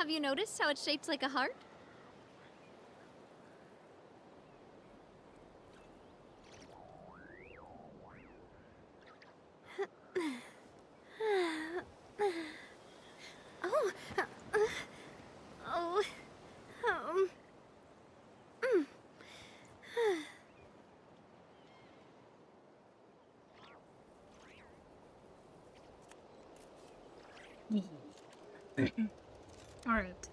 Have you noticed how it's shaped like a heart? Oh. Oh. Alright,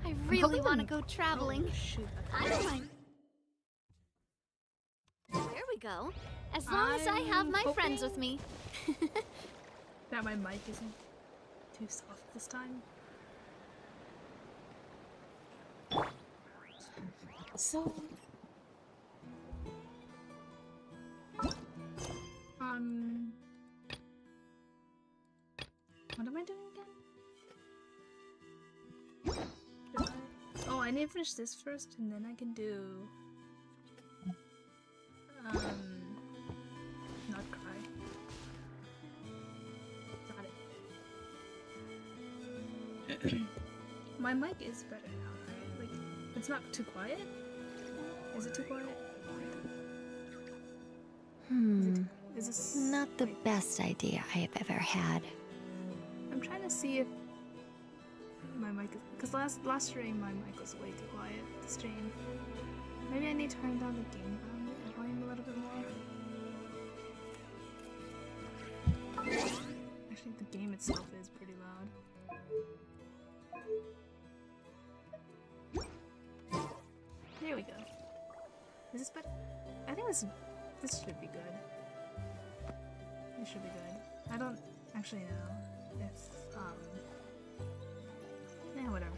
I really want to go traveling. Oh, shoot. I don't mind. There we go. As long as I have my friends with me. That my mic isn't too soft this time. So... What am I doing again? Oh, I need to finish this first, and then I can do... not cry. Got it. My mic is better now, right? Like, it's not too quiet? Is it too quiet? Is this... Not the best idea I have ever had. I'm trying to see if my mic is... Because last stream my mic was way too quiet to stream. Maybe I need to turn down the game volume a little bit more. Actually, the game itself is pretty loud. There we go. Is this better? I think this should be good. It should be good. I don't actually know if, yeah, whatever.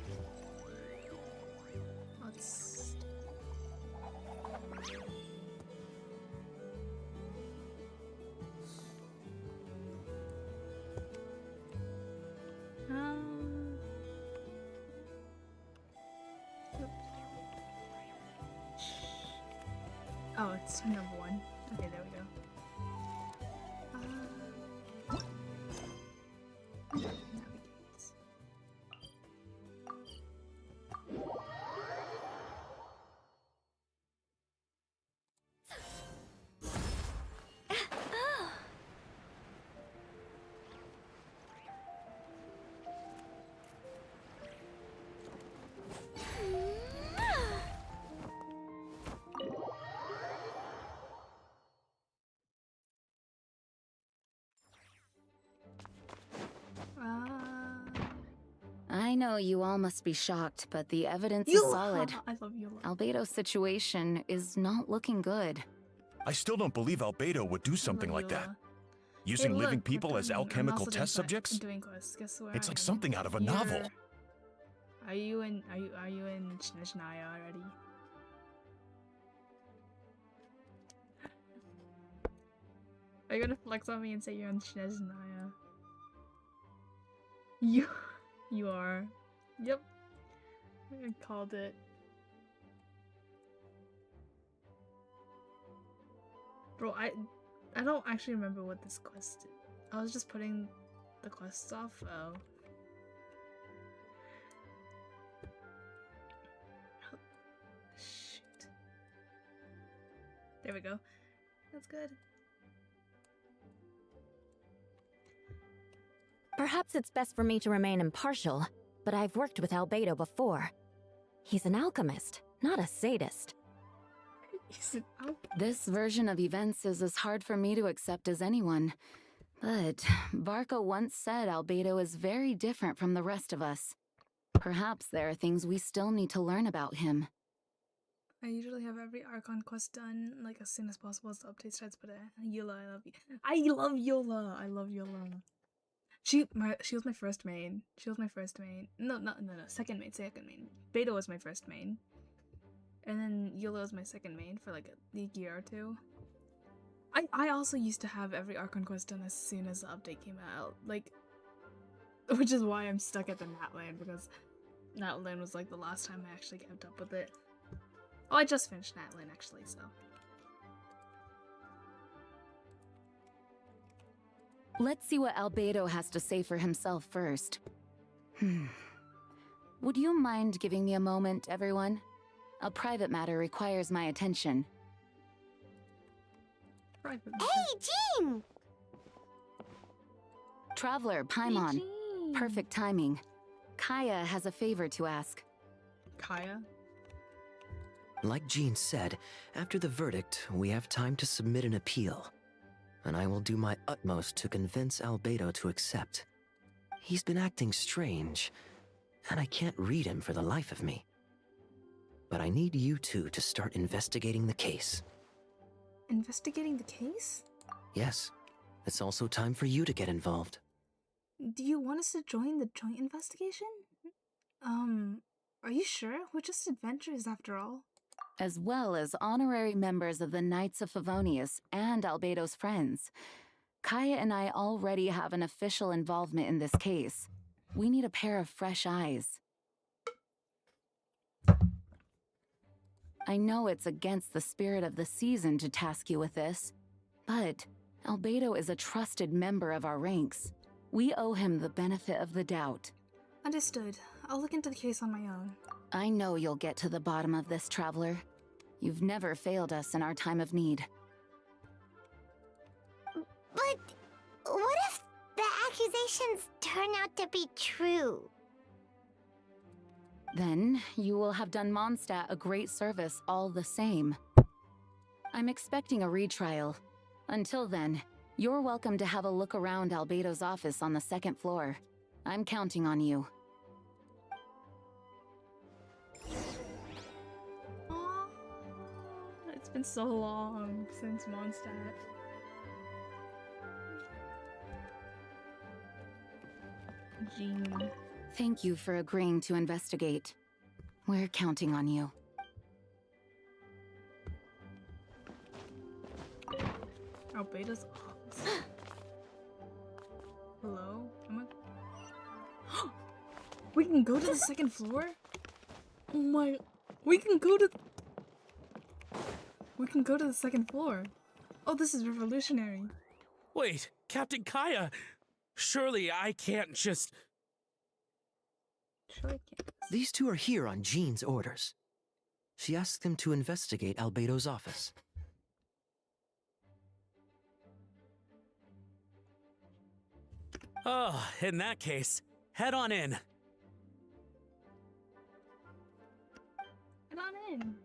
Let's... Oh, it's number 1. Okay, there we go. Navigate. I know you all must be shocked, but the evidence is solid. I love Yola. Albedo's situation is not looking good. I still don't believe Albedo would do something like that. Using Hey, living look, people as I'm alchemical also test subjects? doing quests. Guess where It's I like am. something out of a novel. Are you in Shinaya already? Are you gonna flex on me and say you're in Shinaya? You are. Yep. I called it. Bro, I don't actually remember what this quest did. I was just putting the quests off. Oh. Shoot. There we go. That's good. Perhaps it's best for me to remain impartial, but I've worked with Albedo before. He's an alchemist, not a sadist. This version of events is as hard for me to accept as anyone. But Barco once said Albedo is very different from the rest of us. Perhaps there are things we still need to learn about him. I usually have every Archon quest done like as soon as possible as the update starts, but Yola, I love you. I love Yola. I love Yola. She was my first main. She was my first main. No, second main. Beto was my first main. And then Yola was my second main for like a year or two. I also used to have every Archon quest done as soon as the update came out. Like, which is why I'm stuck at the Natland, because Natland was like the last time I actually kept up with it. Oh, I just finished Natland actually, so. Let's see what Albedo has to say for himself first. Would you mind giving me a moment, everyone? A private matter requires my attention. Private. Hey, Jean! Traveler, Paimon. Perfect timing. Kaya has a favor to ask. Kaya? Like Jean said, after the verdict, we have time to submit an appeal. And I will do my utmost to convince Albedo to accept. He's been acting strange, and I can't read him for the life of me. But I need you two to start investigating the case. Investigating the case? Yes, it's also time for you to get involved. Do you want us to join the joint investigation? Are you sure? We're just adventurers after all. As well as honorary members of the Knights of Favonius and Albedo's friends. Kaya and I already have an official involvement in this case. We need a pair of fresh eyes. I know it's against the spirit of the season to task you with this, but Albedo is a trusted member of our ranks. We owe him the benefit of the doubt. Understood. I'll look into the case on my own. I know you'll get to the bottom of this, Traveler. You've never failed us in our time of need. But what if the accusations turn out to be true? Then you will have done Mondstadt a great service all the same. I'm expecting a retrial. Until then, you're welcome to have a look around Albedo's office on the second floor. I'm counting on you. Aww. It's been so long since Mondstadt. Jean. Thank you for agreeing to investigate. We're counting on you. Albedo's office. Hello? Am I... We can go to the second floor? Oh my... We can go to the second floor. Oh, this is revolutionary. Wait, Captain Kaya! Surely I can't just... Sure I can. These two are here on Jean's orders. She asked them to investigate Albedo's office. Oh, in that case, head on in. Get on in.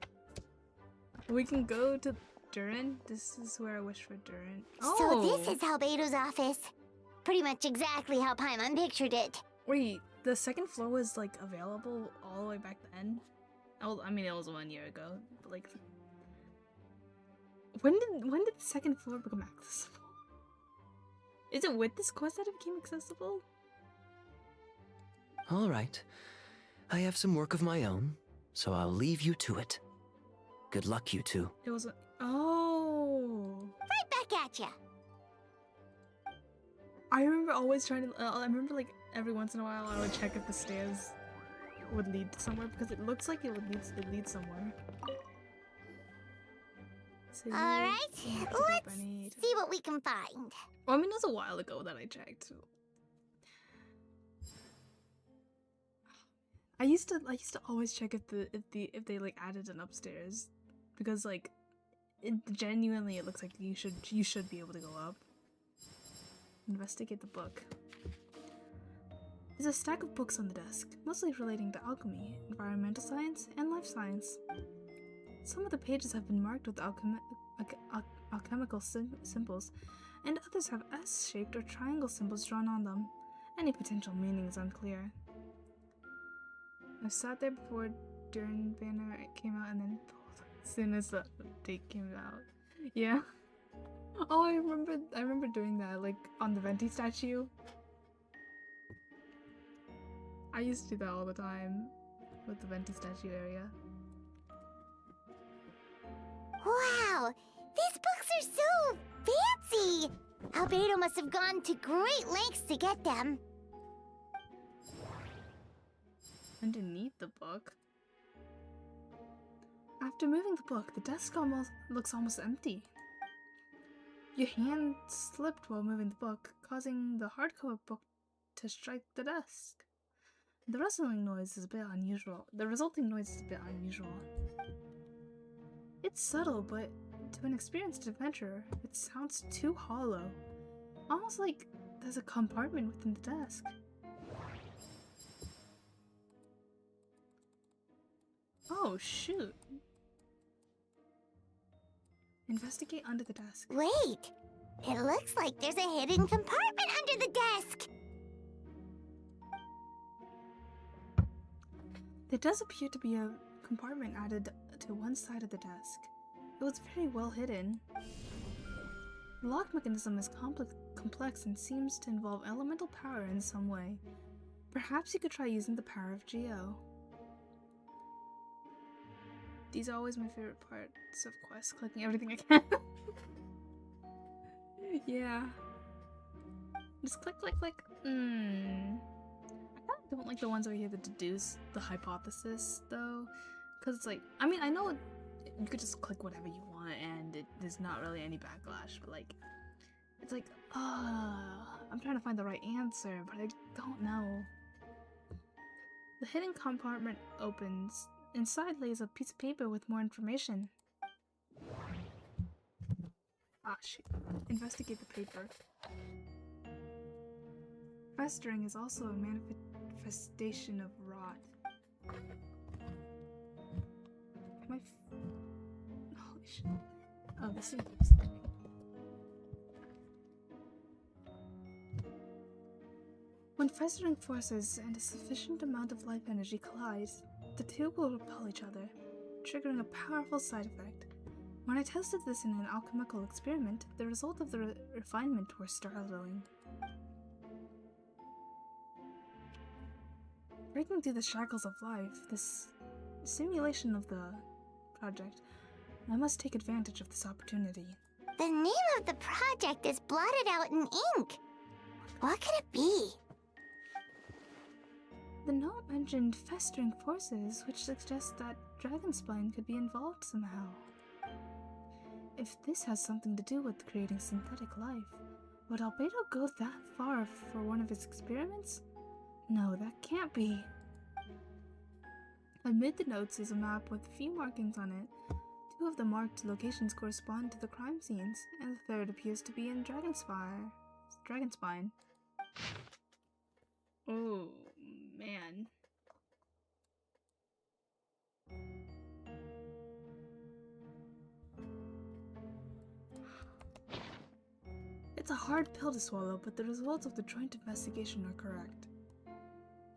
We can go to Durin. This is where I wish for Durin. So this is Albedo's office. Pretty much exactly how Paimon pictured it. Wait, the second floor was like available all the way back then? I mean, it was 1 year ago, but like, when did the second floor become accessible? Is it with this quest that it became accessible? All right. I have some work of my own, so I'll leave you to it. Good luck, you two. It was oh. Right back at ya. I remember always trying to. I remember like every once in a while I would check if the stairs would lead to somewhere because it looks like it lead somewhere. So, All right, let's I need. see what we can find. Well, I mean, it was a while ago that I checked. I used to always check if they like added an upstairs, because like, genuinely it looks like you should be able to go up. Investigate the book. There's a stack of books on the desk, mostly relating to alchemy, environmental science, and life science. Some of the pages have been marked with alchemical symbols, and others have S-shaped or triangle symbols drawn on them. Any potential meaning is unclear. I sat there before during banner came out and then pulled as soon as the update came out. Yeah. Oh, I remember doing that, like on the Venti statue. I used to do that all the time with the Venti statue area. Wow, these books are so fancy! Albedo must have gone to great lengths to get them. Underneath the book. After moving the book, the desk looks almost empty. Your hand slipped while moving the book, causing the hardcover book to strike the desk. The resulting noise is a bit unusual. It's subtle, but to an experienced adventurer, it sounds too hollow. Almost like there's a compartment within the desk. Oh, shoot. Investigate under the desk. Wait, it looks like there's a hidden compartment under the desk. There does appear to be a compartment added to one side of the desk. It was very well hidden. The lock mechanism is complex and seems to involve elemental power in some way. Perhaps you could try using the power of Geo. These are always my favorite parts of quests, collecting everything I can. Yeah. Just click, click, click. I kind of don't like the ones where you have to deduce the hypothesis, though. Because it's like, I mean, I know you could just click whatever you want and there's not really any backlash, but like, it's like, I'm trying to find the right answer, but I don't know. The hidden compartment opens. Inside lays a piece of paper with more information. Ah, shoot. Investigate the paper. Festering is also a manifestation of rot. Holy shit. Oh, this is interesting. When festering forces and a sufficient amount of life energy collide, the two will repel each other, triggering a powerful side effect. When I tested this in an alchemical experiment, the result of the refinement were startling. Breaking through the shackles of life, this simulation of the project, I must take advantage of this opportunity. The name of the project is blotted out in ink. What could it be? The note mentioned festering forces, which suggests that Dragonspine could be involved somehow. If this has something to do with creating synthetic life, would Albedo go that far for one of his experiments? No, that can't be. Amid the notes is a map with a few markings on it. Two of the marked locations correspond to the crime scenes, and the third appears to be in Dragonspine. Oh, man. It's a hard pill to swallow, but the results of the joint investigation are correct.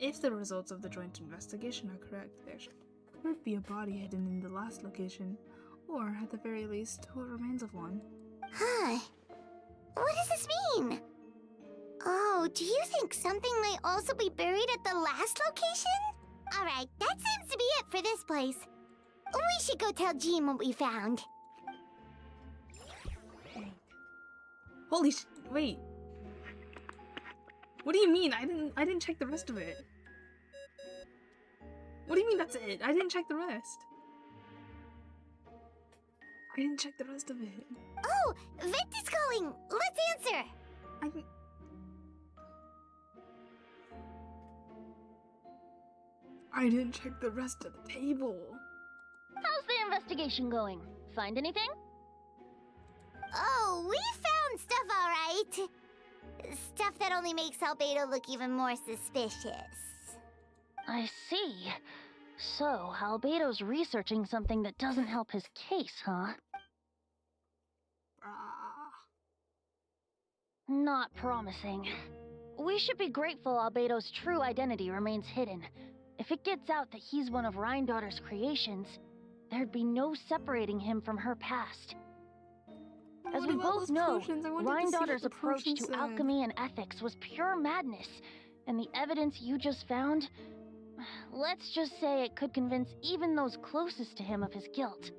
If the results of the joint investigation are correct, there could be a body hidden in the last location, or at the very least, what remains of one. Huh. What does this mean? Oh, do you think something might also be buried at the last location? Alright, that seems to be it for this place. We should go tell Jean what we found. Holy wait. What do you mean? I didn't check the rest of it. What do you mean that's it? I didn't check the rest. I didn't check the rest of it. Oh, Vent is calling! Let's answer! I didn't check the rest of the table. How's the investigation going? Find anything? Oh, we found stuff alright. Stuff that only makes Albedo look even more suspicious. I see. So, Albedo's researching something that doesn't help his case, huh? Not promising. We should be grateful Albedo's true identity remains hidden. If it gets out that he's one of Rhindaughter's creations, there'd be no separating him from her past. As we both know, Rhindaughter's approach to alchemy and ethics was pure madness, and the evidence you just found, let's just say it could convince even those closest to him of his guilt.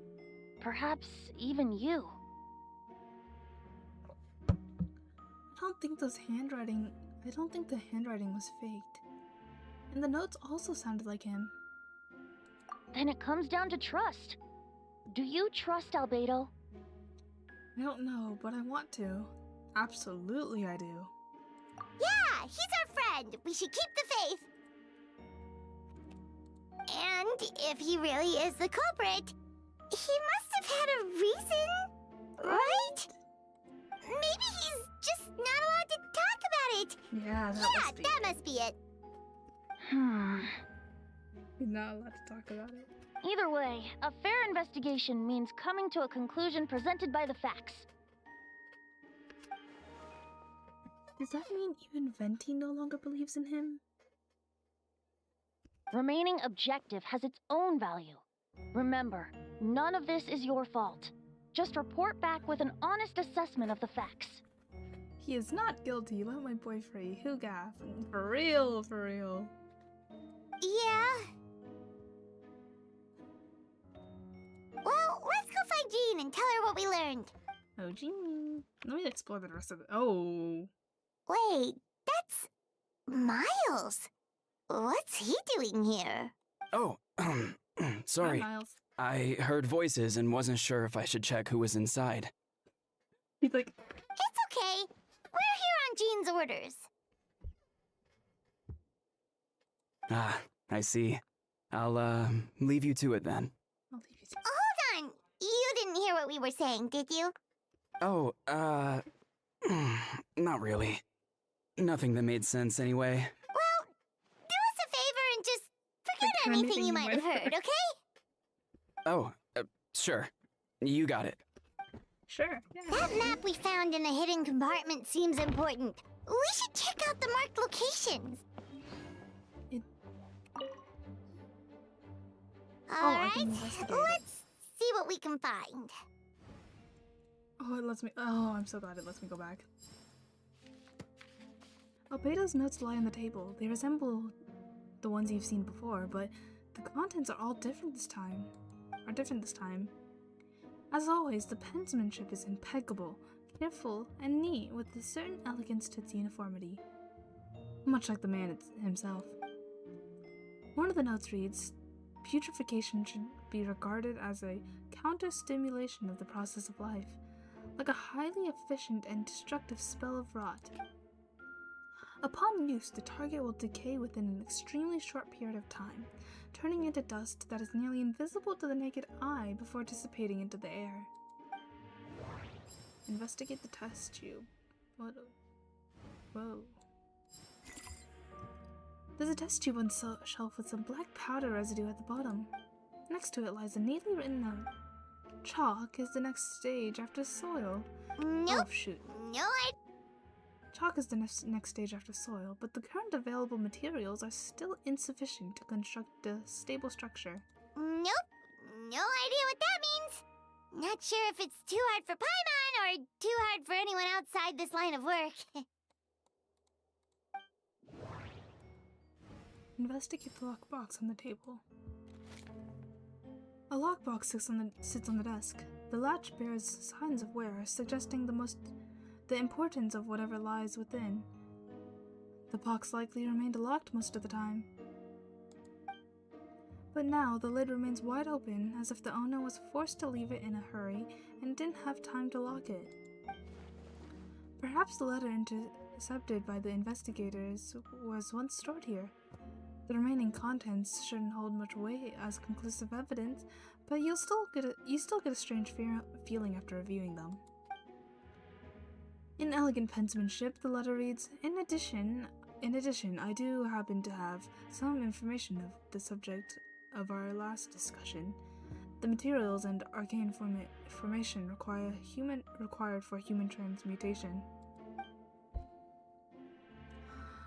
Perhaps even you. I don't think the handwriting was faked. And the notes also sounded like him. Then it comes down to trust. Do you trust Albedo? I don't know, but I want to. Absolutely I do. Yeah, he's our friend. We should keep the faith. And if he really is the culprit, he must have had a reason, right? Maybe he's just not allowed to talk about it. Yeah, That must be it. He's not allowed to talk about it. Either way, a fair investigation means coming to a conclusion presented by the facts. Does that mean even Venti no longer believes in him? Remaining objective has its own value. Remember, none of this is your fault. Just report back with an honest assessment of the facts. He is not guilty. Let my boy free. Who gaff? For real, for real. Yeah. Well, let's go find Jean and tell her what we learned. Oh, Jean. Let me explore the rest of it. Oh. Wait, that's Miles. What's he doing here? Oh, sorry. Hi, Miles. I heard voices and wasn't sure if I should check who was inside. He's like, It's okay. We're here on Jean's orders. Ah, I see. I'll, leave you to it then. I'll leave you to Hold on. You didn't hear what we were saying, did you? Oh, not really. Nothing that made sense anyway. Well, do us a favor and just forget Like anything you might have heard, okay? Oh, sure. You got it. Sure. Yeah. That map we found in the hidden compartment seems important. We should check out the marked locations. I Alright, can investigate it. let's see what we can find. Oh, it lets me. Oh, I'm so glad it lets me go back. Albedo's notes lie on the table. They resemble the ones you've seen before, but the contents are all different this time. As always, the penmanship is impeccable, careful, and neat, with a certain elegance to its uniformity. Much like the man himself. One of the notes reads, "Putrefaction should be regarded as a counter-stimulation of the process of life, like a highly efficient and destructive spell of rot. Upon use, the target will decay within an extremely short period of time, turning into dust that is nearly invisible to the naked eye before dissipating into the air. Investigate the test tube." What? Whoa. There's a test tube on the shelf with some black powder residue at the bottom. Next to it lies a neatly written note. Chalk is the next stage after soil. Nope. Oh, shoot. No, Chalk is the next stage after soil, but the current available materials are still insufficient to construct a stable structure. Nope. No idea what that means. Not sure if it's too hard for Paimon or too hard for anyone outside this line of work. Investigate the lockbox on the table. A lockbox sits on the desk. The latch bears signs of wear, suggesting the importance of whatever lies within. The box likely remained locked most of the time. But now the lid remains wide open, as if the owner was forced to leave it in a hurry and didn't have time to lock it. Perhaps the letter intercepted by the investigators was once stored here. The remaining contents shouldn't hold much weight as conclusive evidence, but you still get a strange feeling after reviewing them. In elegant penmanship, the letter reads, In addition, I do happen to have some information of the subject of our last discussion. The materials and arcane formation required for human transmutation.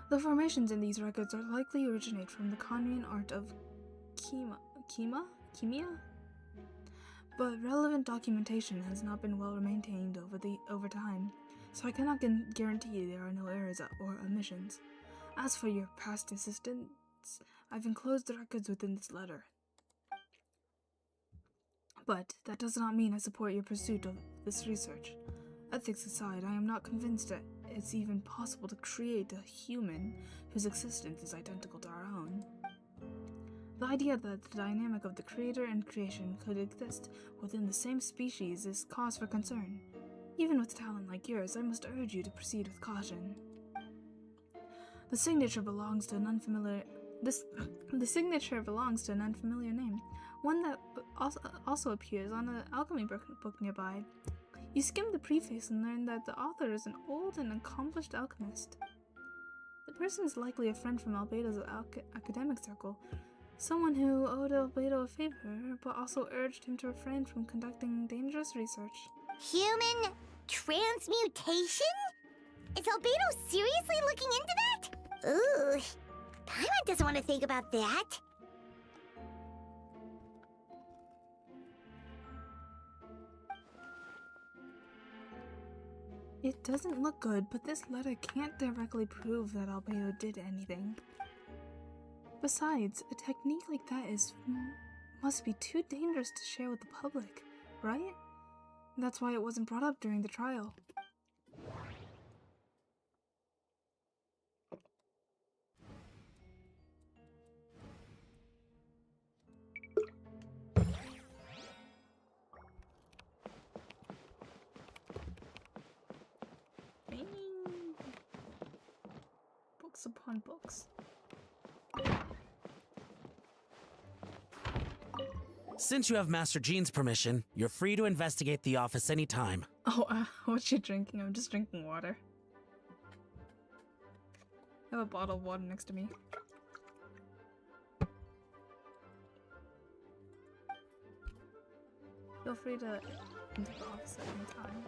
The formations in these records are likely originate from the Conrian art of chemia? But relevant documentation has not been well maintained over time, so I cannot guarantee there are no errors or omissions. As for your past assistance, I've enclosed the records within this letter. But that does not mean I support your pursuit of this research. Ethics aside, I am not convinced that it's even possible to create a human whose existence is identical to our own. The idea that the dynamic of the creator and creation could exist within the same species is cause for concern. Even with talent like yours, I must urge you to proceed with caution. The signature belongs to an unfamiliar name, one that also appears on an alchemy book nearby. You skim the preface and learn that the author is an old and accomplished alchemist. The person is likely a friend from Albedo's academic circle, someone who owed Albedo a favor, but also urged him to refrain from conducting dangerous research. Human transmutation? Is Albedo seriously looking into that? Ooh, Paimon doesn't want to think about that. It doesn't look good, but this letter can't directly prove that Albedo did anything. Besides, a technique like that must be too dangerous to share with the public, right? That's why it wasn't brought up during the trial. Books upon books. Since you have Master Jean's permission, you're free to investigate the office anytime. Oh, what you drinking? I'm just drinking water. I have a bottle of water next to me. Feel free to enter the office at any time.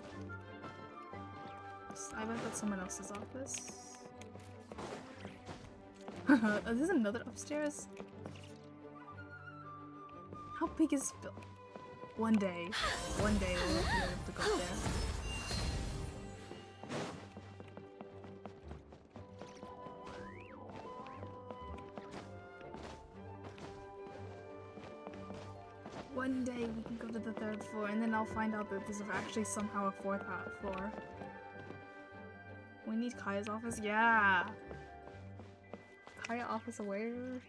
I bet that's someone else's office. Is this another upstairs? How big is this building? One day we'll be able to go there. One day we can go to the 3rd floor, and then I'll find out that there's actually somehow a 4th floor. We need Kaya's office? Yeah! Kaya office aware?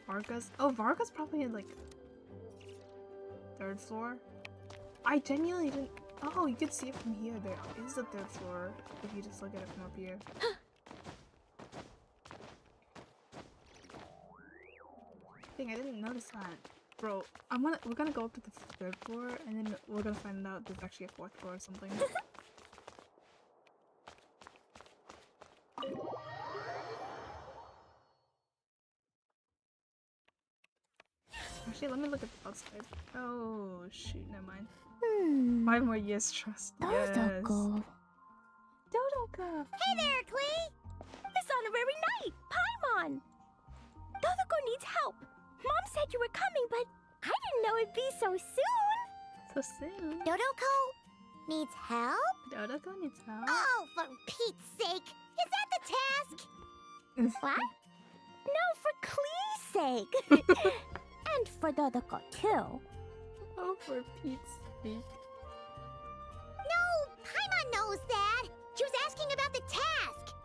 Vargas? Oh, Vargas probably in like 3rd floor? I genuinely didn't. Oh, you could see it from here. There is the 3rd floor if you just look at it from up here. Dang, I didn't notice that. Bro, we're gonna go up to the 3rd floor and then we're gonna find out there's actually a 4th floor or something. Actually, let me look at the outside. Oh, shoot, never mind. 5 more years, trust. Yes. Dodoko. Hey there, Klee! This honorary knight, Paimon! Dodoko needs help. Mom said you were coming, but I didn't know it'd be so soon. So soon. Dodoko needs help? Dodoko needs help. Oh, for Pete's sake! Is that the task? What? No, for Klee's sake. And for Dodoko, too. Oh, for Pete's sake. No, Paimon knows that. She was asking about the task.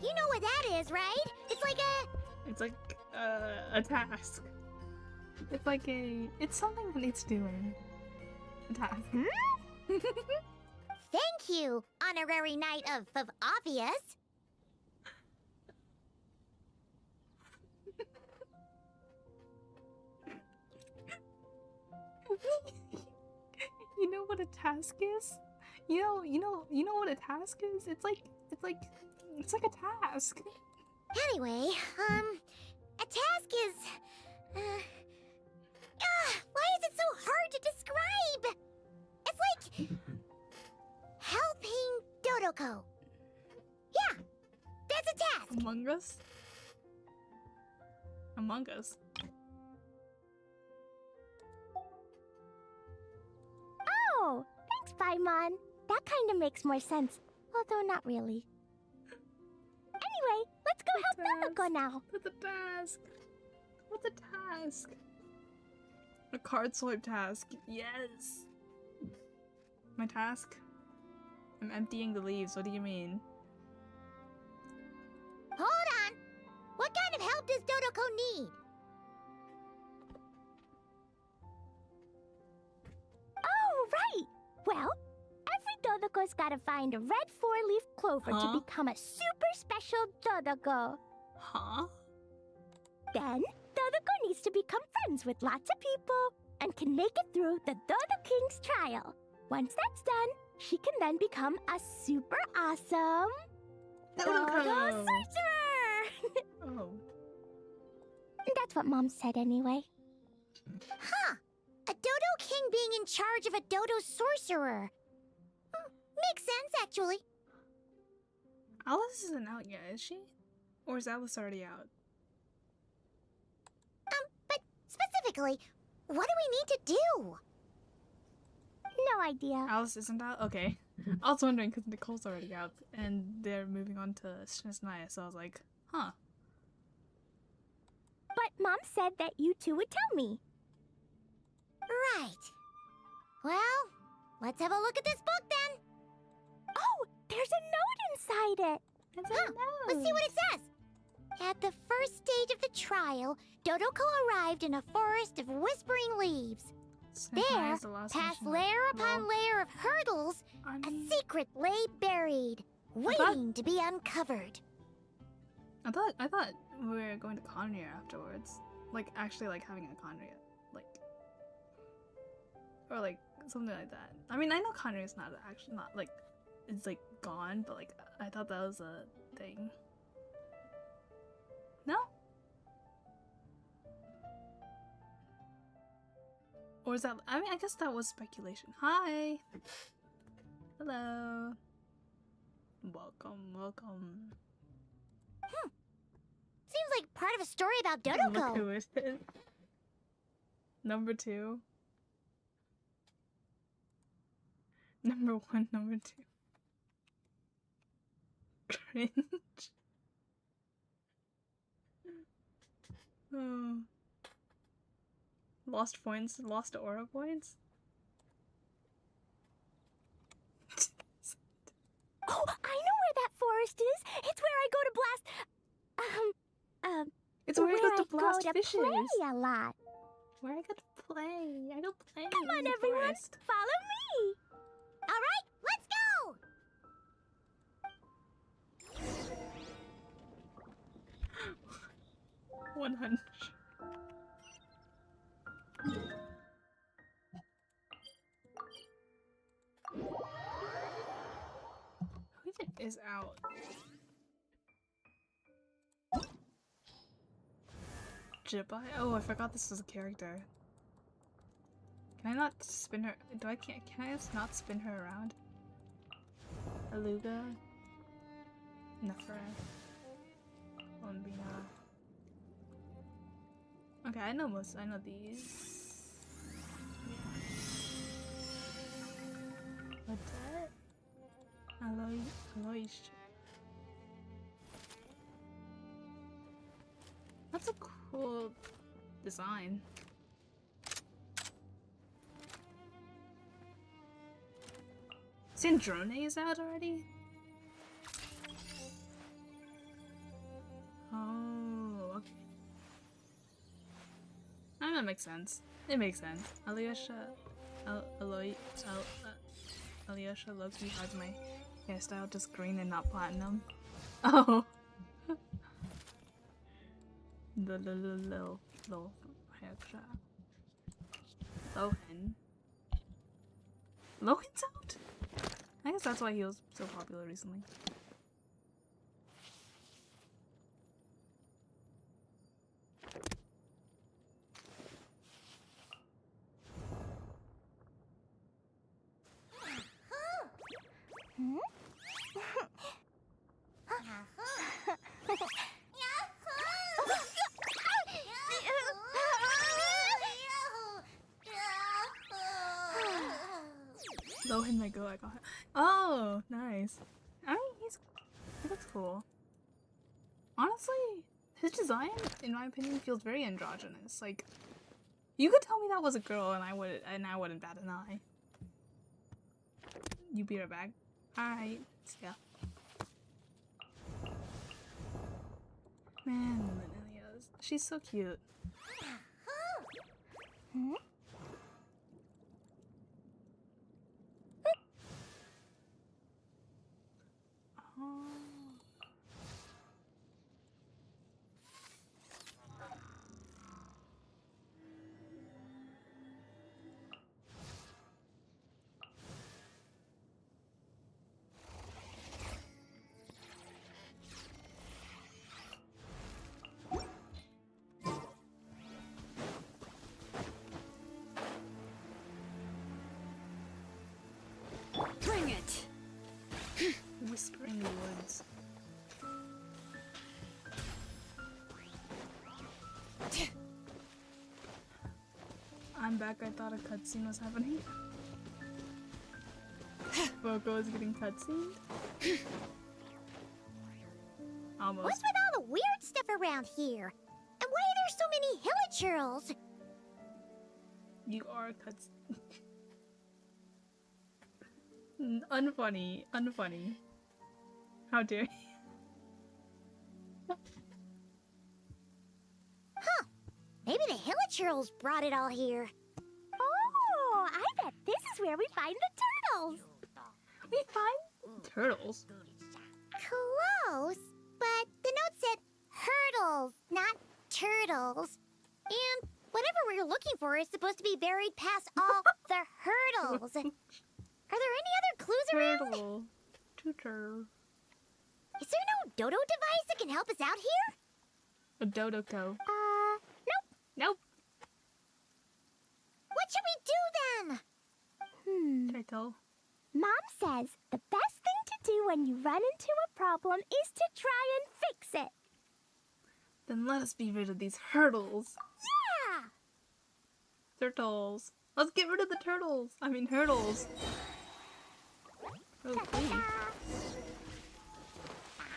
You know what that is, right? It's like a task. It's like it's something that needs doing. A task. Thank you, honorary knight of obvious. You know what a task is? You know what a task is? It's like a task. Anyway, a task is why is it so hard to describe? It's like helping Dodoko. Yeah, that's a task. Among Us? Among Us. Oh, thanks, Paimon. That kind of makes more sense, although not really. Anyway, let's go help Dodoko now. What's a task? What's a task? A card swipe task. Yes. My task? I'm emptying the leaves. What do you mean? Hold on. What kind of help does Dodoko need? Oh, just gotta find a red four-leaf clover Huh? to become a super special Dodogo. Huh? Then, Dodogo needs to become friends with lots of people and can make it through the Dodo King's trial. Once that's done, she can then become a super awesome Dodo Dodo! Sorcerer! Oh. That's what Mom said anyway. Huh. A Dodo King being in charge of a Dodo Sorcerer. Makes sense, actually. Alice isn't out yet, is she? Or is Alice already out? But specifically, what do we need to do? No idea. Alice isn't out? Okay. I was wondering because Nicole's already out and they're moving on to Snaya, so I was like, huh. But Mom said that you two would tell me. Right. Well, let's have a look at this book then. Oh, there's a note inside it. Let's see what it says. At the first stage of the trial, Dodoko arrived in a forest of whispering leaves. There, past layer upon layer of hurdles, a secret lay buried, waiting to be uncovered. I thought we were going to Conria afterwards. Like, actually, like, having a Conria. Like, or, like, something like that. I mean, I know Conria is not actually, not, like, it's, like, gone, but, like, I thought that was a thing. No? Or is that, I mean, I guess that was speculation. Hi! Hello! Welcome, welcome. Seems like part of a story about Look Dodoko. who it is. Number 2. Number 1, number 2. Cringe. Oh. Lost points, lost aura points. Oh, I know where that forest is. It's where I go to blast. It's where you I get to blast go to fishes. play a lot. Where I get to play. I go play. Come on, in the everyone, forest. follow me. All right, let's go. 100. Who even is out? Jibai? Oh, I forgot this was a character. Can I not spin her? Can I just not spin her around? Aluga? Nefera? Lombina. Okay, I know these. What that? Aloy. That's a cool design. Sandrone is out already? Oh, okay. That makes sense. It makes sense. Alyosha Loki has my hairstyle just green and not platinum. Oh. The little haircut. Lohan. Lohan's out? I guess that's why he was so popular recently. Lohan my go, I got him. Oh, nice. I mean, he looks cool. Honestly, his design, in my opinion, feels very androgynous. Like, you could tell me that was a girl, and I wouldn't bat an eye. You be right back. Alright, yeah. Man, Linnea, she's so cute. back, I thought a cutscene was happening. Boko is getting cutscened. Almost. What's with all the weird stuff around here? And why are there so many hilichurls? You are cuts. Unfunny. Unfunny. How dare you? Huh. Maybe the hilichurls brought it all here. Oh, I bet this is where we find the turtles. We find turtles. Close, but the note said hurdles, not turtles. And whatever we're looking for is supposed to be buried past all the hurdles. Are there any other clues around? Turtle. Tutor. Is there no dodo device that can help us out here? A dodo toe. Nope. Nope. What should we do then? Turtle. Mom says the best thing to do when you run into a problem is to try and fix it. Then let us be rid of these hurdles. Yeah! Turtles. Let's get rid of the turtles. I mean hurdles. Oh, please.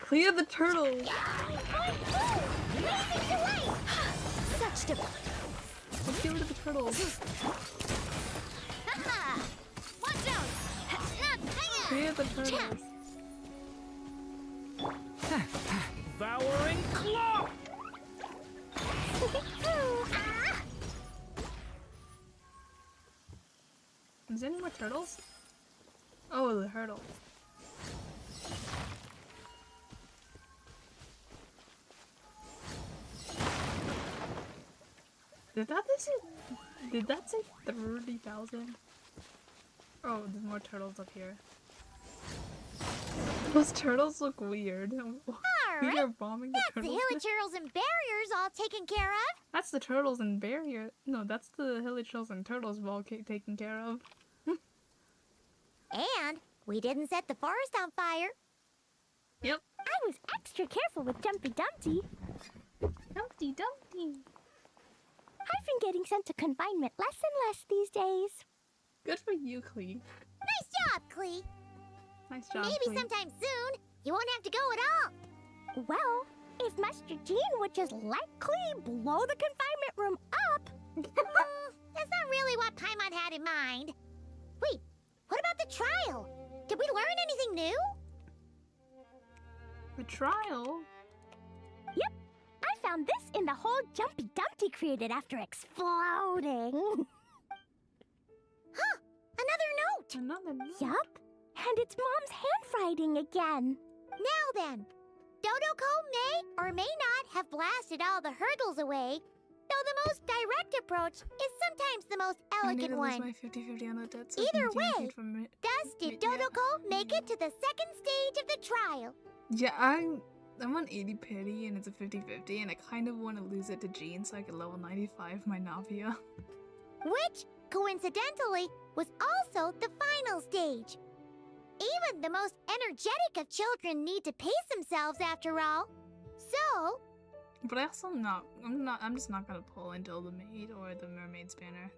Clear the turtles. Such de- Let's get rid of the turtles. Watch out! Clear the turtles. Devouring claw! Is there any more turtles? Oh, the hurdles. Did that say 30,000? Oh, there's more turtles up here. Those turtles look weird. We Alright, are bombing the that's the turtles. hilichurls and barriers all taken care of. That's the turtles and barrier. No, that's the hilichurls and turtles we've all taken care of. And we didn't set the forest on fire. Yep. I was extra careful with Jumpy Dumpty. Dumpty Dumpty. I've been getting sent to confinement less and less these days. Good for you, Clee. Nice job, Clee. Nice job, Maybe Clee. sometime soon you won't have to go at all. Well, if Master Jean would just let Clee blow the confinement room up. That's not really what Paimon had in mind. Wait, what about the trial? Did we learn anything new? The trial? Yep, I found this in the hole Jumpy Dumpty created after exploding. Huh, another note. Another note. Yup, and it's Mom's handwriting again. Now then, Dodoko may or may not have blasted all the hurdles away, though the most direct approach is sometimes the most I need elegant to lose one. my 50-50 on the debt, so I Either can guarantee way, it from it. Thus did Yeah. Dodoko make it to the second stage of the trial. Yeah, I'm on 80 pity and it's a 50-50 and I kind of want to lose it to Jean so I can level 95 my Navia. Which, coincidentally, was also the final stage. Even the most energetic of children need to pace themselves after all. So, But I also I'm just not gonna pull until the maid or the mermaid spanner.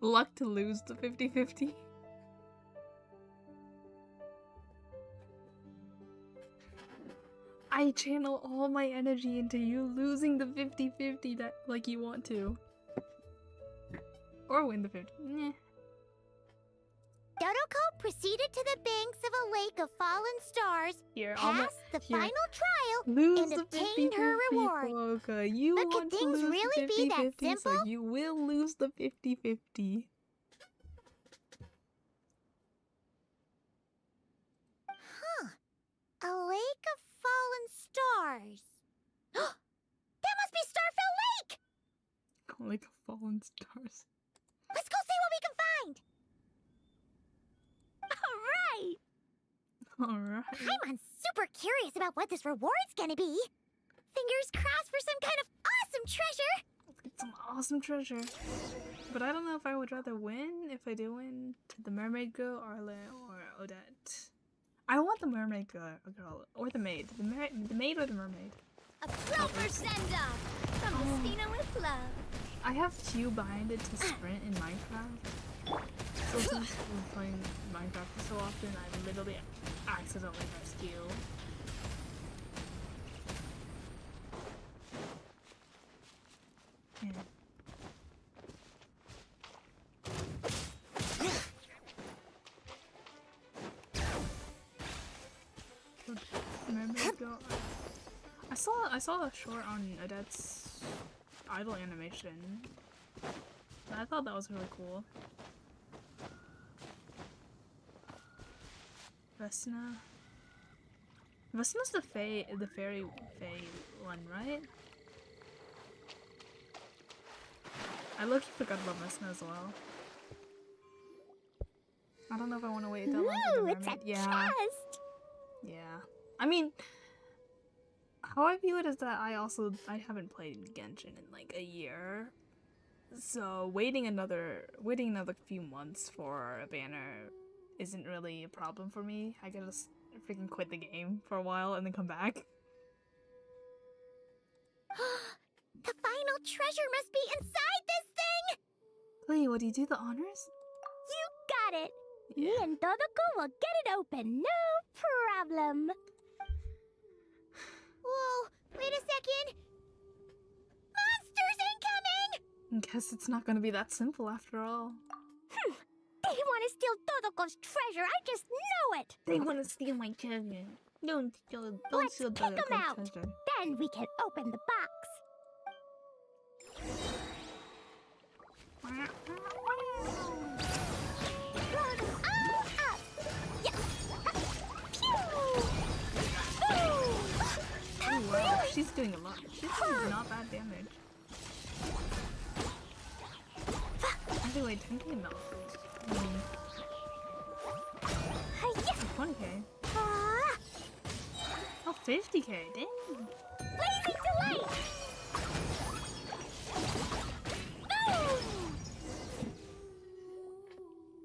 Luck to lose the 50-50. I channel all my energy into you losing the 50-50 that like you want to. Or win the 50. Meh. Dodoko proceeded to the banks of a lake of fallen stars, Here, I'll passed the here. final trial, Lose and the obtained 50-50, her reward. Boca. You But want could to things lose really the be that 50-50, so simple? you will lose the 50-50. Huh. A lake of fallen stars. That must be Starfell Lake! Like fallen stars. Let's go see what we can find! All right. Alright. I'm super curious about what this reward's gonna be. Fingers crossed for some kind of awesome treasure! Let's get some awesome treasure. But I don't know if I would rather win if I do win to the mermaid girl, Arla, or Odette. I want the mermaid girl or the maid. The maid or the mermaid. A proper send-off from Festina with love. I have Q behind it to sprint in Minecraft. So since we're playing Minecraft so often, I literally accidentally press Q. Yeah. Mermaids go. I saw a short on Odette's idle animation. I thought that was really cool. Vesna. Vesna's the fairy one, right? I look forgot about Vesna as well. I don't know if I want to wait that long for the mermaid. It's a Yeah. chest! Yeah. I mean, how I view it is that I haven't played Genshin in like a year. So waiting another few months for a banner isn't really a problem for me. I can just freaking quit the game for a while and then come back. The final treasure must be inside this thing! Lee, what do you do the honors? You got it! Me and Dodoko will get it open, no problem. Whoa, wait a second! Monsters incoming! Guess it's not gonna be that simple after all. They want to steal Dodoko's treasure, I just know it! They want to steal my treasure. Don't Let's steal kick 'em Dodoko's out. treasure. Then we can open the box. Oh wow, she's doing a lot. She's doing not bad damage. Actually, wait, 10k not. 20k. Oh, 50k, dang. Blazing delight!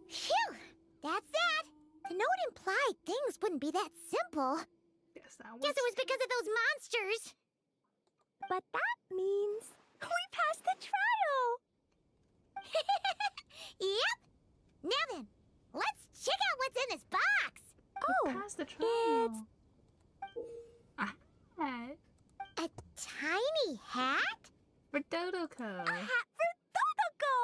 Phew! That's that! The note implied things wouldn't be that simple. Guess that was. Guess it was because of those monsters! But that means we passed the trial! Yep! Now then, let's check out what's in this box! Oh, Pass the trial. it's A hat A tiny hat? for Dodoko. a hat for Dodoko!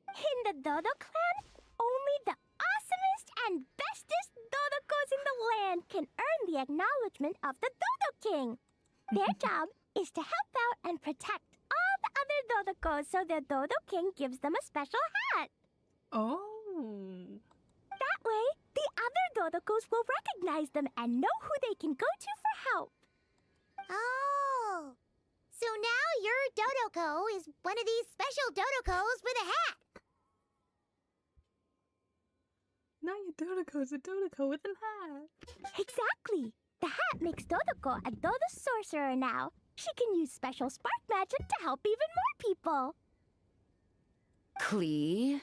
In the Dodo clan, only the awesomest and bestest Dodokos in the land can earn the acknowledgement of the Dodo King. Their job is to help out and protect all the other Dodokos so the Dodo King gives them a special hat. Oh. That way, the other Dodokos will recognize them and know who they can go to for help. Oh. So now your Dodoko is one of these special Dodokos with a hat. Now your Dodoko's a Dodoko with a hat. Exactly! The hat makes Dodoko a Dodo sorcerer now. She can use special spark magic to help even more people. Klee?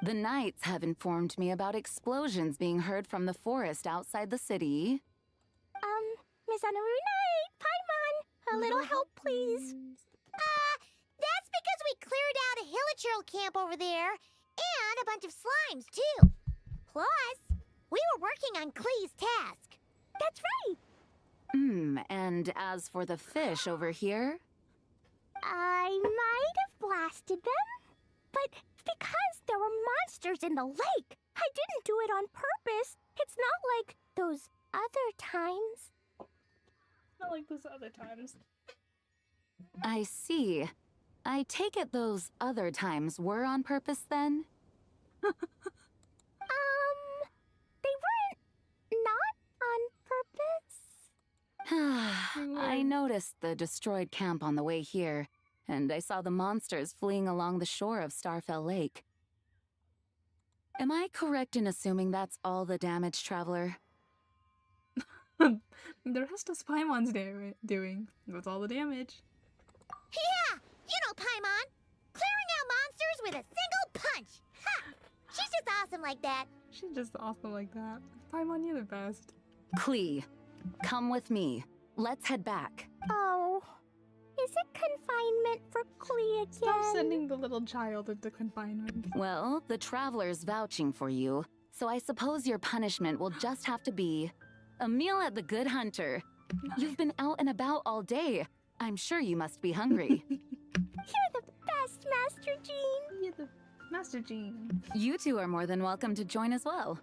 The Knights have informed me about explosions being heard from the forest outside the city. Miss Anarunai, Paimon, a little help, please. That's because we cleared out a Hilichurl camp over there, and a bunch of slimes, too. Plus, we were working on Klee's task. That's right. And as for the fish over here? I might have blasted them, but because there were monsters in the lake, I didn't do it on purpose. It's not like those other times. Not like those other times. I see. I take it those other times were on purpose then? They weren't not on purpose. I noticed the destroyed camp on the way here, and I saw the monsters fleeing along the shore of Starfell Lake. Am I correct in assuming that's all the damage, Traveler? The rest of Paimon's doing. That's all the damage. Yeah, you know Paimon. Clearing out monsters with a single punch. Ha! She's just awesome like that. She's just awesome like that. Paimon, you're the best. Klee, come with me. Let's head back. Oh, is it confinement for Klee again? Stop sending the little child into confinement. Well, the Traveler's vouching for you, so I suppose your punishment will just have to be a meal at the Good Hunter. You've been out and about all day. I'm sure you must be hungry. You're the best, Master Jean. You're the Master Jean. You two are more than welcome to join as well.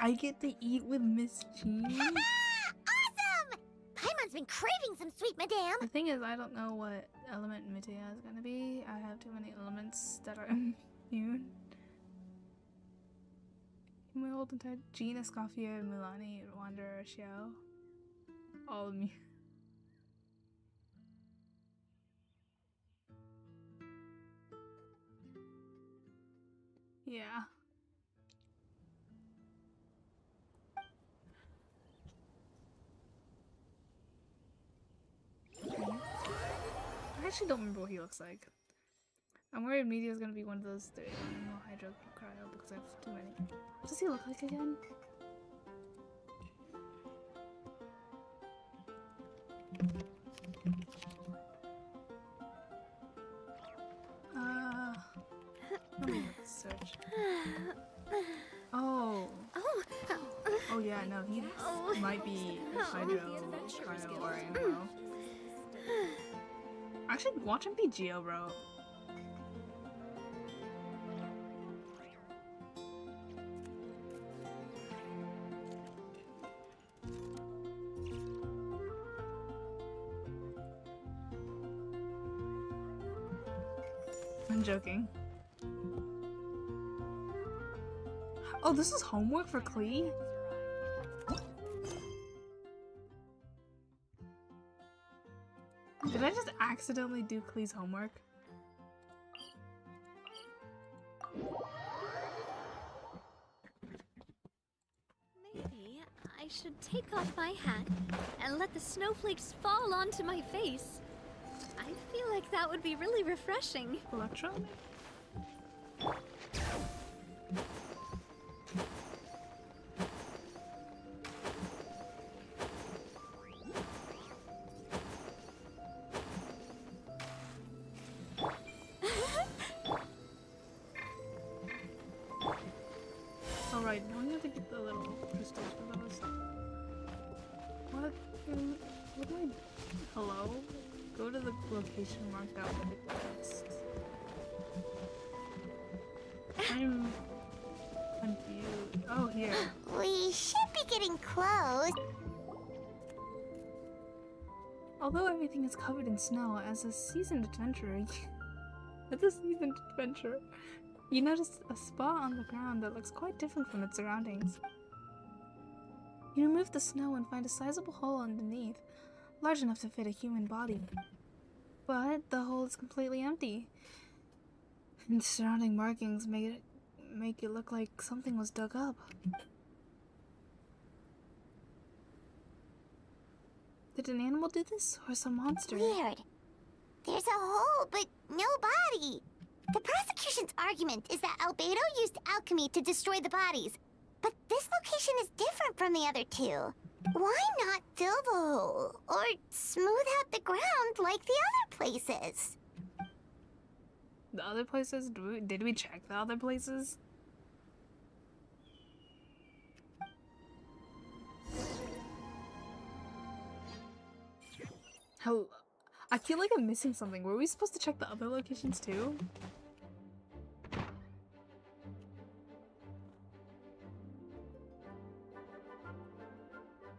I get to eat with Miss Jean. Awesome! Paimon's been craving some sweet madame. The thing is, I don't know what element Mitea is gonna be. I have too many elements that are immune. My old entire Jean, Escoffier, Milani, Wanderer, Xiao. All of me. Yeah. I actually don't remember what he looks like. I'm worried Media is gonna be one of those 31 Hydro Cryo because I have too many. What does he look like again? Let me search. Oh. Oh yeah, no, he might be Hydro Cryo or Ammo. I should watch him be Geo, bro. I'm joking. Oh, this is homework for Klee? Did I just accidentally do Klee's homework? Maybe I should take off my hat and let the snowflakes fall onto my face. I feel like that would be really refreshing. Electro? Alright, now we have to get the little crystals for those. What? What do I... Hello? Go to the location marked out with the quest. I'm confused. Oh, here. We should be getting close. Although everything is covered in snow, as a seasoned adventurer, you notice a spot on the ground that looks quite different from its surroundings. You remove the snow and find a sizable hole underneath, large enough to fit a human body. But the hole is completely empty, and the surrounding markings make it look like something was dug up. Did an animal do this, or some monster? Weird. There's a hole, but no body. The prosecution's argument is that Albedo used alchemy to destroy the bodies, but this location is different from the other two. Why not fill the hole, or smooth out the ground like the other places? The other places? Did we check the other places? Hello. I feel like I'm missing something. Were we supposed to check the other locations too?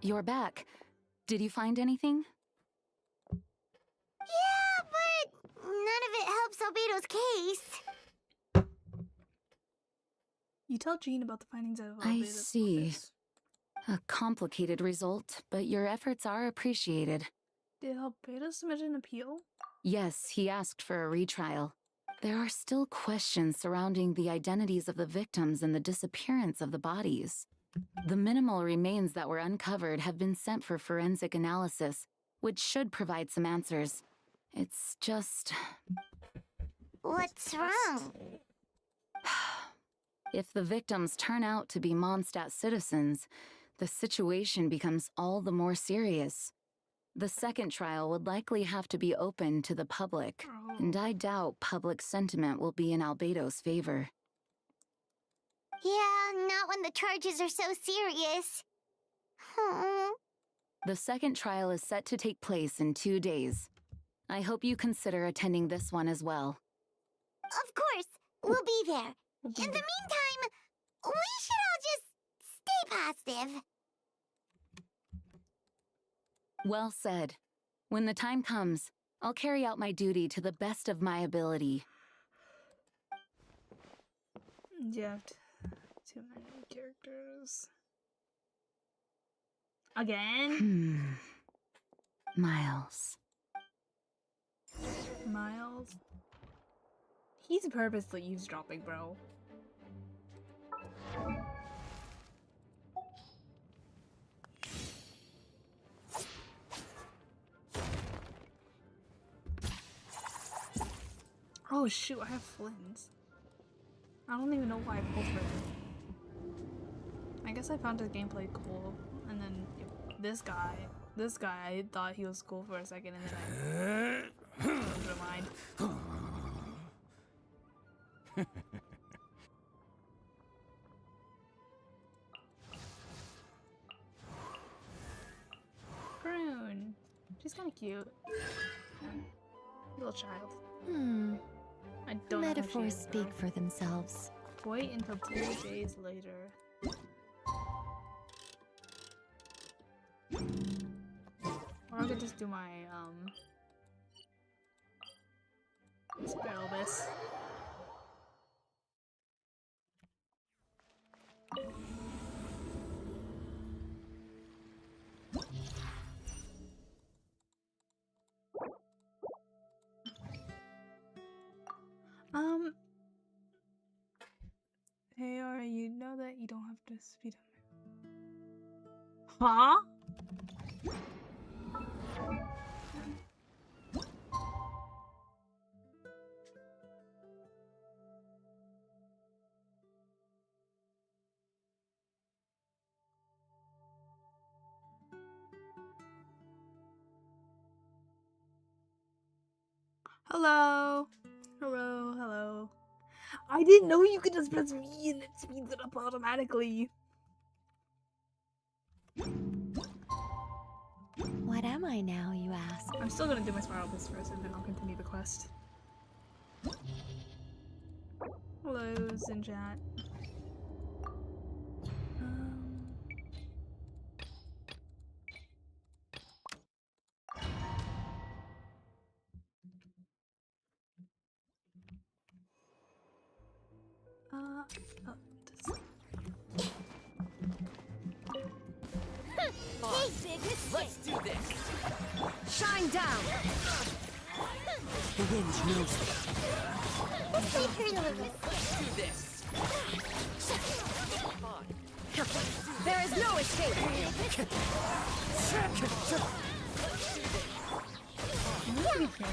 You're back. Did you find anything? Yeah, but none of it helps Albedo's case. You tell Jean about the findings of I Albedo's see. office. A complicated result, but your efforts are appreciated. Did Albedo submit an appeal? Yes, he asked for a retrial. There are still questions surrounding the identities of the victims and the disappearance of the bodies. The minimal remains that were uncovered have been sent for forensic analysis, which should provide some answers. It's just... What's wrong? If the victims turn out to be Mondstadt citizens, the situation becomes all the more serious. The second trial would likely have to be open to the public, and I doubt public sentiment will be in Albedo's favor. Yeah, not when the charges are so serious. The second trial is set to take place in 2 days. I hope you consider attending this one as well. Of course, we'll be there. In the meantime, we should all just stay positive. Well said. When the time comes, I'll carry out my duty to the best of my ability. You have too many characters. Again? Miles. Miles? He's purposely eavesdropping, bro. Oh shoot, I have flints. I don't even know why I pulled for it. I guess I found his gameplay cool, and then this guy, I thought he was cool for a second, and then I changed my mind. Prune. She's kind of cute. Little child. I don't know who she Metaphors is, speak though. for themselves. Wait until 2 days later. Or I could just do my, spell this. Hey, Aura, you know that you don't have to speed up. Huh? Hello. Hello, hello. I didn't know you could just press V and it speeds it up automatically. What am I now, you ask? I'm still gonna do my spiral boost first and then I'll continue the quest. Hello's in chat. Let's do this. Shine down! The wind knows me. Let's make her a little bit. Let's do this. There is no escape!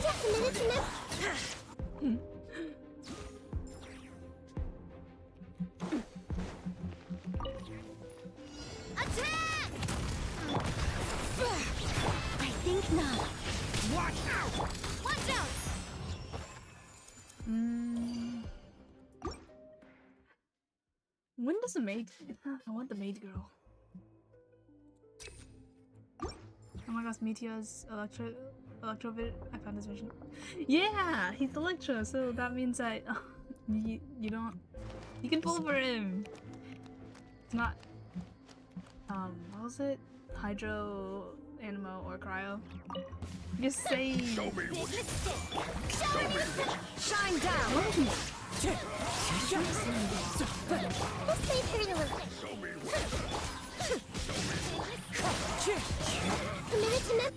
Just a minute to live. Attack! I think not. Watch out! Watch out! When does the maid? I want the maid girl. Oh my gosh, Meteor's Electrovit. I found his vision. Yeah, he's Electro, so that means that you can pull for him. It's not what was it? Hydro, Animo, or Cryo. Just say. Show me what you Shine down! Let's make her a little bit. show me A minute to live.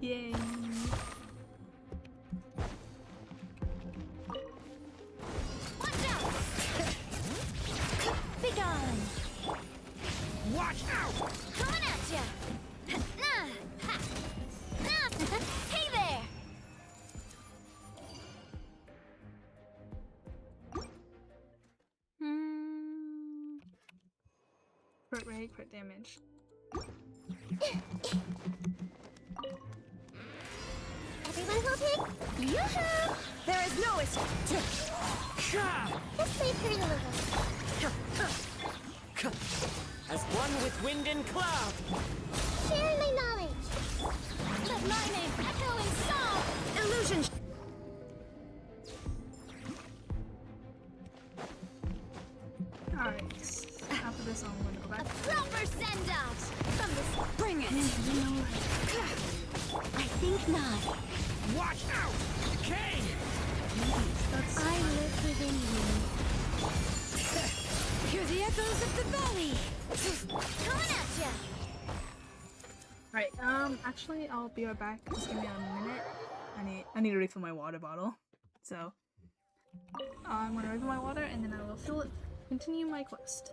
Yay. Watch out! Be gone! Watch out! Coming at ya! Nah! Ha! Nah! Hey there! Crit rate, crit damage. Everyone hold it. Yoo-hoo! There is no escape. Let's leave her alone. As one with wind and cloud. Share my knowledge. Let my name echo in song! Illusion. Alright. After this, I'm gonna go back. Proper send-out! From the... Bring it. I think not. Watch out! Decay! I live within you. Hear the echoes of the valley. Coming at ya! Right, actually, I'll be right back. Just give me a minute. I need to refill my water bottle. So, I'm gonna refill my water and then I will continue my quest.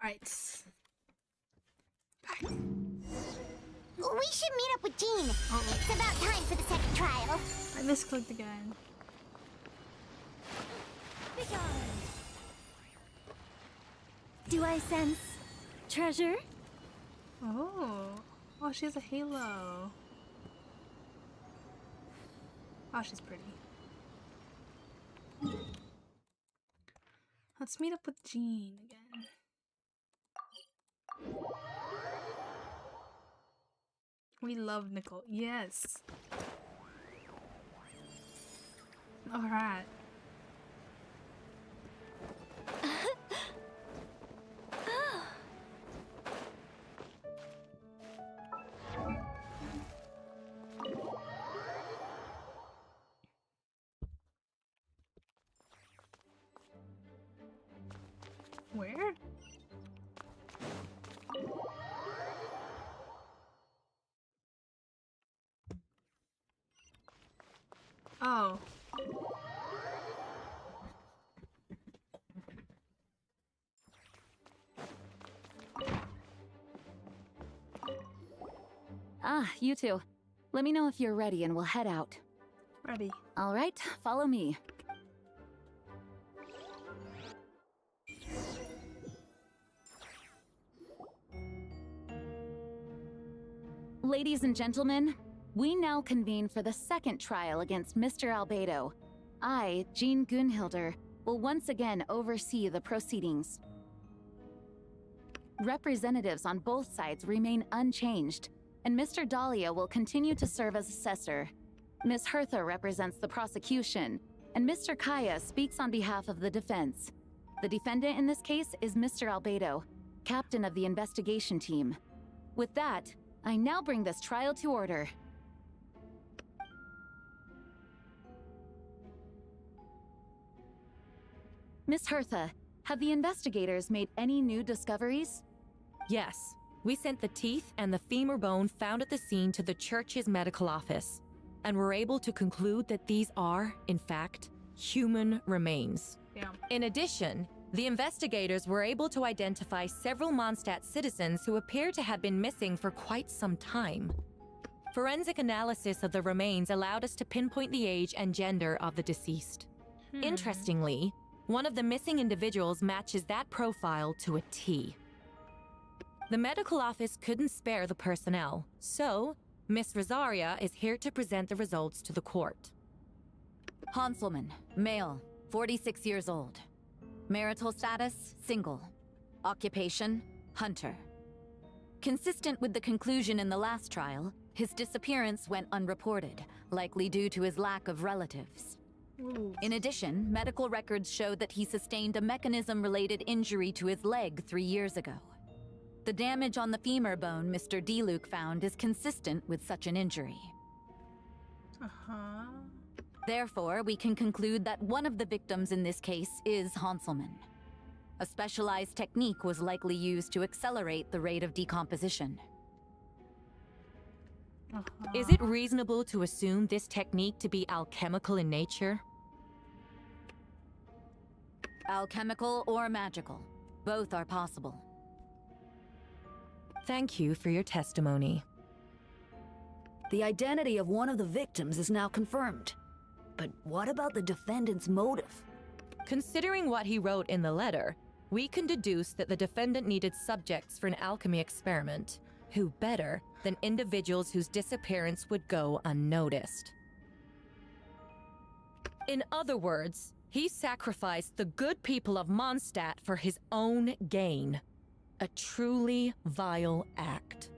Alright. We should meet up with Jean. It's about time for the second trial. I misclicked again. Do I sense treasure? Oh. Oh, she has a halo. Oh, she's pretty. Let's meet up with Jean again. We love Nicole. Yes. Alright. Where? Oh. Ah, you two. Let me know if you're ready and we'll head out. Ready. All right, follow me. Ladies and gentlemen, we now convene for the second trial against Mr. Albedo. I, Jean Gunhilder, will once again oversee the proceedings. Representatives on both sides remain unchanged, and Mr. Dahlia will continue to serve as assessor. Ms. Hertha represents the prosecution, and Mr. Kaya speaks on behalf of the defense. The defendant in this case is Mr. Albedo, captain of the investigation team. With that, I now bring this trial to order. Miss Hertha, have the investigators made any new discoveries? Yes. We sent the teeth and the femur bone found at the scene to the church's medical office, and were able to conclude that these are, in fact, human remains. Yeah. In addition, the investigators were able to identify several Mondstadt citizens who appear to have been missing for quite some time. Forensic analysis of the remains allowed us to pinpoint the age and gender of the deceased. Interestingly, one of the missing individuals matches that profile to a T. The medical office couldn't spare the personnel, so Miss Rosaria is here to present the results to the court. Hanselman, male, 46 years old. Marital status, single. Occupation, hunter. Consistent with the conclusion in the last trial, his disappearance went unreported, likely due to his lack of relatives. Ooh. In addition, medical records show that he sustained a mechanism-related injury to his leg 3 years ago. The damage on the femur bone Mr. Diluc found is consistent with such an injury. Uh-huh. Therefore, we can conclude that one of the victims in this case is Hanselman. A specialized technique was likely used to accelerate the rate of decomposition. Is it reasonable to assume this technique to be alchemical in nature? Alchemical or magical. Both are possible. Thank you for your testimony. The identity of one of the victims is now confirmed. But what about the defendant's motive? Considering what he wrote in the letter, we can deduce that the defendant needed subjects for an alchemy experiment. Who better than individuals whose disappearance would go unnoticed? In other words, he sacrificed the good people of Mondstadt for his own gain. A truly vile act.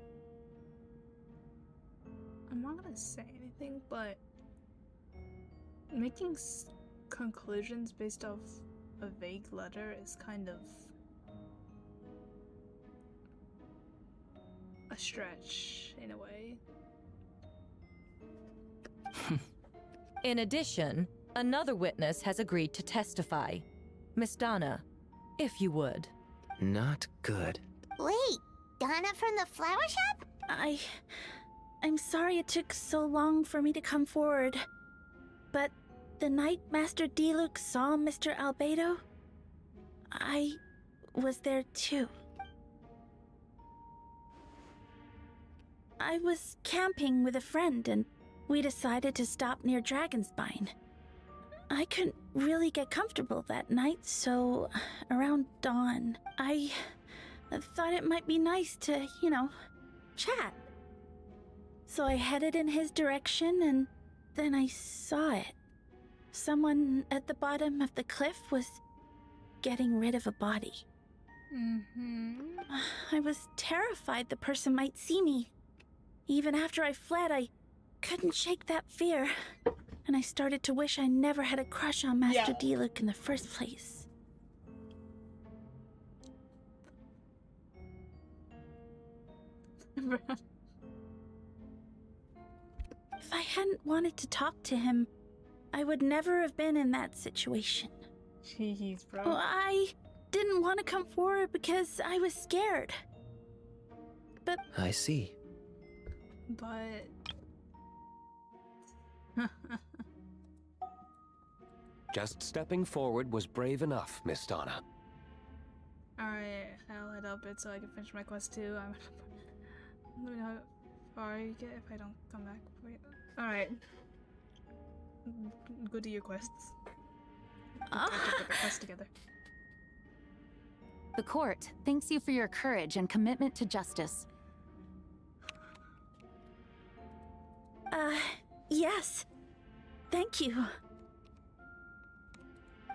I'm not gonna say anything, but making conclusions based off a vague letter is kind of a stretch in a way. In addition, another witness has agreed to testify. Miss Donna, if you would. Not good. Wait, Donna from the flower shop? I'm sorry it took so long for me to come forward. But the night Master Diluc saw Mr. Albedo, I was there too. I was camping with a friend and we decided to stop near Dragonspine. I couldn't really get comfortable that night, so around dawn, I thought it might be nice to, chat. So I headed in his direction and then I saw it. Someone at the bottom of the cliff was getting rid of a body. I was terrified the person might see me. Even after I fled, I couldn't shake that fear. And I started to wish I never had a crush on Master Diluc in the first place. If I hadn't wanted to talk to him, I would never have been in that situation. Jeez, bro. Well, I didn't want to come forward because I was scared. But I see. But Just stepping forward was brave enough, Miss Donna. alright, I'll head up it so I can finish my quest too. Let me know how far you get if I don't come back for you. Alright. Go do your quests. We'll catch up with the quest together. The court thanks you for your courage and commitment to justice. Yes. Thank you.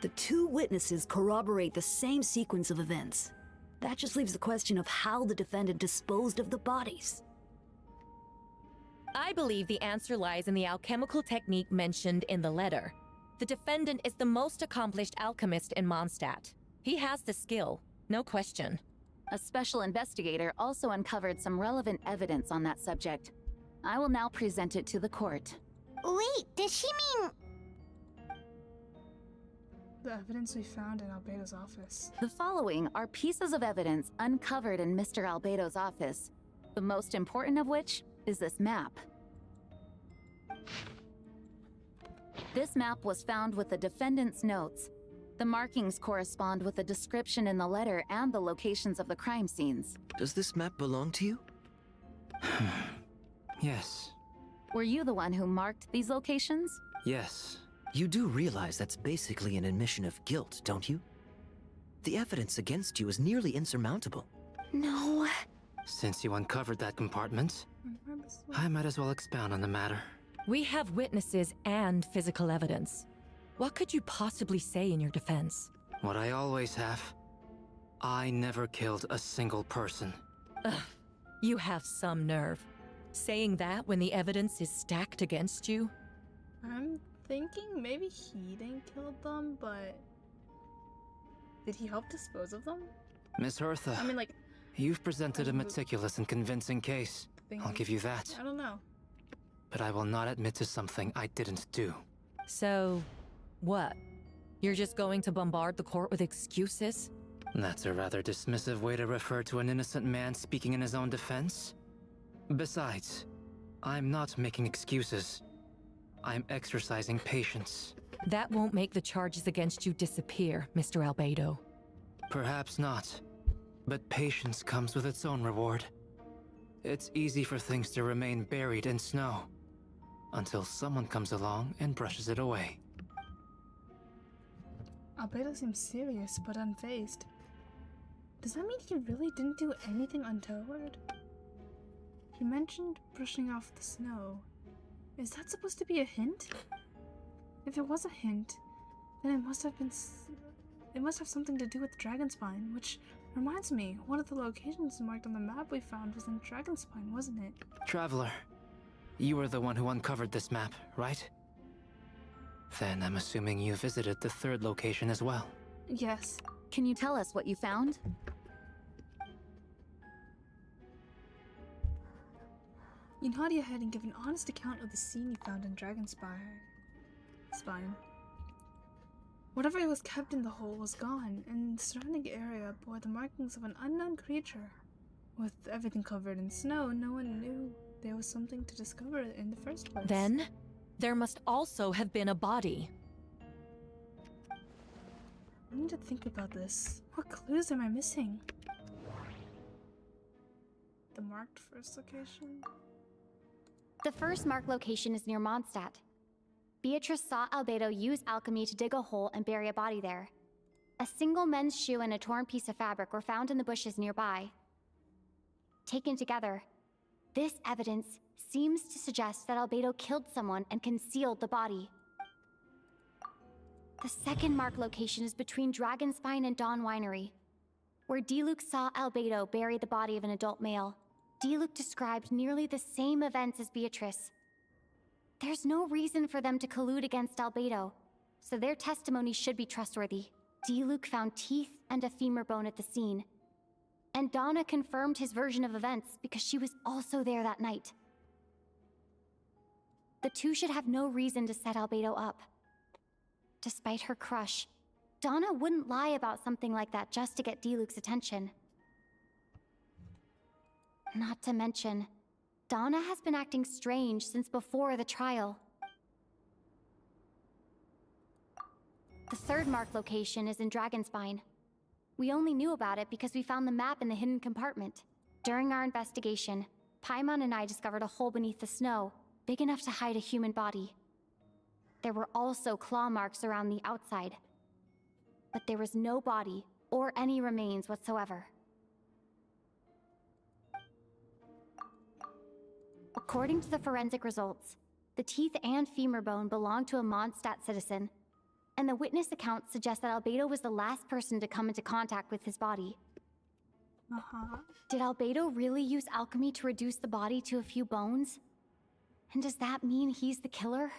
The two witnesses corroborate the same sequence of events. That just leaves the question of how the defendant disposed of the bodies. I believe the answer lies in the alchemical technique mentioned in the letter. The defendant is the most accomplished alchemist in Mondstadt. He has the skill, no question. A special investigator also uncovered some relevant evidence on that subject. I will now present it to the court. Wait, does she mean... The evidence we found in Albedo's office. The following are pieces of evidence uncovered in Mr. Albedo's office, the most important of which is this map. This map was found with the defendant's notes. The markings correspond with the description in the letter and the locations of the crime scenes. Does this map belong to you? Yes. Were you the one who marked these locations? Yes. You do realize that's basically an admission of guilt, don't you? The evidence against you is nearly insurmountable. No. Since you uncovered that compartment, I might as well expound on the matter. We have witnesses and physical evidence. What could you possibly say in your defense? What I always have. I never killed a single person. Ugh, you have some nerve. Saying that when the evidence is stacked against you? I'm thinking maybe he didn't kill them, but... Did he help dispose of them? Miss Hertha, I mean, like... you've presented a meticulous and convincing case. I'll give you that. I don't know. But I will not admit to something I didn't do. So, what? You're just going to bombard the court with excuses? That's a rather dismissive way to refer to an innocent man speaking in his own defense. Besides, I'm not making excuses. I'm exercising patience. That won't make the charges against you disappear, Mr. Albedo. Perhaps not. But patience comes with its own reward. It's easy for things to remain buried in snow, until someone comes along and brushes it away. Albedo seems serious, but unfazed. Does that mean he really didn't do anything untoward? He mentioned brushing off the snow. Is that supposed to be a hint? If it was a hint, then it must have been... it must have something to do with Dragonspine, which reminds me, one of the locations marked on the map we found was in Dragonspine, wasn't it? Traveler, you were the one who uncovered this map, right? Then I'm assuming you visited the third location as well. Yes. Can you tell us what you found? You nod your head and give an honest account of the scene you found in Dragonspine. Whatever was kept in the hole was gone, and the surrounding area bore the markings of an unknown creature. With everything covered in snow, no one knew there was something to discover in the first place. Then, there must also have been a body. I need to think about this. What clues am I missing? The marked first location? The first marked location is near Mondstadt. Beatrice saw Albedo use alchemy to dig a hole and bury a body there. A single men's shoe and a torn piece of fabric were found in the bushes nearby. Taken together, this evidence seems to suggest that Albedo killed someone and concealed the body. The second marked location is between Dragonspine and Dawn Winery, where Diluc saw Albedo bury the body of an adult male. Diluc described nearly the same events as Beatrice. There's no reason for them to collude against Albedo, so their testimony should be trustworthy. Diluc found teeth and a femur bone at the scene, and Donna confirmed his version of events because she was also there that night. The two should have no reason to set Albedo up. Despite her crush, Donna wouldn't lie about something like that just to get Diluc's attention. Not to mention, Donna has been acting strange since before the trial. The third marked location is in Dragonspine. We only knew about it because we found the map in the hidden compartment. During our investigation, Paimon and I discovered a hole beneath the snow, big enough to hide a human body. There were also claw marks around the outside, but there was no body or any remains whatsoever. According to the forensic results, the teeth and femur bone belonged to a Mondstadt citizen, and the witness account suggests that Albedo was the last person to come into contact with his body. Did Albedo really use alchemy to reduce the body to a few bones? And does that mean he's the killer?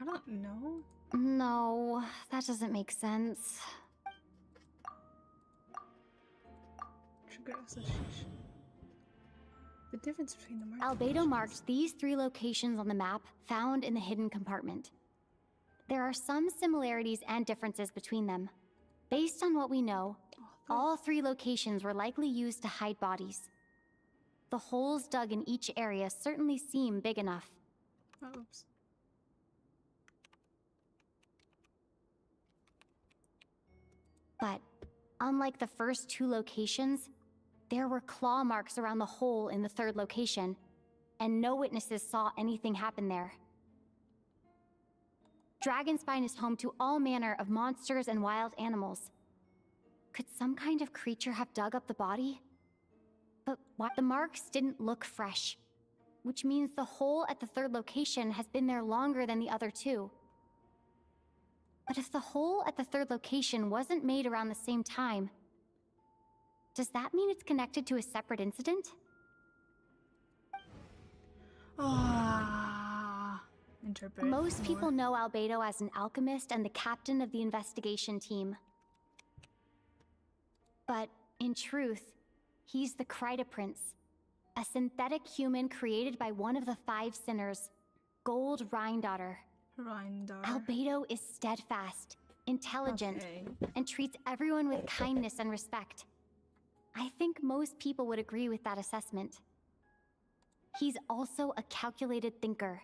I don't know. No, that doesn't make sense. Trigger association. The difference between the marked Albedo locations. marked these 3 locations on the map found in the hidden compartment. There are some similarities and differences between them. Based on what we know, all 3 locations were likely used to hide bodies. The holes dug in each area certainly seem big enough. Oops. But unlike the first 2 locations, there were claw marks around the hole in the 3rd location, and no witnesses saw anything happen there. Dragonspine is home to all manner of monsters and wild animals. Could some kind of creature have dug up the body? But the marks didn't look fresh, which means the hole at the 3rd location has been there longer than the other 2. But if the hole at the 3rd location wasn't made around the same time, does that mean it's connected to a separate incident? Interpret. Most more. people know Albedo as an alchemist and the captain of the investigation team. But in truth, he's the Kryta Prince, a synthetic human created by one of the 5 sinners, Gold Rhindaughter. Albedo is steadfast, intelligent, and treats everyone with kindness and respect. I think most people would agree with that assessment. He's also a calculated thinker.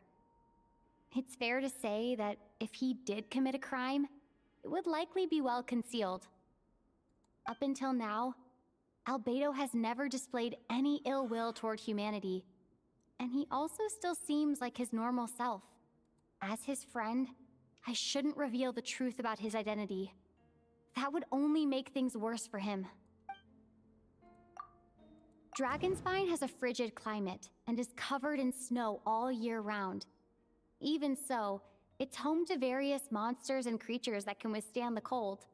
It's fair to say that if he did commit a crime, it would likely be well concealed. Up until now, Albedo has never displayed any ill will toward humanity, and he also still seems like his normal self. As his friend, I shouldn't reveal the truth about his identity. That would only make things worse for him. Dragonspine has a frigid climate and is covered in snow all year round. Even so, it's home to various monsters and creatures that can withstand the cold.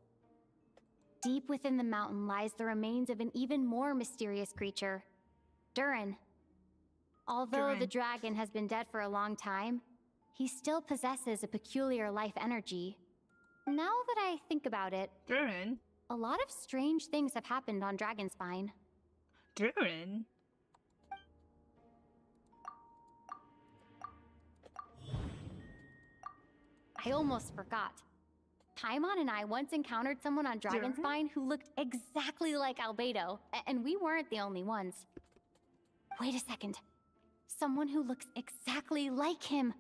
Deep within the mountain lies the remains of an even more mysterious creature, Durin. Although the dragon has been dead for a long time, he still possesses a peculiar life energy. Now that I think about it, Durin? A lot of strange things have happened on Dragonspine. Durin? I almost forgot. Paimon and I once encountered someone on Dragonspine who looked exactly like Albedo, and we weren't the only ones. Wait a second. Someone who looks exactly like him.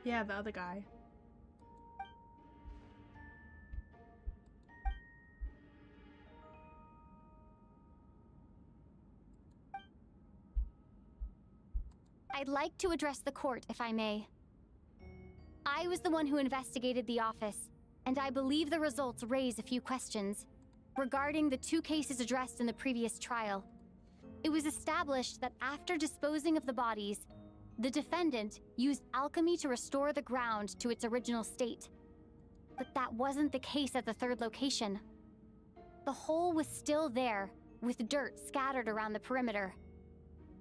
Yeah, the other guy. I'd like to address the court, if I may. I was the one who investigated the office, and I believe the results raise a few questions regarding the 2 cases addressed in the previous trial. It was established that after disposing of the bodies, the defendant used alchemy to restore the ground to its original state. But that wasn't the case at the 3rd location. The hole was still there, with dirt scattered around the perimeter.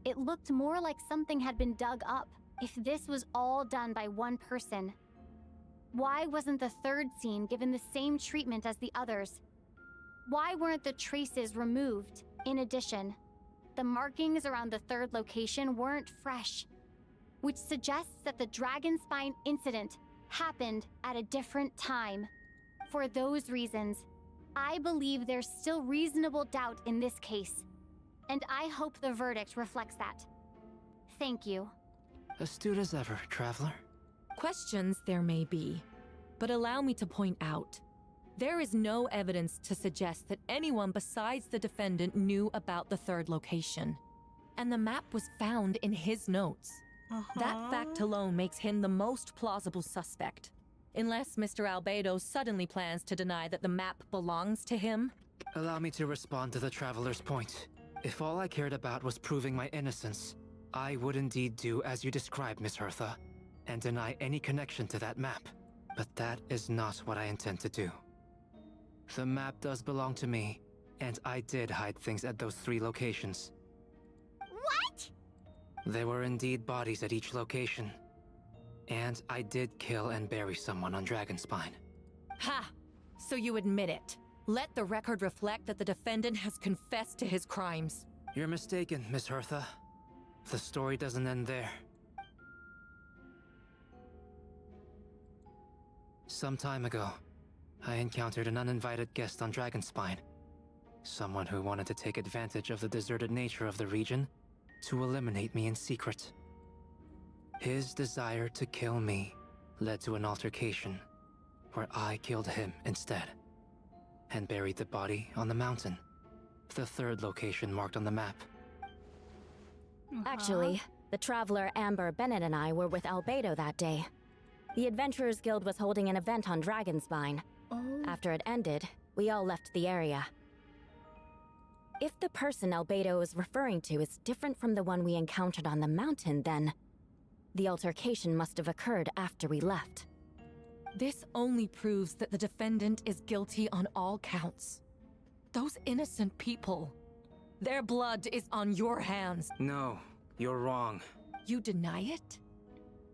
It looked more like something had been dug up, if this was all done by one person. Why wasn't the 3rd scene given the same treatment as the others? Why weren't the traces removed? In addition, the markings around the 3rd location weren't fresh, which suggests that the Dragonspine incident happened at a different time. For those reasons, I believe there's still reasonable doubt in this case, and I hope the verdict reflects that. Thank you. Astute as ever, Traveler. Questions there may be, but allow me to point out. There is no evidence to suggest that anyone besides the defendant knew about the 3rd location. And the map was found in his notes. That fact alone makes him the most plausible suspect. Unless Mr. Albedo suddenly plans to deny that the map belongs to him. Allow me to respond to the Traveler's point. If all I cared about was proving my innocence, I would indeed do as you described, Miss Hertha, and deny any connection to that map. But that is not what I intend to do. The map does belong to me, and I did hide things at those 3 locations. What? There were indeed bodies at each location. And I did kill and bury someone on Dragonspine. Ha! So you admit it. Let the record reflect that the defendant has confessed to his crimes. You're mistaken, Miss Hertha. The story doesn't end there. Some time ago, I encountered an uninvited guest on Dragonspine. Someone who wanted to take advantage of the deserted nature of the region to eliminate me in secret. His desire to kill me led to an altercation where I killed him instead and buried the body on the mountain, the third location marked on the map. Actually, the traveler Amber Bennett and I were with Albedo that day. The Adventurers Guild was holding an event on Dragonspine. After it ended, we all left the area. If the person Albedo is referring to is different from the one we encountered on the mountain, then the altercation must have occurred after we left. This only proves that the defendant is guilty on all counts. Those innocent people, their blood is on your hands. No, you're wrong. You deny it?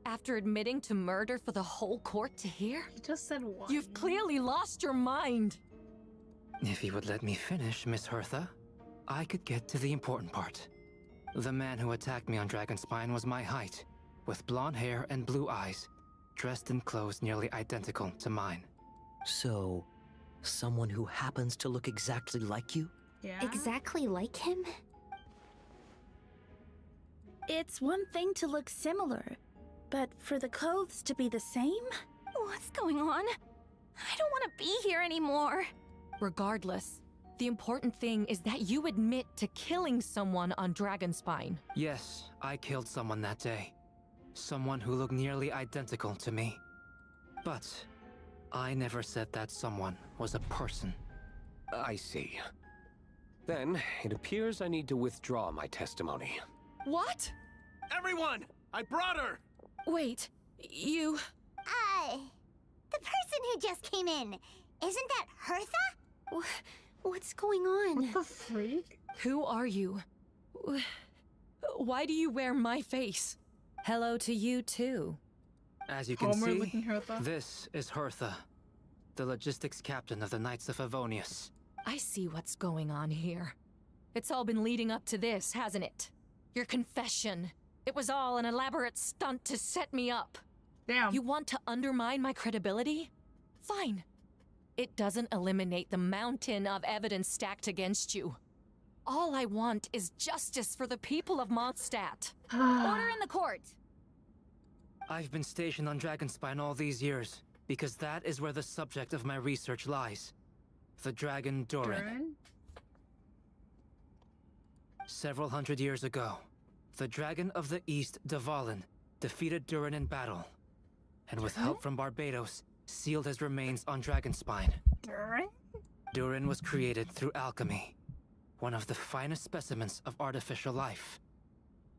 After admitting to murder for the whole court to hear? He just said what? You've clearly lost your mind. If you would let me finish, Miss Hertha, I could get to the important part. The man who attacked me on Dragonspine was my height, with blonde hair and blue eyes, dressed in clothes nearly identical to mine. So, someone who happens to look exactly like you? Yeah. Exactly like him? It's one thing to look similar, but for the clothes to be the same? What's going on? I don't want to be here anymore. Regardless, the important thing is that you admit to killing someone on Dragonspine. Yes, I killed someone that day. Someone who looked nearly identical to me. But I never said that someone was a person. I see. Then, it appears I need to withdraw my testimony. What? Everyone! I brought her! Wait, you... The person who just came in, isn't that Hertha? What's going on? What the freak? Who are you? Why do you wear my face? Hello to you too. As you can Homer see, looking Hertha. this is Hertha, the logistics captain of the Knights of Favonius. I see what's going on here. It's all been leading up to this, hasn't it? Your confession. It was all an elaborate stunt to set me up. Damn. You want to undermine my credibility? Fine. It doesn't eliminate the mountain of evidence stacked against you. All I want is justice for the people of Mondstadt. Order in the court! I've been stationed on Dragonspine all these years, because that is where the subject of my research lies. The dragon Durin. Several hundred years ago, the dragon of the East, Dvalin, defeated Durin in battle, and with help from Barbados, sealed his remains on Dragonspine. Durin was created through alchemy, one of the finest specimens of artificial life.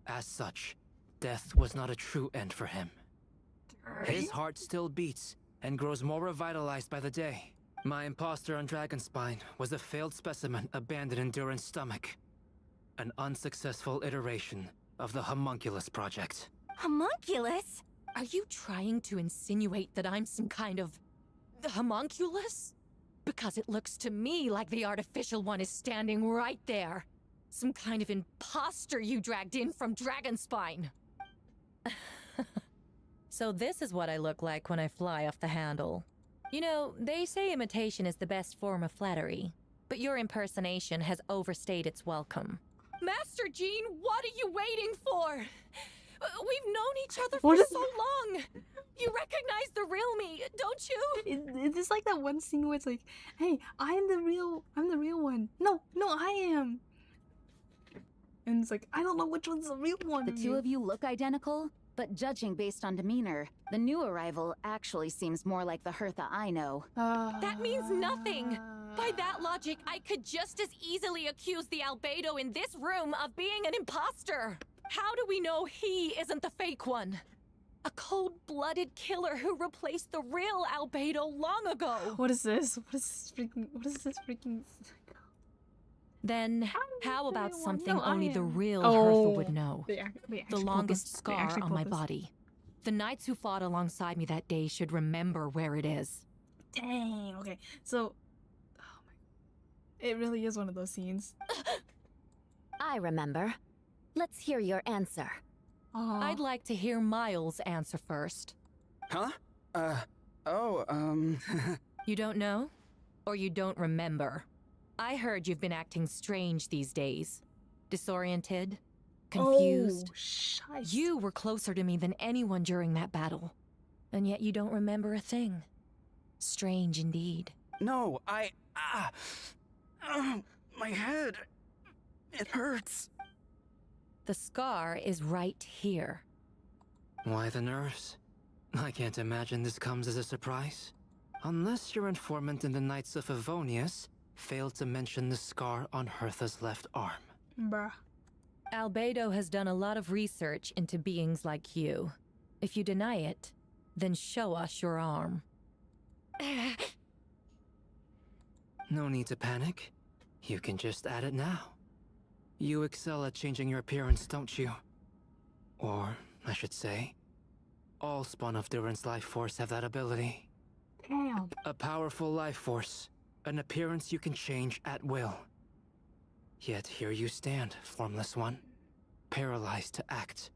As such, death was not a true end for him. His heart still beats and grows more revitalized by the day. My imposter on Dragonspine was a failed specimen abandoned in Durin's stomach. An unsuccessful iteration of the Homunculus project. Homunculus? Are you trying to insinuate that I'm some kind of... homunculus? Because it looks to me like the artificial one is standing right there. Some kind of imposter you dragged in from Dragonspine. So this is what I look like when I fly off the handle. You know, they say imitation is the best form of flattery, but your impersonation has overstayed its welcome. Master Jean, what are you waiting for? We've known each other What for is- so long. You recognize the real me, don't you? Is this like that one scene where it's like, hey, I'm the real one. No, I am. And it's like, I don't know which one's the real one. The two of you look identical, but judging based on demeanor, the new arrival actually seems more like the Hertha I know. That means nothing. By that logic, I could just as easily accuse the Albedo in this room of being an imposter. How do we know he isn't the fake one? A cold-blooded killer who replaced the real Albedo long ago. What is this? What is this freaking... Then, how about something No, I only the am. real Oh, Hertha would know? they The actually pulled longest this. They scar actually on pulled my this. body. The knights who fought alongside me that day should remember where it is. Dang. Okay. So, oh my, it really is one of those scenes. I remember. Let's hear your answer. I'd like to hear Miles answer first. Huh? You don't know? Or you don't remember? I heard you've been acting strange these days. Disoriented? Confused? Oh, you were closer to me than anyone during that battle. And yet you don't remember a thing. Strange indeed. No, my head. It hurts. The scar is right here. Why the nerves? I can't imagine this comes as a surprise. Unless your informant in the Knights of Favonius failed to mention the scar on Hertha's left arm. Bruh. Albedo has done a lot of research into beings like you. If you deny it, then show us your arm. No need to panic. You can just add it now. You excel at changing your appearance, don't you? Or, I should say, all spawn of Durin's life force have that ability. Damn. A powerful life force, an appearance you can change at will. Yet here you stand, formless one, paralyzed to act.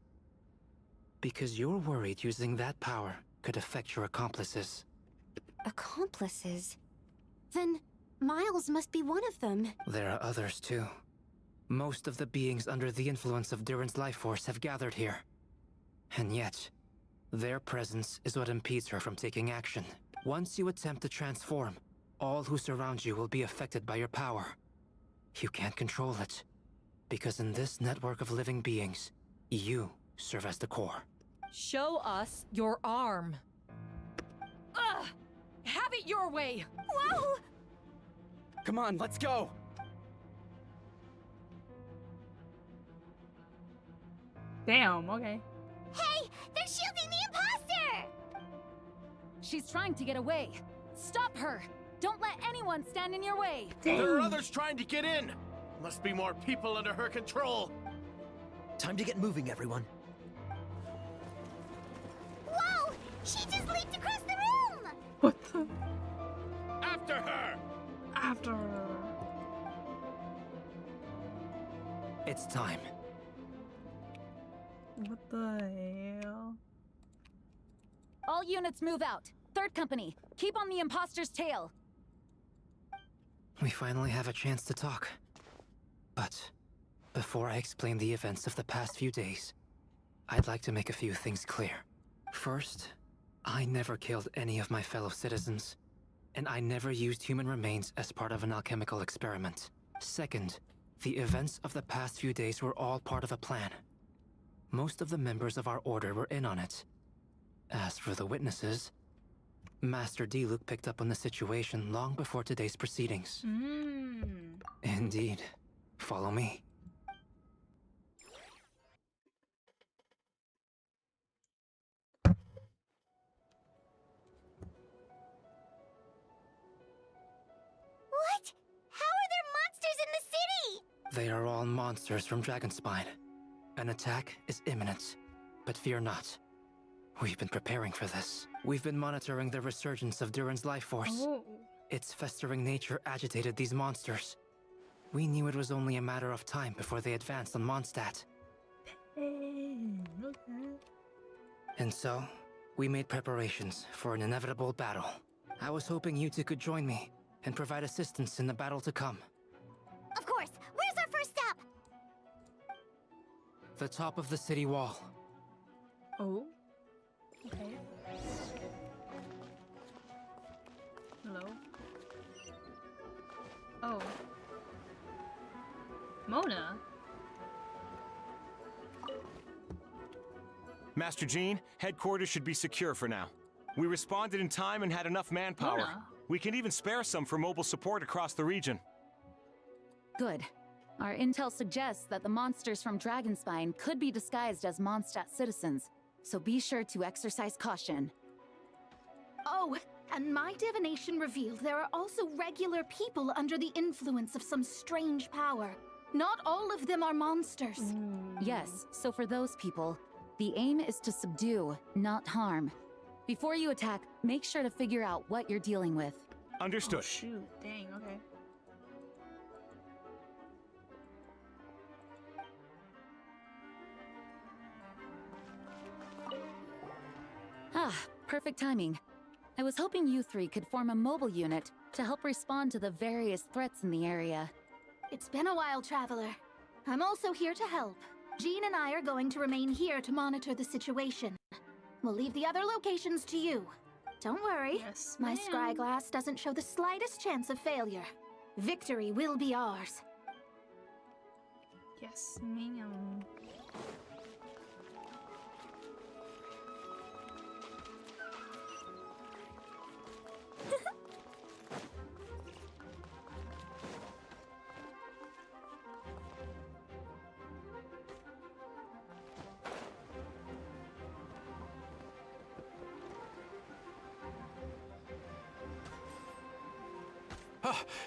Because you're worried using that power could affect your accomplices. Accomplices? Then Miles must be one of them. There are others too. Most of the beings under the influence of Durin's life force have gathered here. And yet, their presence is what impedes her from taking action. Once you attempt to transform, all who surround you will be affected by your power. You can't control it, because in this network of living beings, you serve as the core. Show us your arm. Ugh! Have it your way! Whoa! Come on, let's go! Damn, okay. Hey, they're shielding the imposter! She's trying to get away. Stop her! Don't let anyone stand in your way! There are others trying to get in! Must be more people under her control! Time to get moving, everyone. Whoa! She just leaped across the room! What the? After her! After her. It's time. What the hell? All units move out. Third company, keep on the imposter's tail. We finally have a chance to talk. But before I explain the events of the past few days, I'd like to make a few things clear. First, I never killed any of my fellow citizens, and I never used human remains as part of an alchemical experiment. Second, the events of the past few days were all part of a plan. Most of the members of our order were in on it. As for the witnesses, Master Diluc picked up on the situation long before today's proceedings. Indeed. Follow me. What? How are there monsters in the city? They are all monsters from Dragonspine. An attack is imminent, but fear not. We've been preparing for this. We've been monitoring the resurgence of Durin's life force. Oh. Its festering nature agitated these monsters. We knew it was only a matter of time before they advanced on Mondstadt. Okay. And so, we made preparations for an inevitable battle. I was hoping you two could join me and provide assistance in the battle to come. Of course. Where's our first stop? The top of the city wall. Oh. Okay. Hello? Oh. Mona? Master Jean, headquarters should be secure for now. We responded in time and had enough manpower. Mona? We can even spare some for mobile support across the region. Good. Our intel suggests that the monsters from Dragonspine could be disguised as Mondstadt citizens, so be sure to exercise caution. Oh, And my divination revealed there are also regular people under the influence of some strange power. Not all of them are monsters. Yes, so for those people, the aim is to subdue, not harm. Before you attack, make sure to figure out what you're dealing with. Understood. Oh, shoot, dang, okay. Ah, perfect timing. I was hoping you three could form a mobile unit to help respond to the various threats in the area. It's been a while, Traveler. I'm also here to help. Jean and I are going to remain here to monitor the situation. We'll leave the other locations to you. Don't worry, my scryglass doesn't show the slightest chance of failure. Victory will be ours. Yes, ma'am.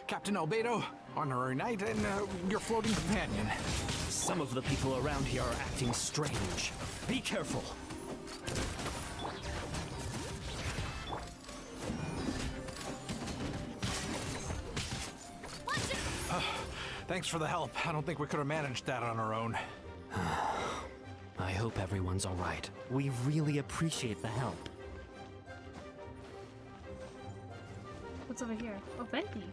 Captain Albedo, honorary knight, and your floating companion. Some of the people around here are acting strange. Be careful. Thanks for the help. I don't think we could have managed that on our own. I hope everyone's all right. We really appreciate the help. What's over here? Oh, Venti.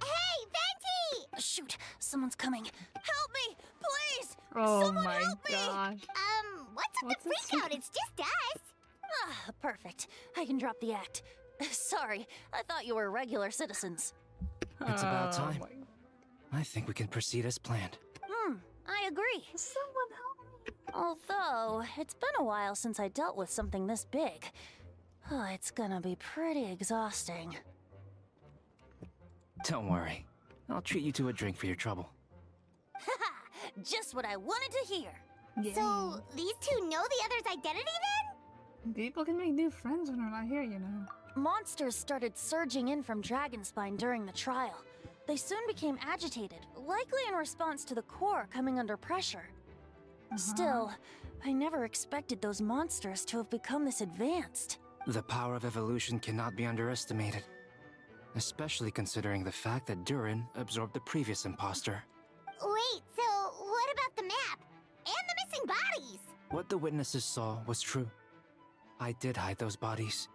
Hey, Venti! Shoot, someone's coming. Help me, please! Oh Someone my help me! gosh. What's up with freak out? It's just us. Ah, perfect. I can drop the act. Sorry, I thought you were regular citizens. It's about time. I think we can proceed as planned. I agree. Someone help me. Although, it's been a while since I dealt with something this big. Oh, it's gonna be pretty exhausting. Don't worry. I'll treat you to a drink for your trouble. Haha, just what I wanted to hear. So, these two know the other's identity then? People can make new friends when we're not here, you know. Monsters started surging in from Dragonspine during the trial. They soon became agitated, likely in response to the core coming under pressure. Still, I never expected those monsters to have become this advanced. The power of evolution cannot be underestimated, especially considering the fact that Durin absorbed the previous imposter. Wait, so what about the map? And the missing bodies? What the witnesses saw was true. I did hide those bodies.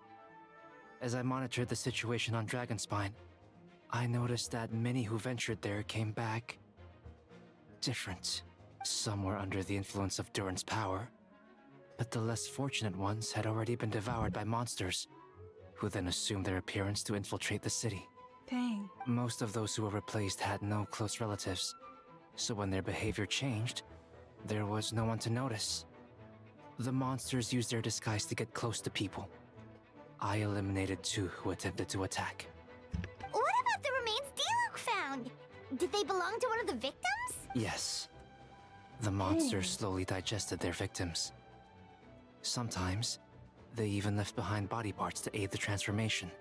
As I monitored the situation on Dragonspine, I noticed that many who ventured there came back different. Some were under the influence of Durin's power, but the less fortunate ones had already been devoured by monsters, who then assumed their appearance to infiltrate the city. Dang. Most of those who were replaced had no close relatives, so when their behavior changed, there was no one to notice. The monsters used their disguise to get close to people. I eliminated 2 who attempted to attack. What about the remains Diluc found? Did they belong to one of the victims? Yes. The monsters slowly digested their victims. Sometimes, they even left behind body parts to aid the transformation.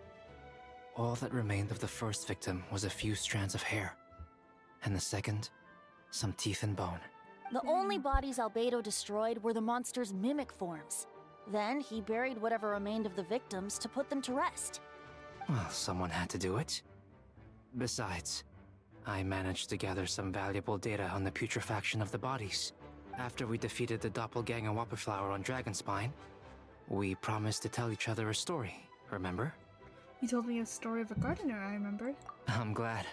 All that remained of the first victim was a few strands of hair, and the second, some teeth and bone. The only bodies Albedo destroyed were the monster's mimic forms. Then he buried whatever remained of the victims to put them to rest. Well, someone had to do it. Besides, I managed to gather some valuable data on the putrefaction of the bodies. After we defeated the doppelganger Whopperflower on Dragonspine, we promised to tell each other a story, remember? You told me a story of a gardener, I remembered. I'm glad.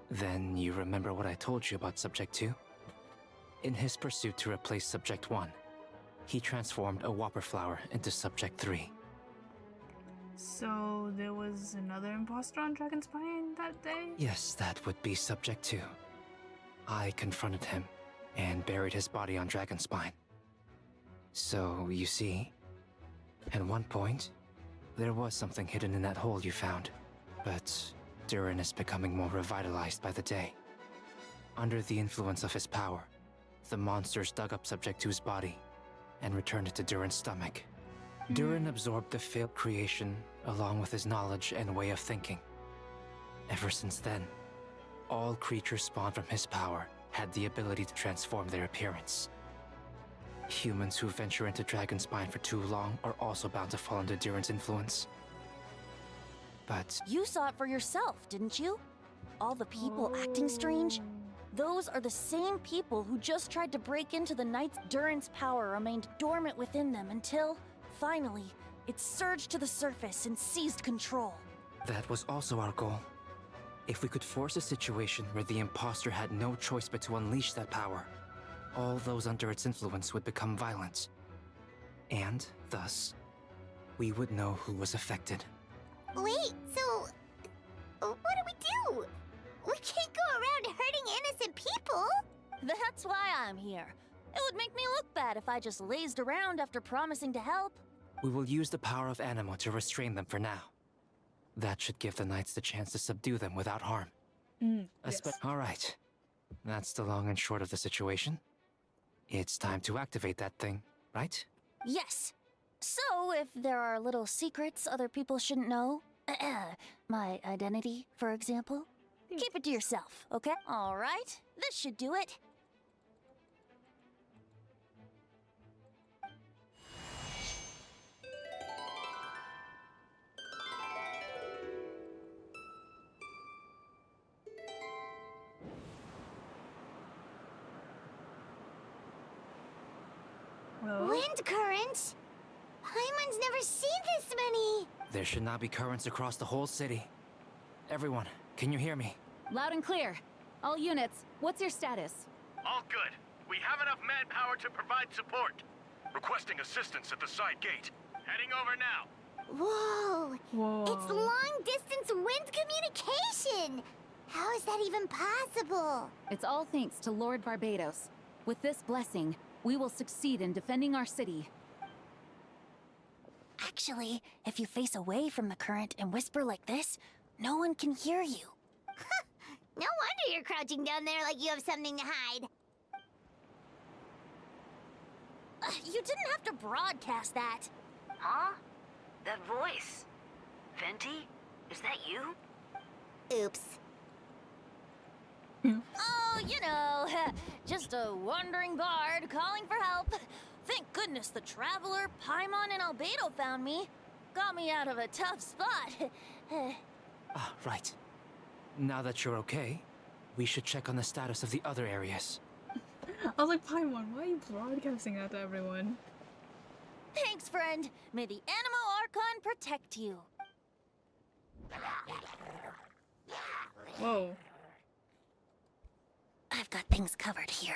Then you remember what I told you about Subject 2? In his pursuit to replace Subject 1, he transformed a Whopperflower into Subject 3. So there was another imposter on Dragonspine that day? Yes, that would be Subject 2. I confronted him and buried his body on Dragonspine. So, you see, at one point, there was something hidden in that hole you found. But Durin is becoming more revitalized by the day. Under the influence of his power, the monsters dug up Subject 2's body and returned it to Durin's stomach. Durin absorbed the failed creation along with his knowledge and way of thinking. Ever since then, all creatures spawned from his power had the ability to transform their appearance. Humans who venture into Dragonspine for too long are also bound to fall under Durin's influence. But You saw it for yourself, didn't you? All the people acting strange? Those are the same people who just tried to break into the Knights. Durin's power remained dormant within them until, finally, it surged to the surface and seized control. that was also our goal. If we could force a situation where the imposter had no choice but to unleash that power, all those under its influence would become violent. And, thus, we would know who was affected. Wait, so what do? We can't go around hurting innocent people. That's why I'm here. It would make me look bad if I just lazed around after promising to help. We will use the power of Animo to restrain them for now. That should give the Knights the chance to subdue them without harm. Yes. Alright. That's the long and short of the situation. It's time to activate that thing, right? Yes. So, if there are little secrets other people shouldn't know, my identity, for example, keep it to yourself, okay? All right, this should do it. Wind currents? Paimon's never seen this many. There should not be currents across the whole city. Everyone, can you hear me? Loud and clear. All units, what's your status? All good. We have enough manpower to provide support. Requesting assistance at the side gate. Heading over now. Whoa. It's long-distance wind communication. How is that even possible? It's all thanks to Lord Barbados. With this blessing, we will succeed in defending our city. Actually, if you face away from the current and whisper like this, no one can hear you. No wonder you're crouching down there like you have something to hide. You didn't have to broadcast that. Huh? That voice. Venti? Is that you? Oops. Oh, you know, just a wandering bard calling for help. Thank goodness the Traveler, Paimon, and Albedo found me. Got me out of a tough spot. Right. Now that you're okay, we should check on the status of the other areas. I was like, Paimon, why are you broadcasting that to everyone? Thanks, friend. May the Animo Archon protect you. Whoa. I've got things covered here.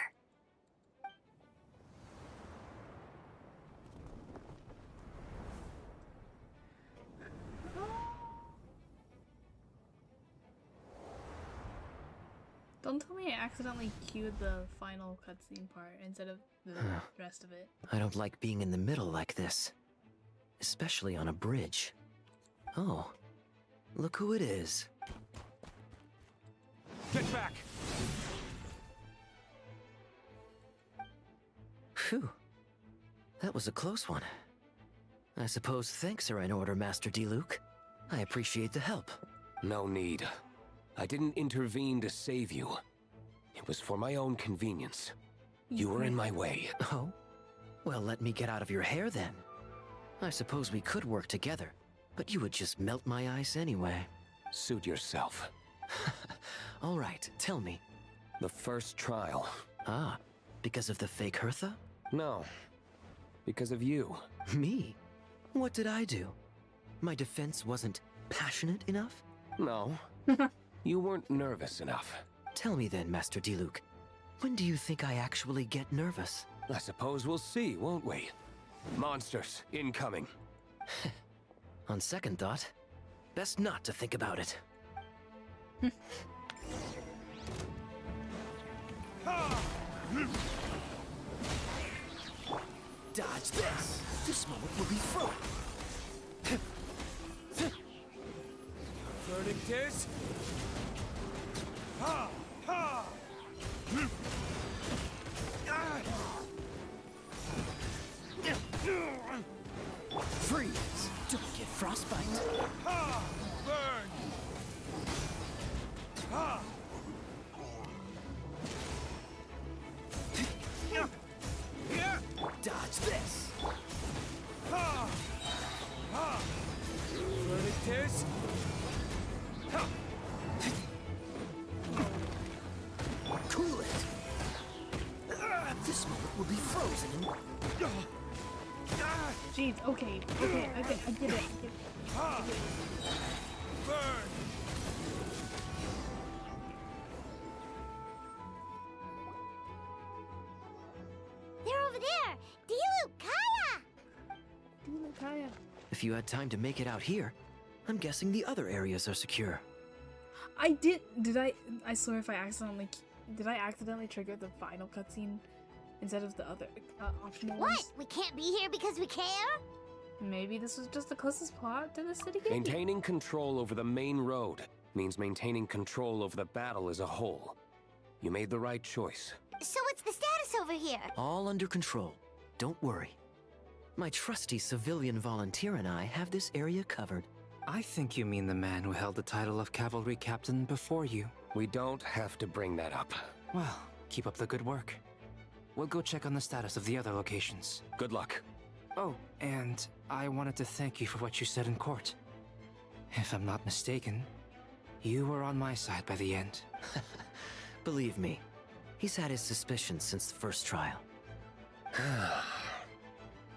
Don't tell me I accidentally queued the final cutscene part instead of the rest of it. I don't like being in the middle like this. Especially on a bridge. Oh, look who it is. Get back! Phew. That was a close one. I suppose thanks are in order, Master Diluc. I appreciate the help. No need. I didn't intervene to save you. It was for my own convenience. You were in my way. Oh? Well, let me get out of your hair then. I suppose we could work together, but you would just melt my ice anyway. Suit yourself. All right, tell me. The first trial. Ah, because of the fake Hertha? No. Because of you. Me? What did I do? My defense wasn't passionate enough? No. You weren't nervous enough. Tell me then, Master Diluc. When do you think I actually get nervous? I suppose we'll see, won't we? Monsters, incoming. On second thought, best not to think about it. Dodge this! This moment will be through! Verdict is... Ha! Ha! Freeze! Don't get frostbite. Burn! Dodge this! Verdict is... Cool it! This moment will be frozen in... Jeez, okay, I get it. Burn! They're over there! Diluc, Kaya! Diluc, Kaya. If you had time to make it out here, I'm guessing the other areas are secure. I swear if I accidentally... Did I accidentally trigger the final cutscene instead of the other optional What? ones? We can't be here because we care? Maybe this was just the closest plot to the city gate? Maintaining control over the main road means maintaining control over the battle as a whole. You made the right choice. So what's the status over here? All under control. Don't worry. My trusty civilian volunteer and I have this area covered. I think you mean the man who held the title of cavalry captain before you. We don't have to bring that up. Well, keep up the good work. We'll go check on the status of the other locations. Good luck. Oh, and I wanted to thank you for what you said in court. If I'm not mistaken, you were on my side by the end. Believe me, he's had his suspicions since the first trial.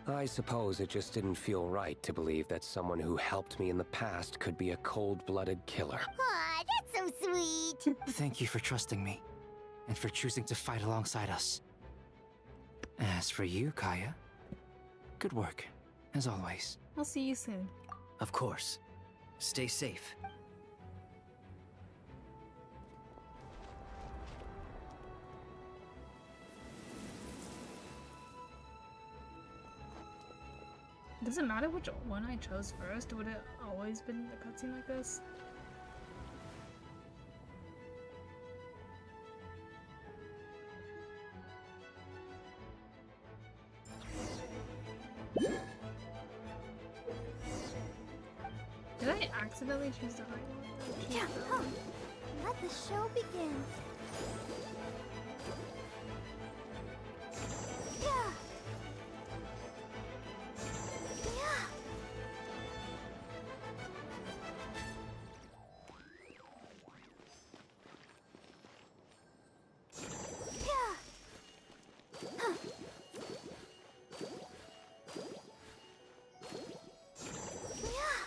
I suppose it just didn't feel right to believe that someone who helped me in the past could be a cold-blooded killer. Aw, that's so sweet! Thank you for trusting me, and for choosing to fight alongside us. As for you, Kaya, good work, as always. I'll see you soon. Of course. Stay safe. Does it matter which one I chose first? Would it always been a cutscene like this? Did I accidentally choose the right one? Yeah, huh. Let the show begin. Yeah. Yeah. Yeah. Huh. Yeah.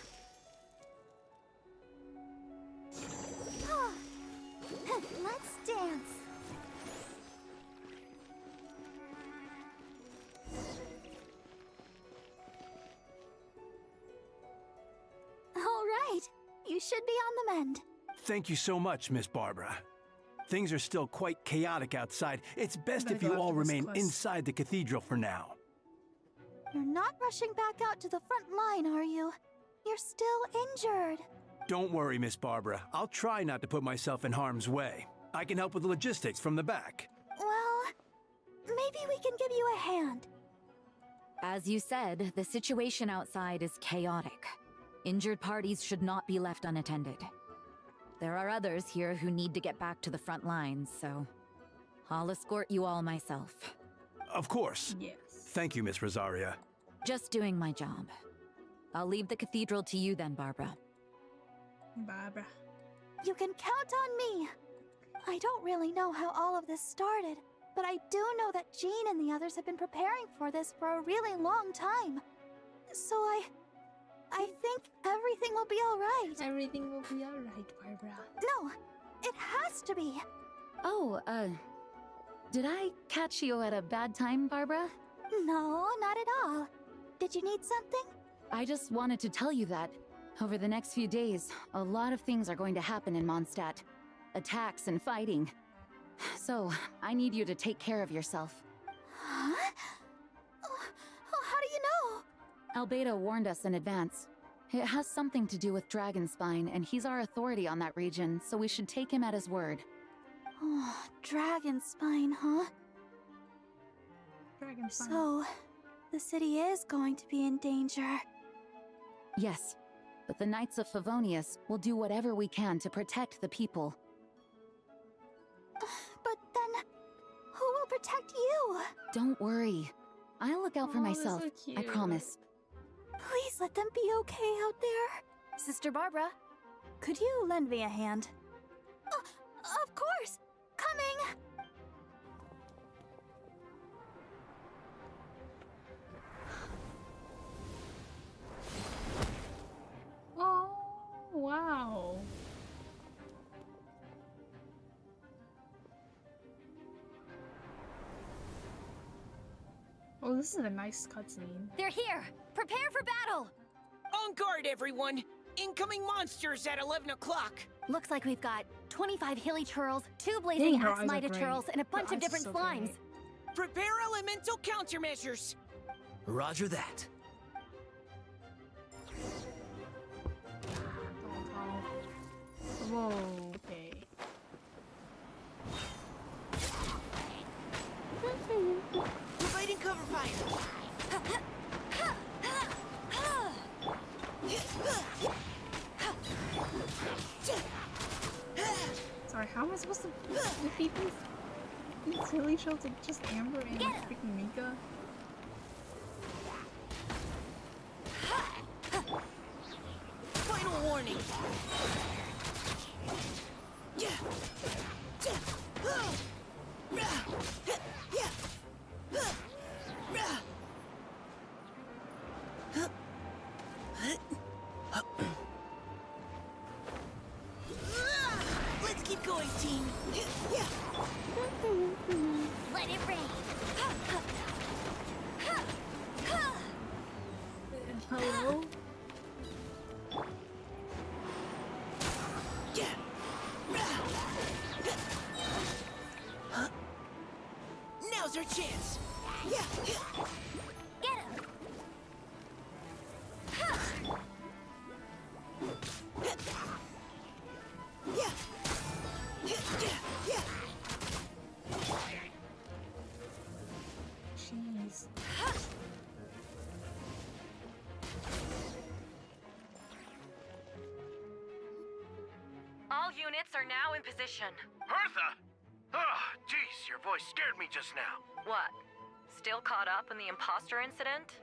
Oh. Let's dance. All right. You should be on the mend. Thank you so much, Miss Barbara. Things are still quite chaotic outside. It's best if you all remain inside the cathedral for now. You're not rushing back out to the front line, are you? You're still injured. Don't worry, Miss Barbara. I'll try not to put myself in harm's way. I can help with the logistics from the back. Well, maybe we can give you a hand. As you said, the situation outside is chaotic. Injured parties should not be left unattended. There are others here who need to get back to the front lines, so I'll escort you all myself. Of course. Yes. Thank you, Miss Rosaria. Just doing my job. I'll leave the cathedral to you then, Barbara. Barbara. You can count on me. I don't really know how all of this started, but I do know that Jean and the others have been preparing for this for a really long time. So I think everything will be all right. Everything will be all right, Barbara. No, it has to be. Oh, did I catch you at a bad time, Barbara? No, not at all. Did you need something? I just wanted to tell you that over the next few days, a lot of things are going to happen in Mondstadt. Attacks and fighting. So, I need you to take care of yourself. Huh? Oh, how do you know? Albedo warned us in advance. It has something to do with Dragonspine, and he's our authority on that region, so we should take him at his word. Oh, dragon spine, huh? Dragon spine. So, the city is going to be in danger. Yes, but the Knights of Favonius will do whatever we can to protect the people. But then, who will protect you? Don't worry. I'll look out for myself. I promise. Please let them be okay out there. Sister Barbara, could you lend me a hand? Of course! Coming! Oh, wow. Oh, this is a nice cutscene. They're here! Prepare for battle! On guard, everyone! Incoming monsters at 11 o'clock! Looks like we've got 25 hilly churls, 2 blazing her axe eyes are mighty great. churls, and a bunch Her of eyes are different so slimes. great. Prepare elemental countermeasures! Roger that. Whoa, okay. Providing cover fire! Sorry, how am I supposed to defeat these silly shows with just Amber and freaking Mika? Final warning! Let's keep going, team! Let it rain! Hello? Now's our chance! Get him! Jeez. All units are now in position. Hertha! Oh, jeez, your voice scared me just now. What? Still caught up in the imposter incident?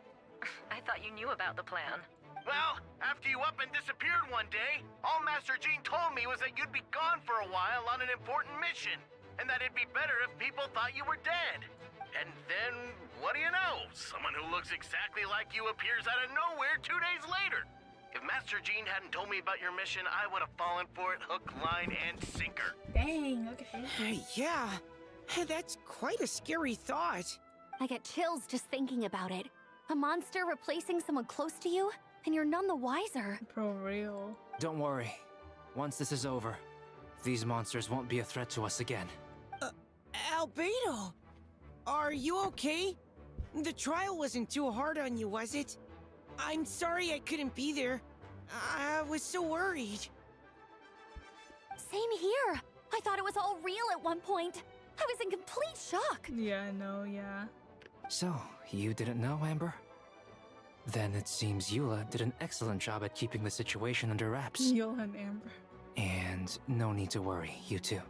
I thought you knew about the plan. Well, after you up and disappeared one day, all Master Jean told me was that you'd be gone for a while on an important mission, and that it'd be better if people thought you were dead. And then, what do you know? Someone who looks exactly like you appears out of nowhere 2 days later. If Master Jean hadn't told me about your mission, I would have fallen for it hook, line, and sinker. Dang, okay. Yeah, that's quite a scary thought. I get chills just thinking about it. A monster replacing someone close to you, and you're none the wiser. For real. Don't worry. Once this is over, these monsters won't be a threat to us again. Albedo! Are you okay? The trial wasn't too hard on you, was it? I'm sorry I couldn't be there. I was so worried. Same here. I thought it was all real at one point. I was in complete shock. Yeah, no, yeah. So, you didn't know, Amber? Then it seems Eula did an excellent job at keeping the situation under wraps. Eula and Amber. And no need to worry, you two.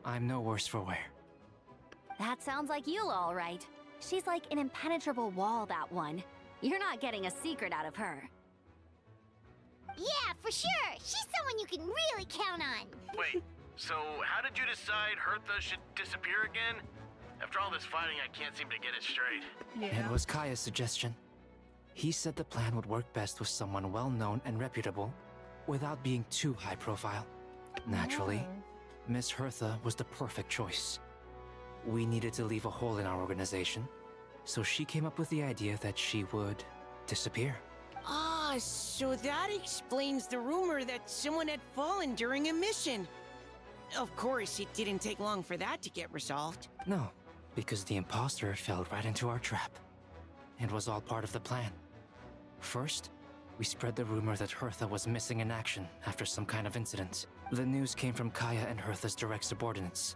I'm no worse for wear. That sounds like Eula, all right. She's like an impenetrable wall, that one. You're not getting a secret out of her. Yeah, for sure. She's someone you can really count on. Wait, so how did you decide Hertha should disappear again? After all this fighting, I can't seem to get it straight. It was Kaya's suggestion. He said the plan would work best with someone well-known and reputable, without being too high profile. Naturally, Miss Hertha was the perfect choice. We needed to leave a hole in our organization, so she came up with the idea that she would disappear. Ah, so that explains the rumor that someone had fallen during a mission. Of course, it didn't take long for that to get resolved. No, because the imposter fell right into our trap. It was all part of the plan. First, we spread the rumor that Hertha was missing in action after some kind of incident. The news came from Kaya and Hertha's direct subordinates,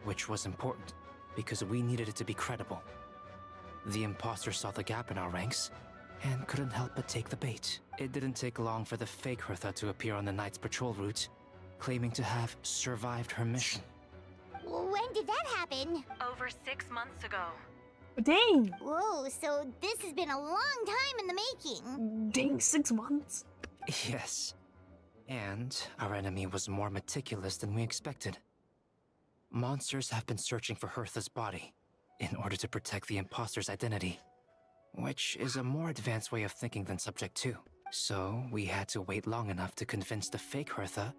which was important, because we needed it to be credible. The imposter saw the gap in our ranks, and couldn't help but take the bait. It didn't take long for the fake Hertha to appear on the Knight's patrol route, claiming to have survived her mission. When did that happen? Over 6 months ago. Dang! Whoa, so this has been a long time in the making. Dang, 6 months? Yes. And our enemy was more meticulous than we expected. Monsters have been searching for Hertha's body in order to protect the imposter's identity, which is a more advanced way of thinking than Subject 2. So we had to wait long enough to convince the fake Hertha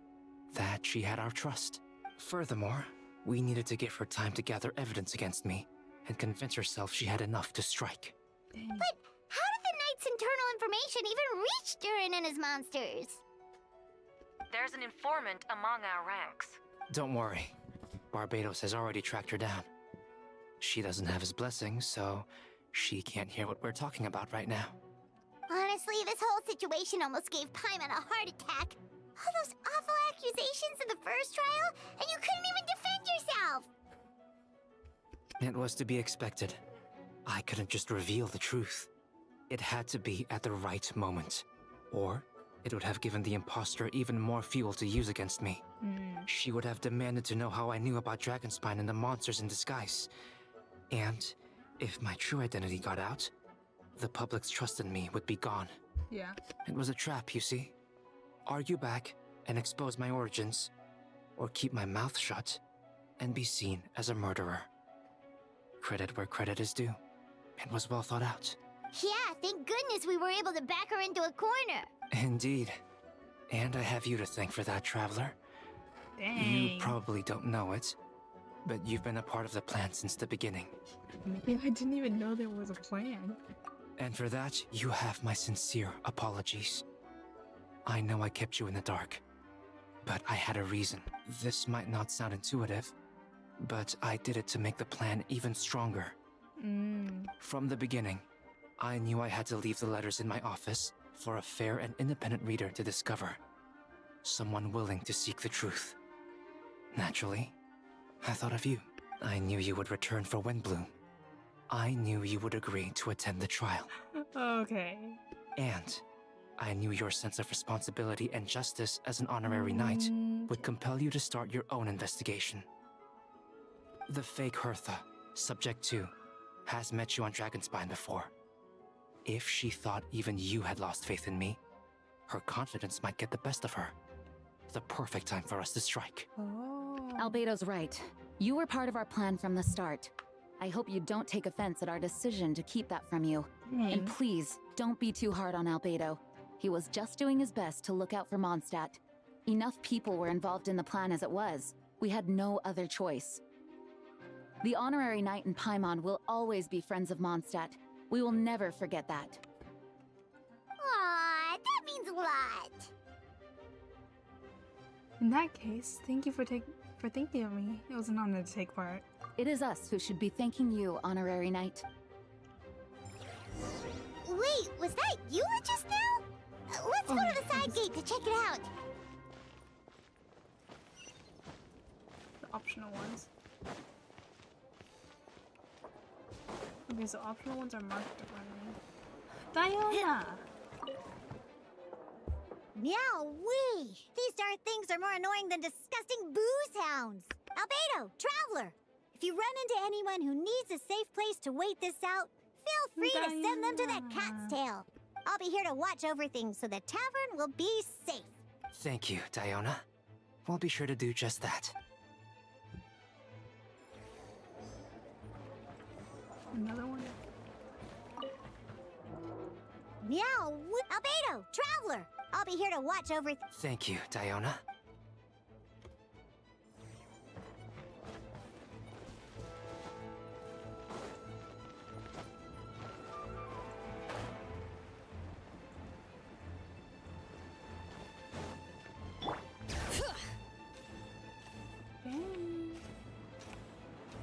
that she had our trust. Furthermore, we needed to give her time to gather evidence against me and convince herself she had enough to strike. But how did the Knight's internal information even reach Durin and his monsters? There's an informant among our ranks. Don't worry. Barbados has already tracked her down. She doesn't have his blessing, so she can't hear what we're talking about right now. Honestly, this whole situation almost gave Paimon a heart attack. All those awful accusations in the first trial, and you couldn't even defend yourself! It was to be expected. I couldn't just reveal the truth. It had to be at the right moment. Or it would have given the imposter even more fuel to use against me. She would have demanded to know how I knew about Dragonspine and the monsters in disguise. And if my true identity got out, the public's trust in me would be gone. Yeah. It was a trap, you see. Argue back and expose my origins, or keep my mouth shut and be seen as a murderer. Credit where credit is due. It was well thought out. Yeah, thank goodness we were able to back her into a corner. Indeed. And I have you to thank for that, Traveler. Dang. You probably don't know it, but you've been a part of the plan since the beginning. Maybe I didn't even know there was a plan. And for that, you have my sincere apologies. I know I kept you in the dark, but I had a reason. This might not sound intuitive, but I did it to make the plan even stronger. From the beginning, I knew I had to leave the letters in my office for a fair and independent reader to discover. Someone willing to seek the truth. Naturally, I thought of you. I knew you would return for Windbloom. I knew you would agree to attend the trial. Okay. And I knew your sense of responsibility and justice as an honorary knight would compel you to start your own investigation. The fake Hertha, Subject 2, has met you on Dragonspine before. If she thought even you had lost faith in me, her confidence might get the best of her. The perfect time for us to strike. Albedo's right. You were part of our plan from the start. I hope you don't take offense at our decision to keep that from you. And please, don't be too hard on Albedo. He was just doing his best to look out for Mondstadt. Enough people were involved in the plan as it was. We had no other choice. The Honorary Knight and Paimon will always be friends of Mondstadt. We will never forget that. Aw, that means a lot. In that case, thank you for thinking of me. It was an honor to take part. It is us who should be thanking you, Honorary Knight. Wait, was that you just now? Let's go to the side gate to check it out. The optional ones. Okay, so optional ones are marked differently. Diana! Meow-wee! These darn things are more annoying than disgusting boo sounds. Albedo, Traveler, if you run into anyone who needs a safe place to wait this out, feel free to send them to that cat's tail. I'll be here to watch over things so the tavern will be safe. Thank you, Diona. We'll be sure to do just that. Another one? Meow! Albedo, Traveler, I'll be here to watch over... Thank you, Diona.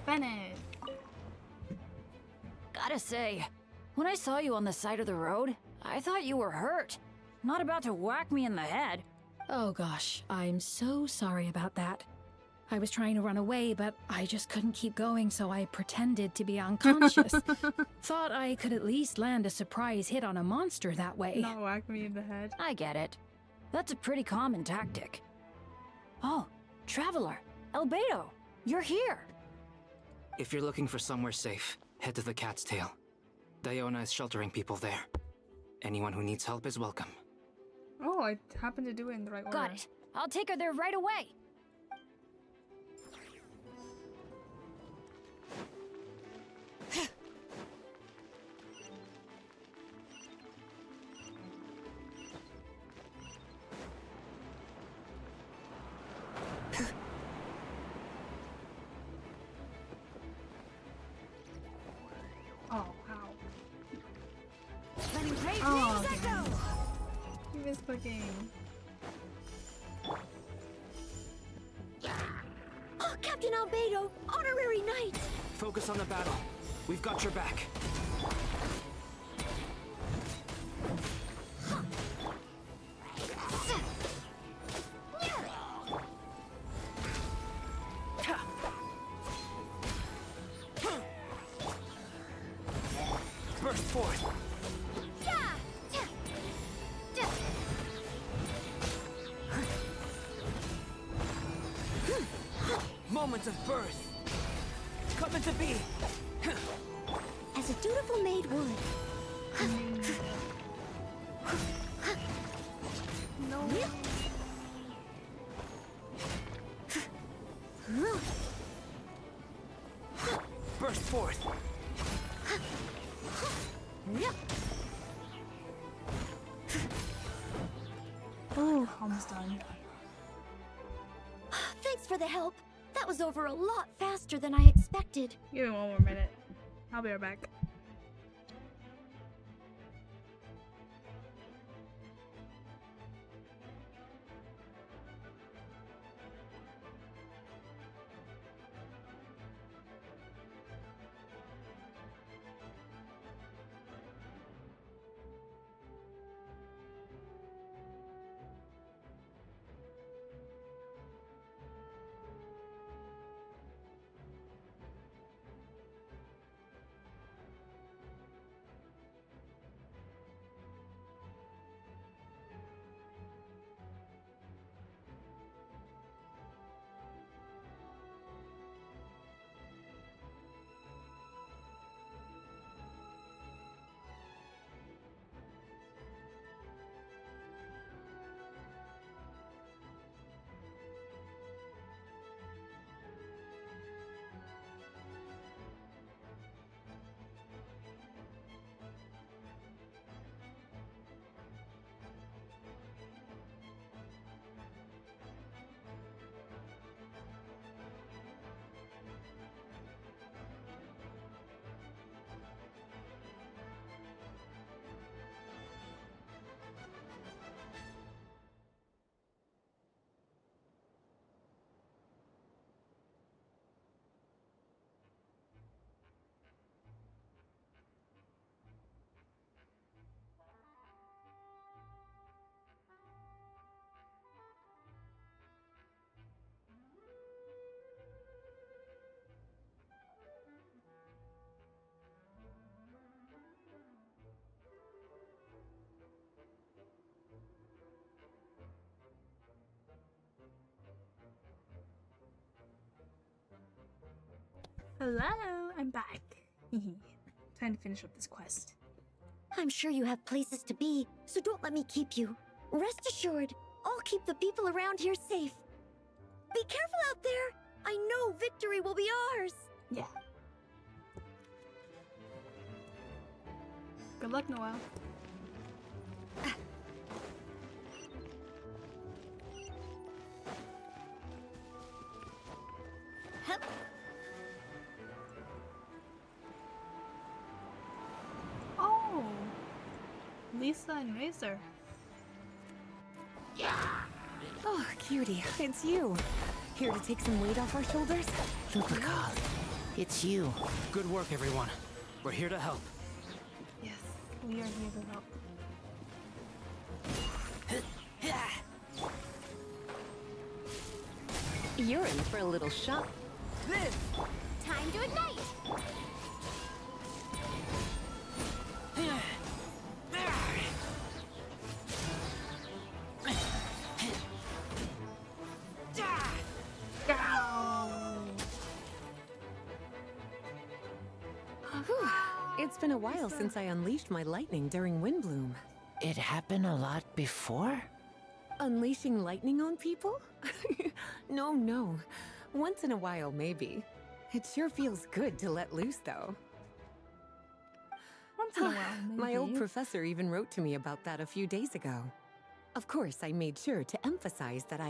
Bennett! Gotta say, when I saw you on the side of the road, I thought you were hurt. Not about to whack me in the head. Oh gosh, I'm so sorry about that. I was trying to run away, but I just couldn't keep going, so I pretended to be unconscious. Thought I could at least land a surprise hit on a monster that way. Not whack me in the head. I get it. That's a pretty common tactic. Oh, Traveler, Albedo, you're here. If you're looking for somewhere safe, head to the Cat's Tail. Diona is sheltering people there. Anyone who needs help is welcome. Oh, I happened to do it in the right order. Got it. I'll take her there right away. Oh, wow. Letting great Oh, things damn. echo. You missed the game. Oh, Captain Albedo, honorary knight! Focus on the battle. We've got your back. Burst forth. Moments of birth. Coming to be. As a dutiful maid would. No. Burst forth. Oh, almost done. Thanks for the help. That was over a lot faster than I expected. Give me one more minute. I'll be right back. Hello, I'm back. Time to finish up this quest. I'm sure you have places to be, so don't let me keep you. Rest assured, I'll keep the people around here safe. Be careful out there. I know victory will be ours. Yeah. Good luck, Noelle. Oh, Lisa and Razor. Oh, cutie, it's you. Here to take some weight off our shoulders? Lupercal, it's you. Good work, everyone. We're here to help. Yes, we are here to help. You're in for a little shock. Time to ignite! Whew. It's been a while since I unleashed my lightning during Windbloom. It happened a lot before? Unleashing lightning on people? No. Once in a while, maybe. It sure feels good to let loose, though. Once in a while, maybe. My old professor even wrote to me about that a few days ago. Of course, I made sure to emphasize that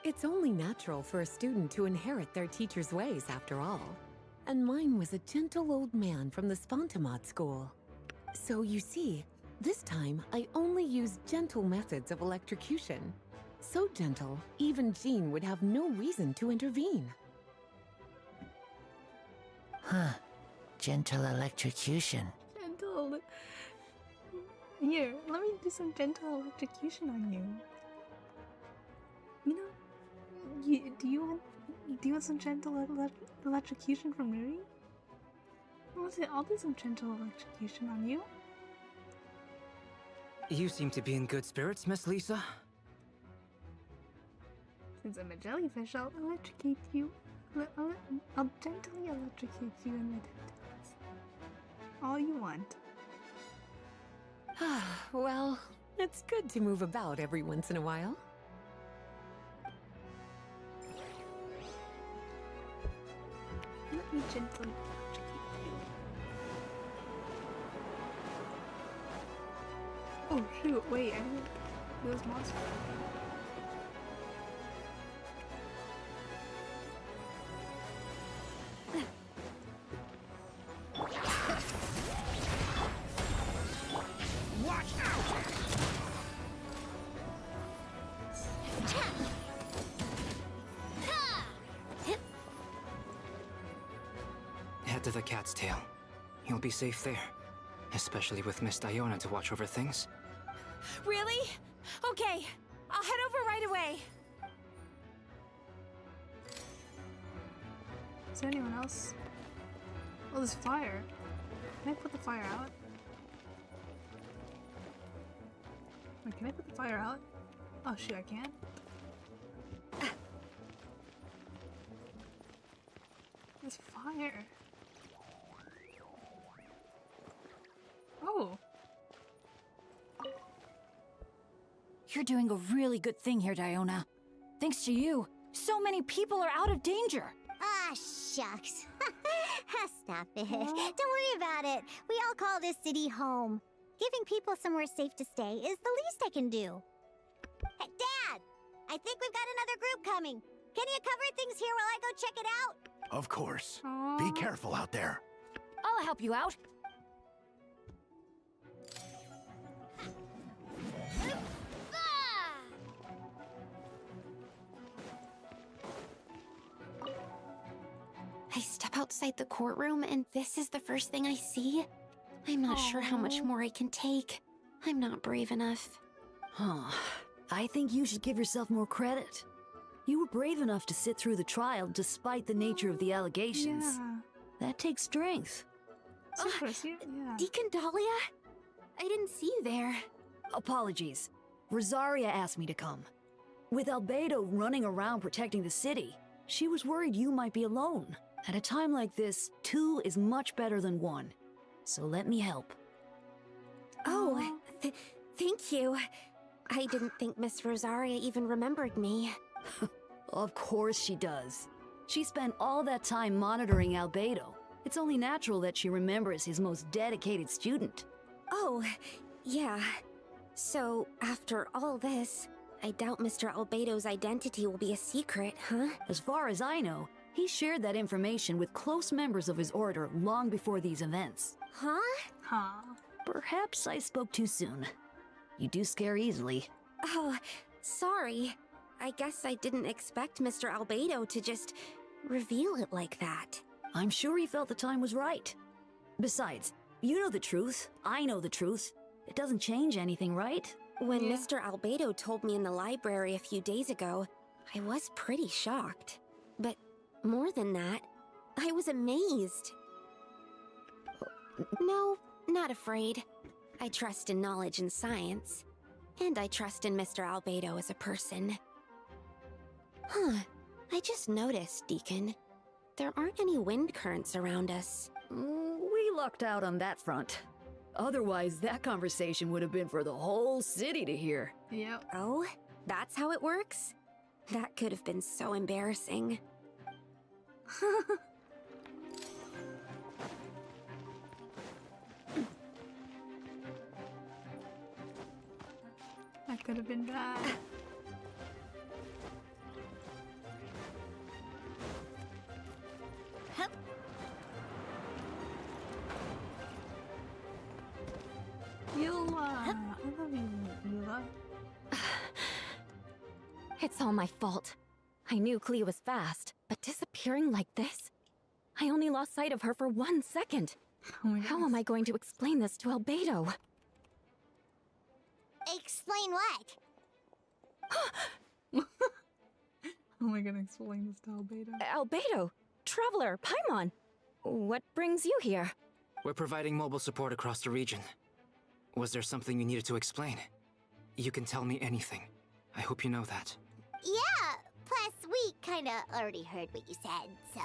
it's only natural for a student to inherit their teacher's ways, after all. And mine was a gentle old man from the Spontamod school. So you see, this time I only used gentle methods of electrocution. So gentle, even Jean would have no reason to intervene. Huh. Gentle electrocution. Gentle. Here, let me do some gentle electrocution on you. You know, do you want some gentle electrocution from Ruri? I'll do some gentle electrocution on you. You seem to be in good spirits, Miss Lisa. Since I'm a jellyfish, I'll electrocute you. I'll gently electrocute you in my tentacles. All you want. Well, it's good to move about every once in a while. Let me gently electrocute you. Oh shoot, wait, I didn't... Those monsters. Head to the Cat's Tail. You'll be safe there. Especially with Miss Diona to watch over things. Really? Okay, I'll head over right away. Is there anyone else? Oh, there's fire. Can I put the fire out? Wait, can I put the fire out? Oh shoot, I can't. There's fire. Oh. You're doing a really good thing here, Diona. Thanks to you, so many people are out of danger. Ah, shucks. Stop it. Don't worry about it. We all call this city home. Giving people somewhere safe to stay is the least I can do. Hey, Dad! I think we've got another group coming. Can you cover things here while I go check it out? Of course. Be careful out there. I'll help you out. I step outside the courtroom and this is the first thing I see? I'm not sure how much more I can take. I'm not brave enough. Huh. I think you should give yourself more credit. You were brave enough to sit through the trial despite the nature of the allegations. Yeah. That takes strength. Deacon Dahlia? I didn't see you there. Apologies. Rosaria asked me to come. With Albedo running around protecting the city, she was worried you might be alone. At a time like this, 2 is much better than 1. So let me help. Oh, thank you. I didn't think Miss Rosaria even remembered me. Of course she does. She spent all that time monitoring Albedo. It's only natural that she remembers his most dedicated student. Oh, yeah. So, after all this, I doubt Mr. Albedo's identity will be a secret, huh? As far as I know, he shared that information with close members of his order long before these events. Huh? Huh. Perhaps I spoke too soon. You do scare easily. Oh, sorry. I guess I didn't expect Mr. Albedo to just reveal it like that. I'm sure he felt the time was right. Besides, you know the truth. I know the truth. It doesn't change anything, right? When Mr. Albedo told me in the library a few days ago, I was pretty shocked. But more than that, I was amazed. No, not afraid. I trust in knowledge and science. And I trust in Mr. Albedo as a person. Huh. I just noticed, Deacon. There aren't any wind currents around us. We lucked out on that front. Otherwise, that conversation would have been for the whole city to hear. Yep. Oh, that's how it works? That could have been so embarrassing. That could have been bad. Eula! I love you, Eula. It's all my fault. I knew Klee was fast, but disappearing like this? I only lost sight of her for 1 second. How am I going to explain this to Albedo? Explain what? How am I gonna explain this to Albedo? Albedo! Traveler! Paimon! What brings you here? We're providing mobile support across the region. Was there something you needed to explain? You can tell me anything. I hope you know that. Yeah, plus we kinda already heard what you said, so...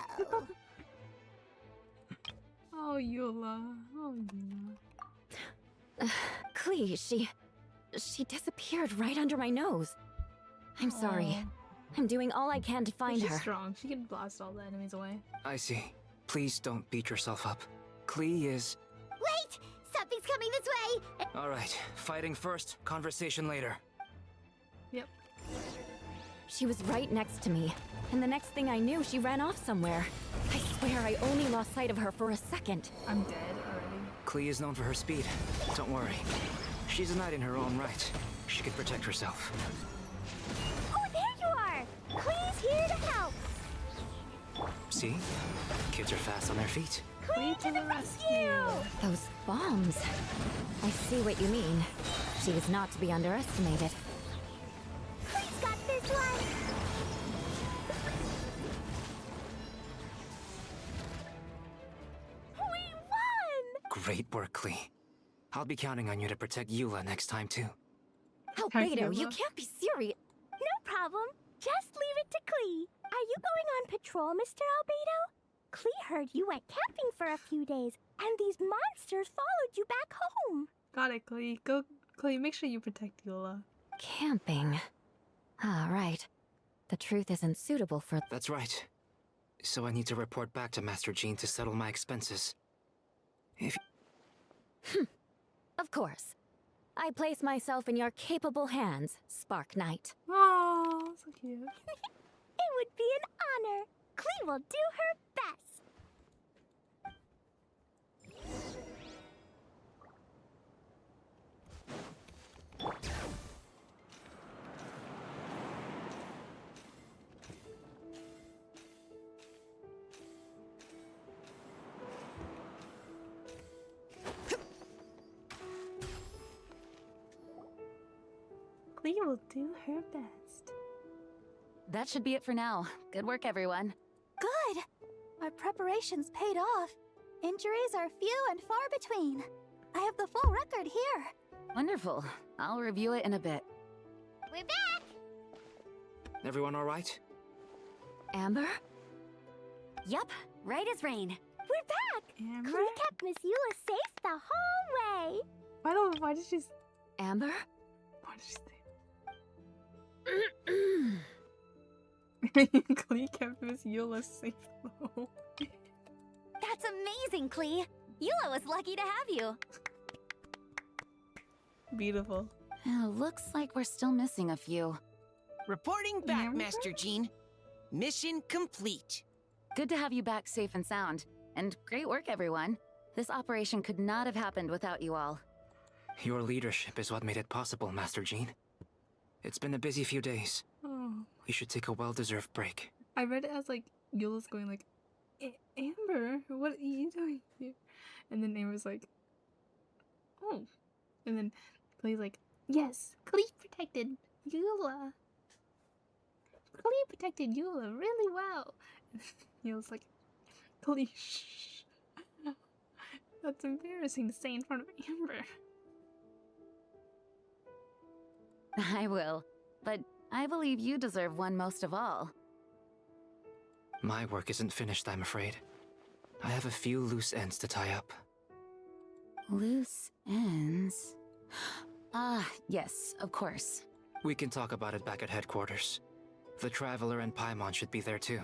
Oh, Eula. Oh, Eula. Klee, she disappeared right under my nose. I'm sorry. I'm doing all I can to find She's her. strong. She can blast all the enemies away. I see. Please don't beat yourself up. Klee is... Wait! Something's coming this way! Alright, fighting first, conversation later. Yep. She was right next to me, and the next thing I knew, she ran off somewhere. I swear I only lost sight of her for a second. I'm dead already. Klee is known for her speed. Don't worry. She's a knight in her own right. She can protect herself. Oh, there you are! Klee's here to help! See? Kids are fast on their feet. Klee to the rescue! Those bombs. I see what you mean. She was not to be underestimated. Klee's got this one! We won! Great work, Klee. I'll be counting on you to protect Eula next time, too. Albedo, you can't be serious. No problem. Just leave it to Klee. Are you going on patrol, Mr. Albedo? Klee heard you went camping for a few days, and these monsters followed you back home. Got it, Klee. Go, Klee, make sure you protect Eula. Camping. Ah, right. The truth isn't suitable for... That's right. So I need to report back to Master Jean to settle my expenses. If... Of course. I place myself in your capable hands, Spark Knight. Oh, so cute. It would be an honor. Klee will do her best. Klee will do her best. That should be it for now. Good work, everyone. Good! Our preparations paid off. Injuries are few and far between. I have the full record here. Wonderful. I'll review it in a bit. We're back! Everyone alright? Amber? Yup, right as rain. We're back! Amber? Klee kept Miss Eula safe the whole way. Why did she... Amber? Why did she say... Klee kept Miss Eula safe though. That's amazing, Klee. Eula was lucky to have you. Beautiful. Looks like we're still missing a few. Reporting back, Master Jean. Mission complete. Good to have you back safe and sound. And great work, everyone. This operation could not have happened without you all. Your leadership is what made it possible, Master Jean. It's been a busy few days. Oh. You should take a well-deserved break. I read it as like Eula's going like, Amber, what are you doing here? And then Amber's like, oh. And then Klee's like, yes, Klee protected Eula. Klee protected Eula really well. Eula's like, Klee, shh. That's embarrassing to say in front of Amber. I will, but I believe you deserve one most of all. My work isn't finished, I'm afraid. I have a few loose ends to tie up. Loose ends? Ah, yes, of course. We can talk about it back at headquarters. The Traveler and Paimon should be there too.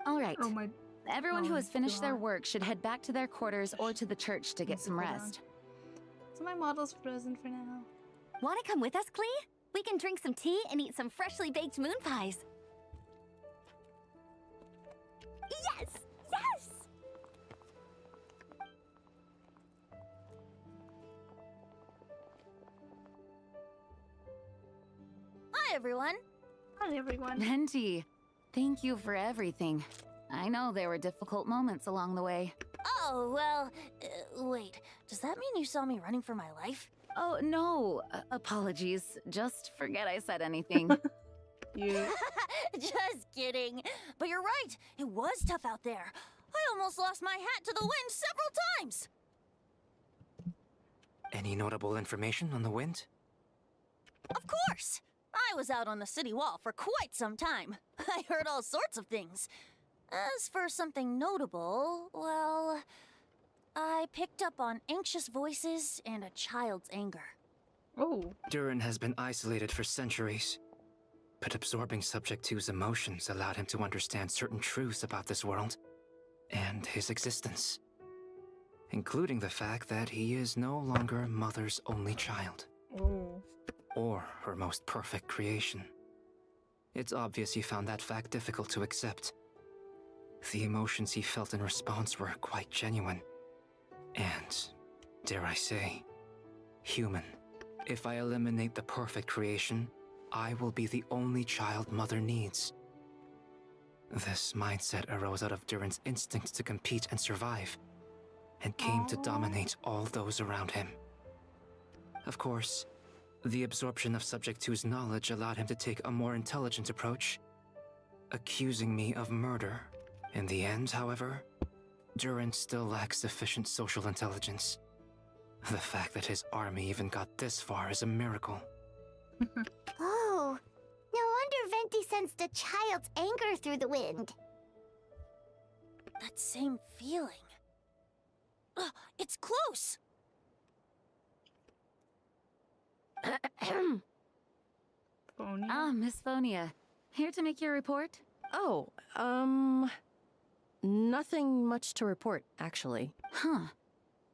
All right. Oh my... Everyone who has finished their God. work should head back to their quarters or to the church to get some rest. So my model's frozen for now. Want to come with us, Klee? We can drink some tea and eat some freshly baked moon pies. Yes! Yes! Hi, everyone. Hi, everyone. Venti, thank you for everything. I know there were difficult moments along the way. Oh, well, wait. Does that mean you saw me running for my life? Oh, no. Apologies. Just forget I said anything. You. Just kidding. But you're right. It was tough out there. I almost lost my hat to the wind several times. Any notable information on the wind? Of course. I was out on the city wall for quite some time. I heard all sorts of things. As for something notable, well, I picked up on anxious voices and a child's anger. Oh. Durin has been isolated for centuries, but absorbing Subject 2's emotions allowed him to understand certain truths about this world and his existence, including the fact that he is no longer Mother's only child. Oh. Or her most perfect creation. It's obvious he found that fact difficult to accept. The emotions he felt in response were quite genuine. And, dare I say, human. If I eliminate the perfect creation, I will be the only child Mother needs. This mindset arose out of Durin's instinct to compete and survive, and came to dominate all those around him. Of course, the absorption of Subject 2's knowledge allowed him to take a more intelligent approach, accusing me of murder. In the end, however, Durin still lacks sufficient social intelligence. The fact that his army even got this far is a miracle. Oh, no wonder Venti sensed a child's anger through the wind. That same feeling. It's close! Phonia? Ah, Miss Phonia. Here to make your report? Oh, nothing much to report, actually. Huh.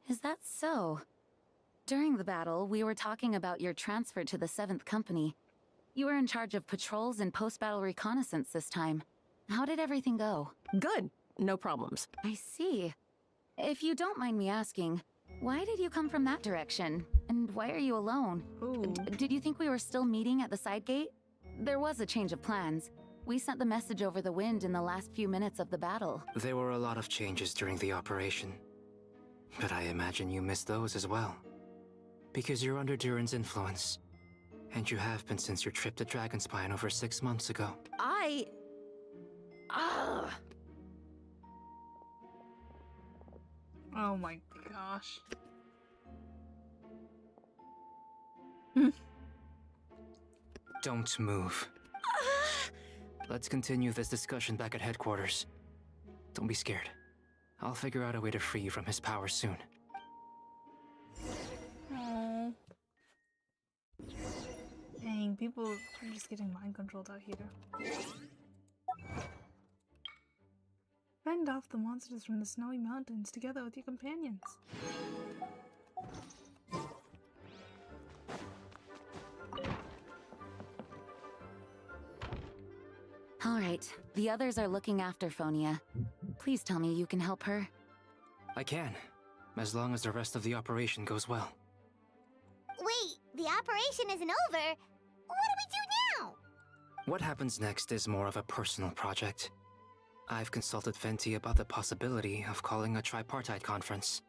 Is that so? During the battle, we were talking about your transfer to the 7th Company. You were in charge of patrols and post-battle reconnaissance this time. How did everything go? Good. No problems. I see. If you don't mind me asking, why did you come from that direction? And why are you alone? Ooh. Did you think we were still meeting at the side gate? There was a change of plans. We sent the message over the wind in the last few minutes of the battle. There were a lot of changes during the operation. But I imagine you missed those as well. Because you're under Durin's influence. And you have been since your trip to Dragonspine over 6 months ago. Oh my gosh. Don't move. Let's continue this discussion back at headquarters. Don't be scared. I'll figure out a way to free you from his power soon. Aww. Dang, people are just getting mind controlled out here. Fend off the monsters from the snowy mountains together with your companions. All right, the others are looking after Phonia. Please tell me you can help her. I can, as long as the rest of the operation goes well. Wait, the operation isn't over. What do we do now? What happens next is more of a personal project. I've consulted Venti about the possibility of calling a tripartite conference.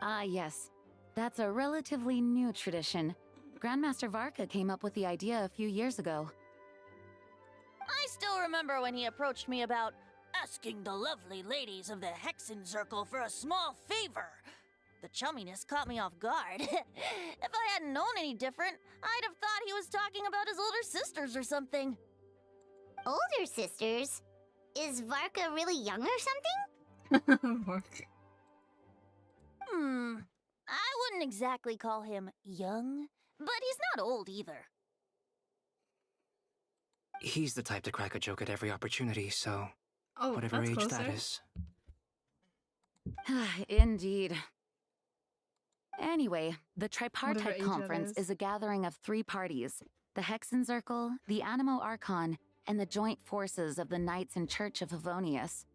Ah, yes. That's a relatively new tradition. Grandmaster Varka came up with the idea a few years ago. I still remember when he approached me about asking the lovely ladies of the Hexen Circle for a small favor. The chumminess caught me off guard. If I hadn't known any different, I'd have thought he was talking about his older sisters or something. Older sisters? Is Varka really young or something? Varka. I wouldn't exactly call him young, but he's not old either. He's the type to crack a joke at every opportunity, so whatever that's age closer. that is. Indeed. Anyway, the Whatever Tripartite age that Conference is a gathering of 3 parties: the Hexen Circle, the Animo Archon, and the joint forces of the Knights and Church of Favonius.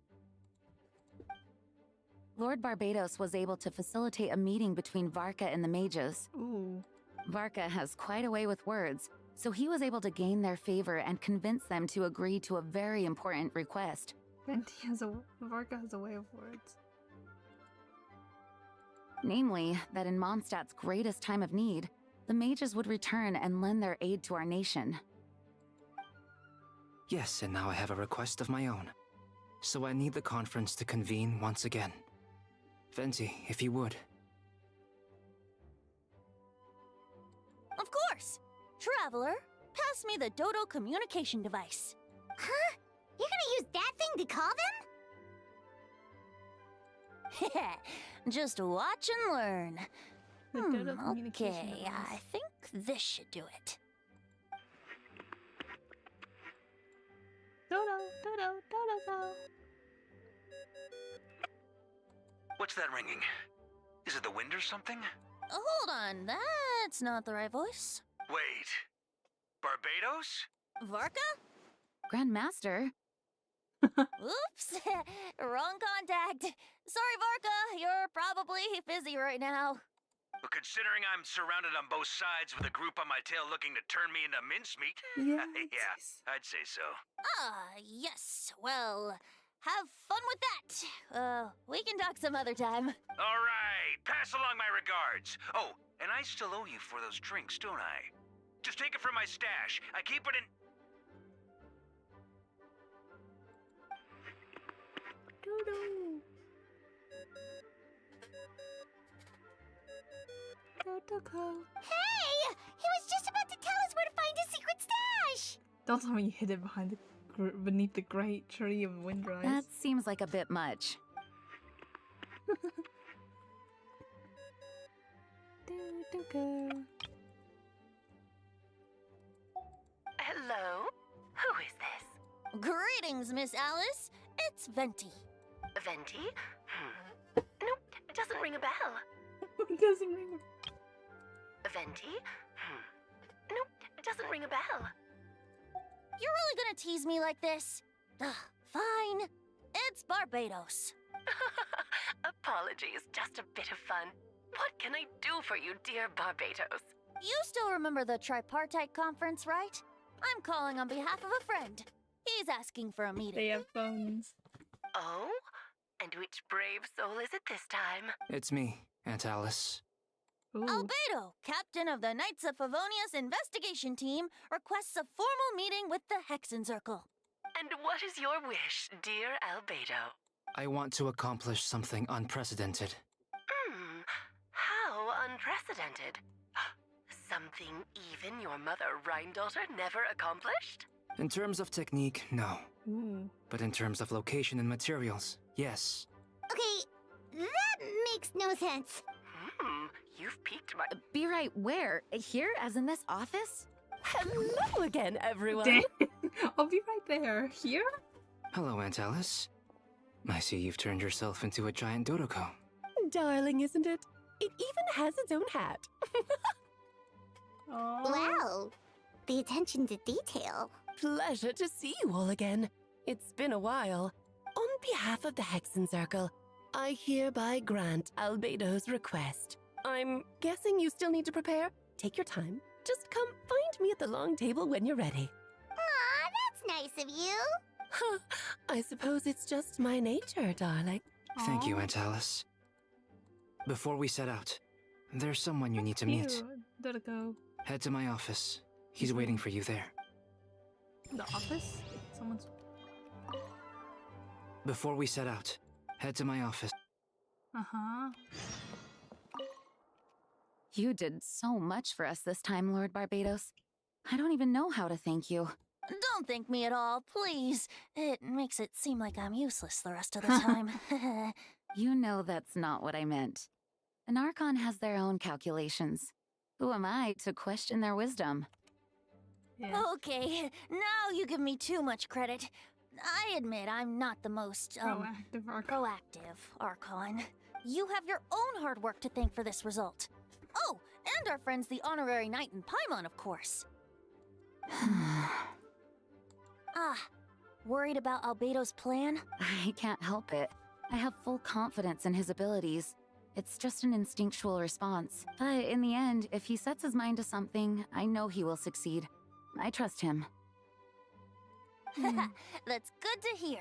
Lord Barbados was able to facilitate a meeting between Varka and the mages. Ooh. Varka has quite a way with words, so he was able to gain their favor and convince them to agree to a very important request. Varka has a way of words. Namely, that in Mondstadt's greatest time of need, the mages would return and lend their aid to our nation. Yes, and now I have a request of my own. So I need the conference to convene once again. Venti, if you would. Of course! Traveler, pass me the Dodo communication device. Huh? You're gonna use that thing to call them? Just watch and learn. The Dodo communication Okay, device. I think this should do it. Dodo, Dodo, Dodo, Dodo. What's that ringing? Is it the wind or something? Hold on, that's not the right voice. Wait. Barbados? Varka? Grandmaster? Oops! Wrong contact. Sorry, Varka, you're probably busy right now. But considering I'm surrounded on both sides with a group on my tail looking to turn me into mincemeat, Yeah, yeah, I'd say so. Yes. Well, have fun with that. We can talk some other time. All right, pass along my regards. Oh, and I still owe you for those drinks, don't I? Just take it from my stash. I keep it in... Dodo. Dodo. Hey! He was just about to tell us where to find his secret stash! Don't tell me you hid it beneath the great tree of Windrise. That seems like a bit much. Dodo. Hello? Who is this? Greetings, Miss Alice. It's Venti. Venti? Nope, it doesn't ring a bell. It doesn't ring a Venti? Nope, it doesn't ring a bell. You're really gonna tease me like this? Fine. It's Barbados. Apologies, just a bit of fun. What can I do for you, dear Barbados? You still remember the Tripartite Conference, right? I'm calling on behalf of a friend. He's asking for a meeting. They have phones. Oh? And which brave soul is it this time? It's me, Aunt Alice. Ooh. Albedo, captain of the Knights of Favonius investigation team, requests a formal meeting with the Hexen Circle. And what is your wish, dear Albedo? I want to accomplish something unprecedented. How unprecedented. Something even your mother Rhine-daughter never accomplished? In terms of technique, no. Ooh. But in terms of location and materials, yes. Okay, that makes no sense. You've piqued my... Be right where? Here, as in this office? Hello again, everyone. Dang. I'll be right there. Here? Hello, Aunt Alice. I see you've turned yourself into a giant Dodoko. Darling, isn't it? It even has its own hat. Wow, the attention to detail. Pleasure to see you all again. It's been a while. On behalf of the Hexen Circle, I hereby grant Albedo's request. I'm guessing you still need to prepare? Take your time. Just come find me at the long table when you're ready. Aw, that's nice of you. Huh, I suppose it's just my nature, darling. Thank you, Aunt Alice. Before we set out, there's someone you need to meet. Dodo. Head to my office. He's waiting for you there. The office? Someone's... Before we set out, head to my office. Uh-huh. You did so much for us this time, Lord Barbados. I don't even know how to thank you. Don't thank me at all, please. It makes it seem like I'm useless the rest of the time. You know that's not what I meant. An Archon has their own calculations. Who am I to question their wisdom? Yeah. Okay, now you give me too much credit. I admit I'm not the most, proactive Archon. You have your own hard work to thank for this result. Oh, and our friends the Honorary Knight and Paimon, of course. Worried about Albedo's plan? I can't help it. I have full confidence in his abilities. It's just an instinctual response. But in the end, if he sets his mind to something, I know he will succeed. I trust him. That's good to hear.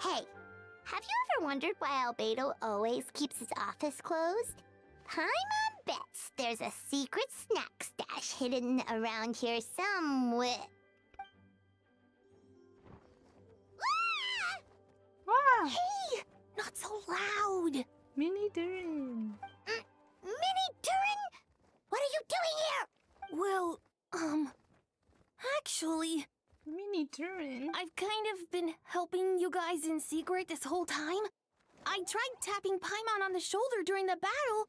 Hey, have you ever wondered why Albedo always keeps his office closed? Paimon bets there's a secret snack stash hidden around here somewhere. Wow! Hey! Not so loud! Mini Durin! Mini Durin? What are you doing here? Well, actually... Mini Durin? I've kind of been helping you guys in secret this whole time. I tried tapping Paimon on the shoulder during the battle,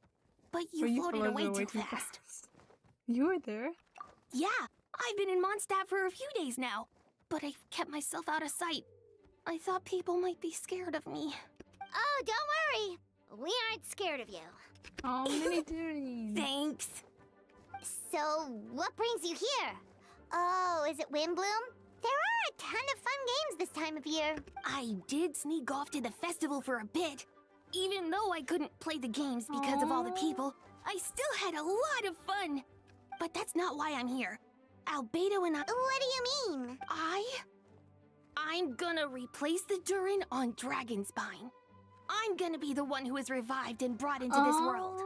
but you floated away too fast. You were there? Yeah, I've been in Mondstadt for a few days now, but I've kept myself out of sight. I thought people might be scared of me. Oh, don't worry. We aren't scared of you. Oh, Mini Durin. Thanks. So, what brings you here? Oh, is it Windbloom? There are a ton of fun games this time of year. I did sneak off to the festival for a bit. Even though I couldn't play the games because of all the people, I still had a lot of fun. But that's not why I'm here. Albedo and I... What do you mean? I'm gonna replace the Durin on Dragonspine. I'm gonna be the one who is revived and brought into this world.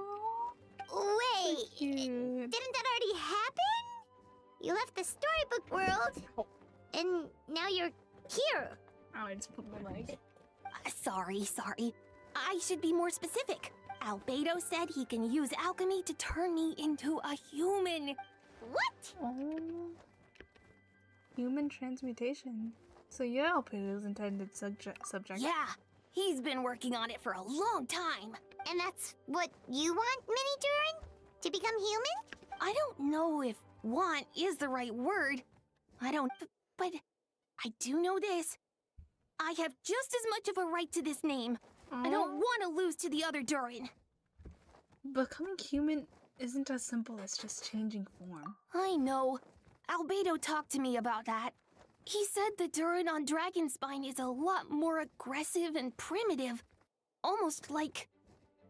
Wait, didn't that already happen? You left the storybook world, and now you're here. Oh, I just put my leg. Sorry. I should be more specific. Albedo said he can use alchemy to turn me into a human. What? Oh. Human transmutation. So you're Albedo's intended subject. Yeah, he's been working on it for a long time. And that's what you want, Mini Durin? To become human? I don't know if want is the right word. But I do know this. I have just as much of a right to this name. I don't want to lose to the other Durin. Becoming human isn't as simple as just changing form. I know. Albedo talked to me about that. He said the Durin on Dragonspine is a lot more aggressive and primitive. Almost like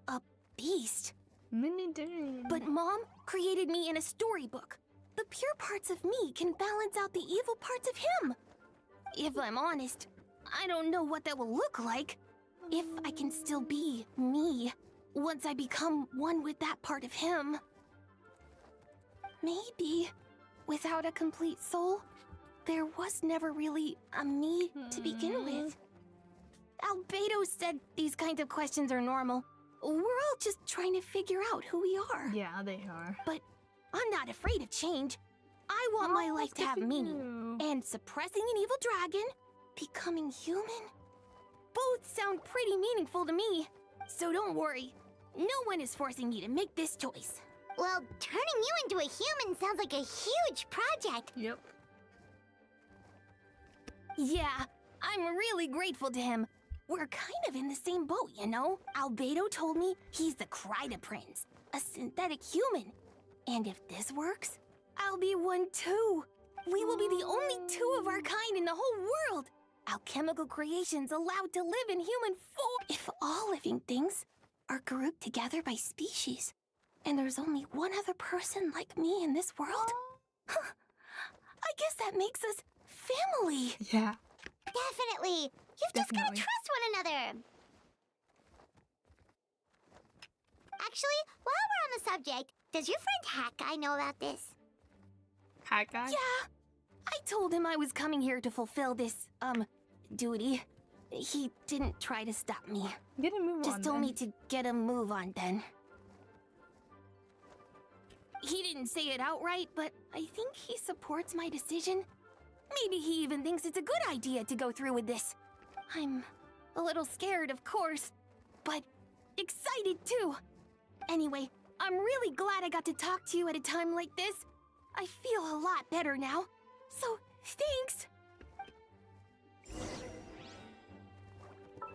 a beast. Mini Durin. But Mom created me in a storybook. The pure parts of me can balance out the evil parts of him. If I'm honest, I don't know what that will look like. If I can still be me once I become one with that part of him. Maybe without a complete soul, there was never really a me to begin with. Albedo said these kinds of questions are normal. We're all just trying to figure out who we are. Yeah, they are. But I'm not afraid of change. I want my life to have meaning. And suppressing an evil dragon, becoming human, both sound pretty meaningful to me. So don't worry. No one is forcing me to make this choice. Well, turning you into a human sounds like a huge project. Yep. Yeah, I'm really grateful to him. We're kind of in the same boat, you know? Albedo told me he's the Kryda Prince, a synthetic human. And if this works, I'll be one too. We will be the only two of our kind in the whole world. Alchemical creations allowed to live in human form. If all living things are grouped together by species, and there's only one other person like me in this world, I guess that makes us family. Yeah. Definitely. You've just gotta trust one another. Actually, while we're on the subject, does your friend Hat Guy know about this? Hat Guy? Yeah. I told him I was coming here to fulfill this, duty. He didn't try to stop me. Get a move Just on, told then. me to get a move on then. He didn't say it outright, but I think he supports my decision. Maybe he even thinks it's a good idea to go through with this. I'm a little scared, of course, but excited too. Anyway, I'm really glad I got to talk to you at a time like this. I feel a lot better now. So, thanks.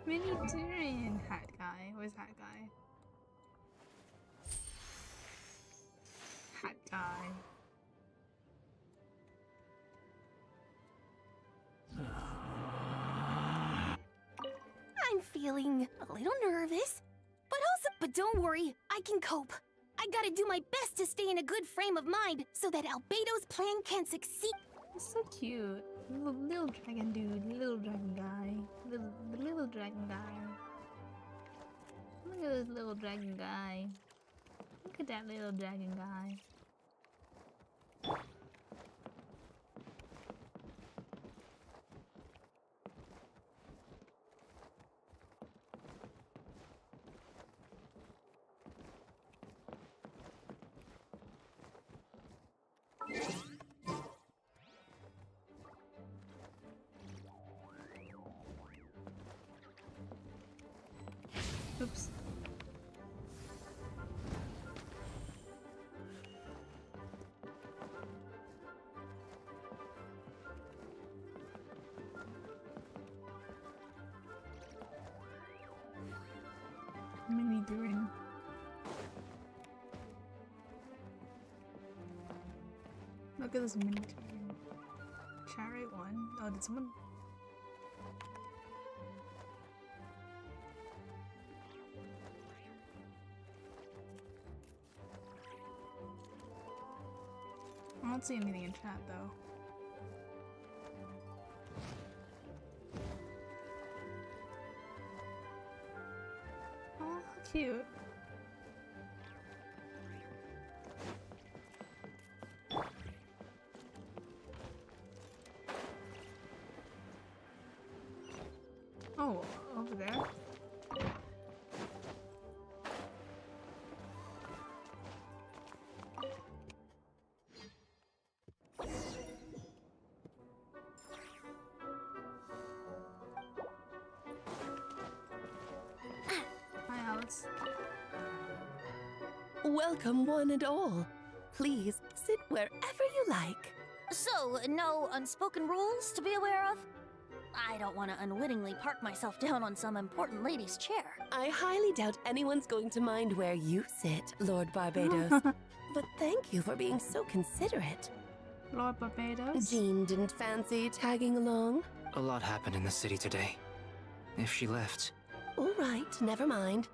Mini Tyrion Hat Guy. Where's Hat Guy? Hat Guy. I'm feeling a little nervous, but don't worry, I can cope. I gotta do my best to stay in a good frame of mind so that Albedo's plan can succeed. It's so cute. Little dragon dude, little dragon guy. Little dragon guy. Look at this little dragon guy. Look at that little dragon guy. Oops. Mini doing. Look at this mini turn. Chariot one. Oh, did someone? I don't see anything in chat though. Oh, cute. Oh, over there. Hi, Alice. Welcome, one and all. Please sit wherever you like. So, no unspoken rules to be aware of? I don't want to unwittingly park myself down on some important lady's chair. I highly doubt anyone's going to mind where you sit, Lord Barbados. But thank you for being so considerate. Lord Barbados? Jean didn't fancy tagging along? A lot happened in the city today. If she left... All right, never mind.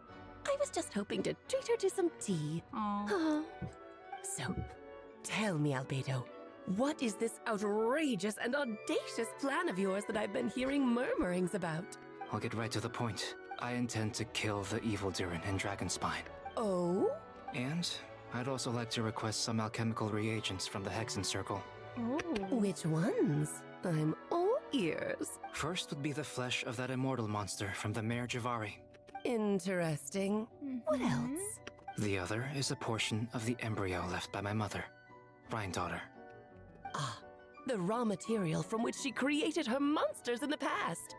I was just hoping to treat her to some tea. Aww. So, tell me, Albedo, what is this outrageous and audacious plan of yours that I've been hearing murmurings about? I'll get right to the point. I intend to kill the evil Durin in Dragonspine. Oh? And I'd also like to request some alchemical reagents from the Hexen Circle. Oh. Which ones? I'm all ears. First would be the flesh of that immortal monster from the Mare Javari. Interesting. What else? The other is a portion of the embryo left by my mother, Rhine-daughter. Ah, the raw material from which she created her monsters in the past.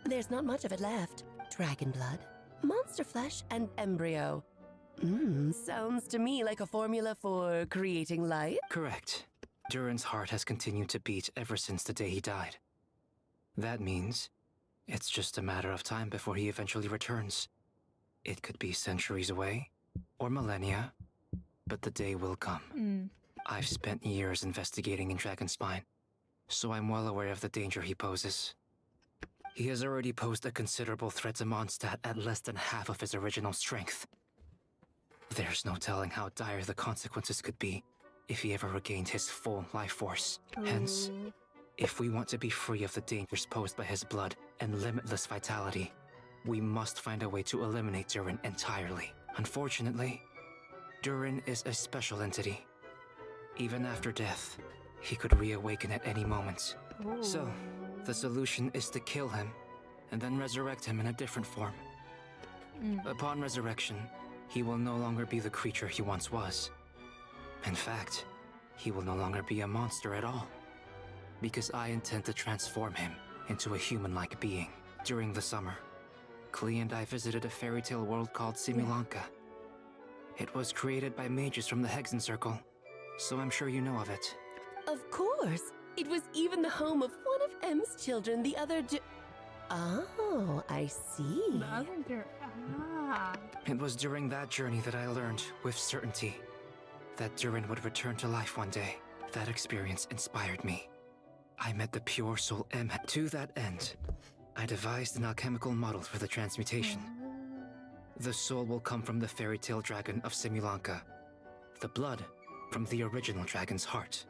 There's not much of it left. Dragon blood, monster flesh, and embryo. Sounds to me like a formula for creating life. Correct. Durin's heart has continued to beat ever since the day he died. That means it's just a matter of time before he eventually returns. It could be centuries away, or millennia, but the day will come. I've spent years investigating in Dragonspine, so I'm well aware of the danger he poses. He has already posed a considerable threat to Mondstadt at less than half of his original strength. There's no telling how dire the consequences could be if he ever regained his full life force. Hence, if we want to be free of the dangers posed by his blood and limitless vitality, we must find a way to eliminate Durin entirely. Unfortunately, Durin is a special entity. Even after death, he could reawaken at any moment. So, the solution is to kill him, and then resurrect him in a different form. Upon resurrection, he will no longer be the creature he once was. In fact, he will no longer be a monster at all. Because I intend to transform him into a human-like being. During the summer, Klee and I visited a fairy tale world called Simulanka. It was created by mages from the Hexen Circle, so I'm sure you know of it. Of course! It was even the home of one of M's children the other Oh, I see. It was during that journey that I learned, with certainty, that Durin would return to life one day. That experience inspired me. I met the pure soul M. To that end, I devised an alchemical model for the transmutation. The soul will come from the fairy tale dragon of Simulanka. The blood from the original dragon's heart.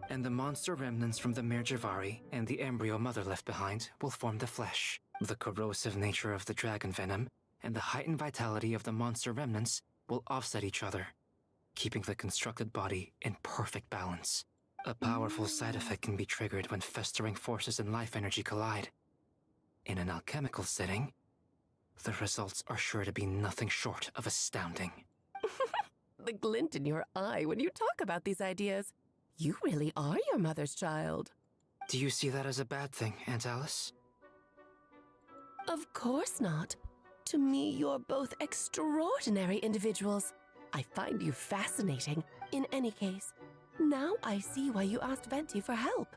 And the monster remnants from the Mare Javari and the embryo mother left behind will form the flesh. The corrosive nature of the dragon venom and the heightened vitality of the monster remnants will offset each other, keeping the constructed body in perfect balance. A powerful side effect can be triggered when festering forces and life energy collide. In an alchemical setting, the results are sure to be nothing short of astounding. The glint in your eye when you talk about these ideas. You really are your mother's child. Do you see that as a bad thing, Aunt Alice? Of course not. To me, you're both extraordinary individuals. I find you fascinating. In any case, now I see why you asked Venti for help.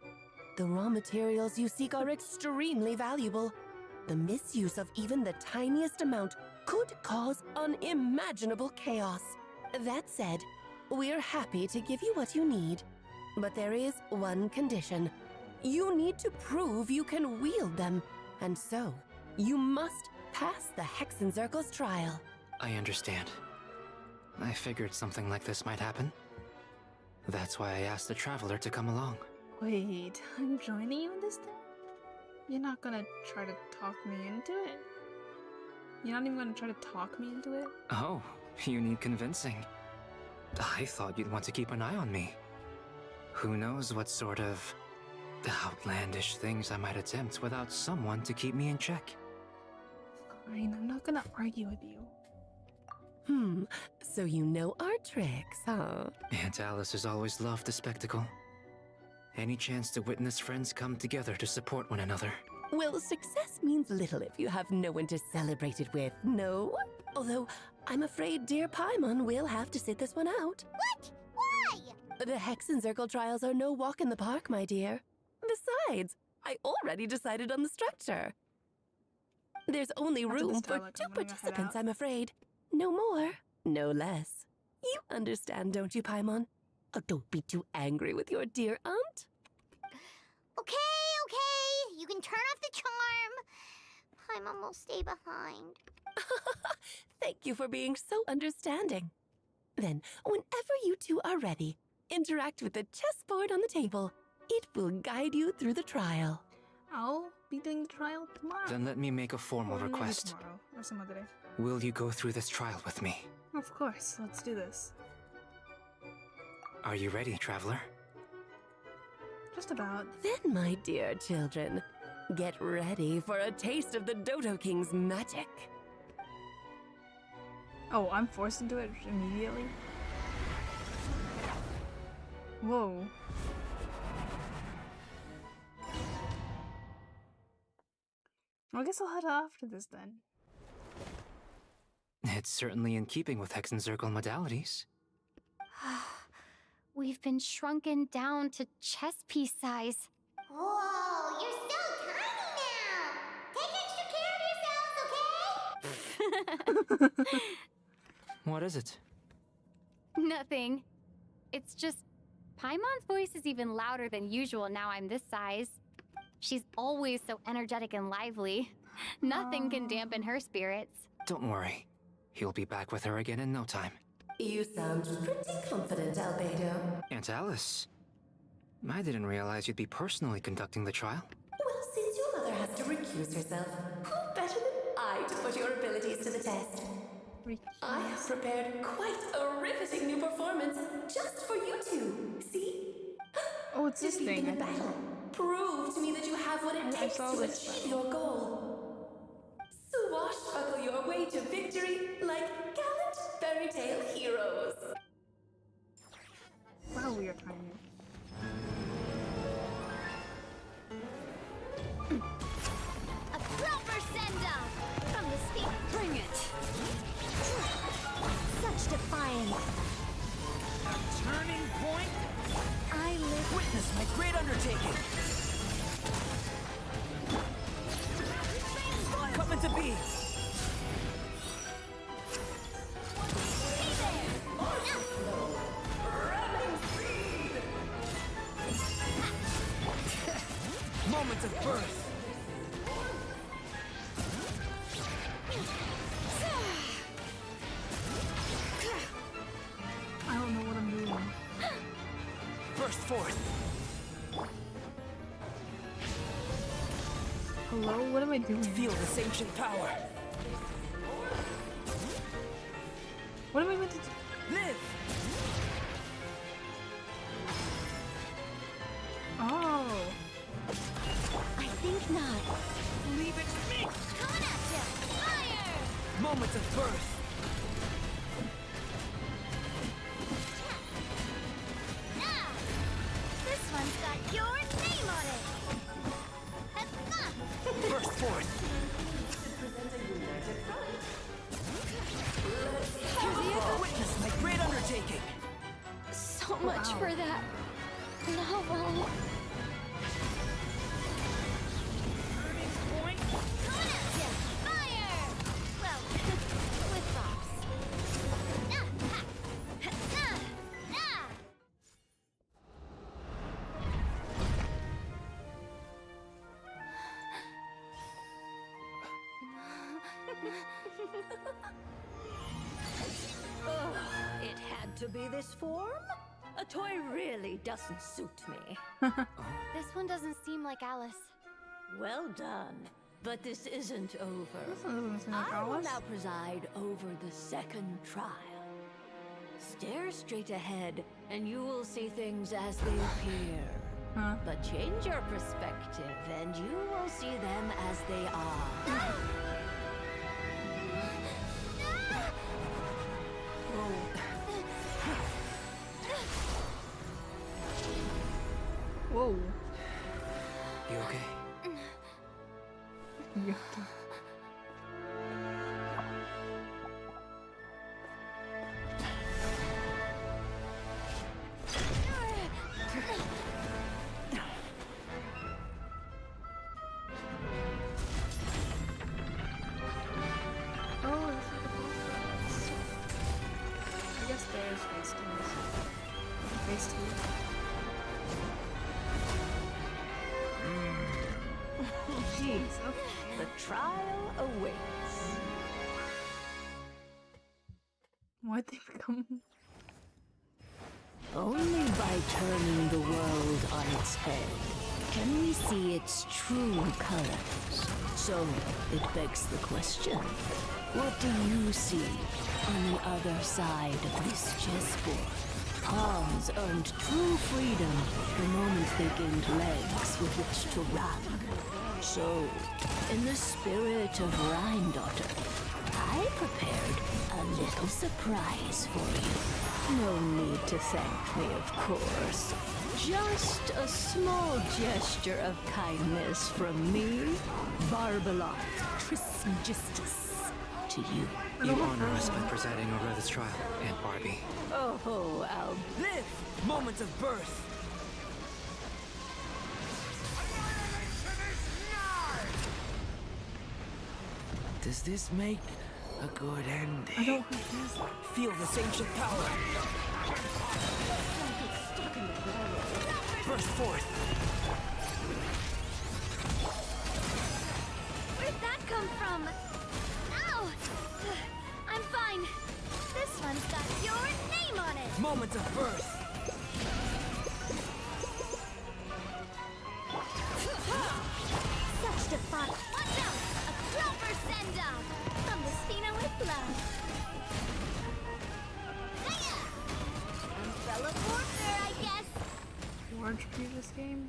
The raw materials you seek are extremely valuable. The misuse of even the tiniest amount could cause unimaginable chaos. That said, we're happy to give you what you need. But there is one condition. You need to prove you can wield them, and so you must pass the Hexen Circle's trial. I understand. I figured something like this might happen. That's why I asked the Traveler to come along. Wait, I'm joining you in this thing? You're not gonna try to talk me into it? You're not even gonna try to talk me into it? Oh, you need convincing. I thought you'd want to keep an eye on me. Who knows what sort of outlandish things I might attempt without someone to keep me in check. Fine, I'm not gonna argue with you. So you know our tricks, huh? Aunt Alice has always loved the spectacle. Any chance to witness friends come together to support one another. Well, success means little if you have no one to celebrate it with, no? Although, I'm afraid dear Paimon will have to sit this one out. What? Why? The Hexen Circle trials are no walk in the park, my dear. Besides, I already decided on the structure. There's only room for 2 participants, I'm afraid. No more, no less. You understand, don't you, Paimon? Oh, don't be too angry with your dear aunt. Okay. You can turn off the charm. Paimon will stay behind. Thank you for being so understanding. Then, whenever you two are ready, interact with the chessboard on the table. It will guide you through the trial. I'll be doing the trial tomorrow. Then let me make a formal Or maybe request. tomorrow, or some other day. Will you go through this trial with me? Of course, let's do this. Are you ready, Traveler? Just about. Then, my dear children, get ready for a taste of the Dodo King's magic. Oh, I'm forced into it immediately? Whoa. I guess I'll head after this then. It's certainly in keeping with Hexen Circle modalities. We've been shrunken down to chess piece size. Whoa, you're so tiny now! Take extra care of yourselves, okay? What is it? Nothing. It's just Paimon's voice is even louder than usual now I'm this size. She's always so energetic and lively. Nothing can dampen her spirits. Don't worry. He'll be back with her again in no time. You sound pretty confident, Albedo. Aunt Alice, I didn't realize you'd be personally conducting the trial. Well, since your mother has to recuse herself, who better than I to put your abilities to the test? I have prepared quite a riveting new performance just for you two. See? Oh, it's this Defeat thing. them in battle. Prove to me that you have what it takes to achieve your goal. Swashbuckle your way to victory like gallant fairy tale heroes. Wow, we are tiny. A proper send-off from the speak. Bring it. Such defiance. A turning point? I live. Witness my great undertaking. Coming to be. Moments of birth. I don't know what I'm doing. Burst forth. Hello? What am I doing? Feel this ancient power. What am I meant to do? Live! Oh. I think not. Leave it to me! Coming at you! Fire! Moments of birth. Ah! This one's got your name on it! Burst forth. Witness my great undertaking. So much for that novel. Coming at you! Fire! Well, with bops. Ah, ha. Ah, ah. Oh, it had to be this form? A toy really doesn't suit me. This one doesn't seem like Alice. Well done. But this isn't over. doesn't seem like I will Alice. now preside over the second trial. Stare straight ahead, and you will see things as they appear. But change your perspective, and you will see them as they are. Whoa. You okay? Yeah. Oh, this is the boss. I guess there's phase 2. Phase 2. Jeez, okay. The trial awaits. Why'd they become... Only by turning the world on its head can we see its true colors. So, it begs the question, what do you see on the other side of this chessboard? Pawns earned true freedom the moment they gained legs with which to run. So, in the spirit of Rhine-daughter, I prepared a little surprise for you. No need to thank me, of course. Just a small gesture of kindness from me, Barbalot Trismegistus, to you. You honor us by presiding over this trial, Aunt Barbie. Oh, I'll live! Moments of birth. Does this make a good ending? I don't have this. Feel this ancient power. Burst forth. Where'd that come from? Ow! I'm fine. mine! This one's got your name on it! Moment of birth. Such defiance! Watch out! A proper send-off! From the Spina with love. Umbrella warfare, I guess! Large previous game?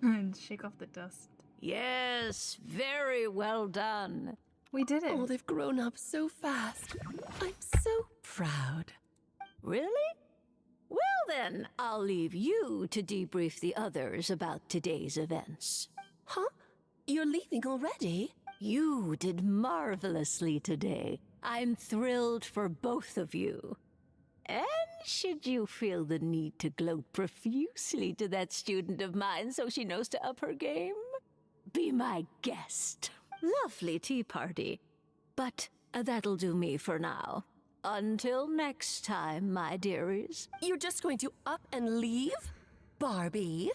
And shake off the dust. Yes, very well done. We did it. Oh, they've grown up so fast. I'm so proud. Really? Well then, I'll leave you to debrief the others about today's events. Huh? You're leaving already? You did marvelously today. I'm thrilled for both of you. And should you feel the need to gloat profusely to that student of mine so she knows to up her game, be my guest. Lovely tea party. But that'll do me for now. Until next time, my dearies. You're just going to up and leave? Barbie?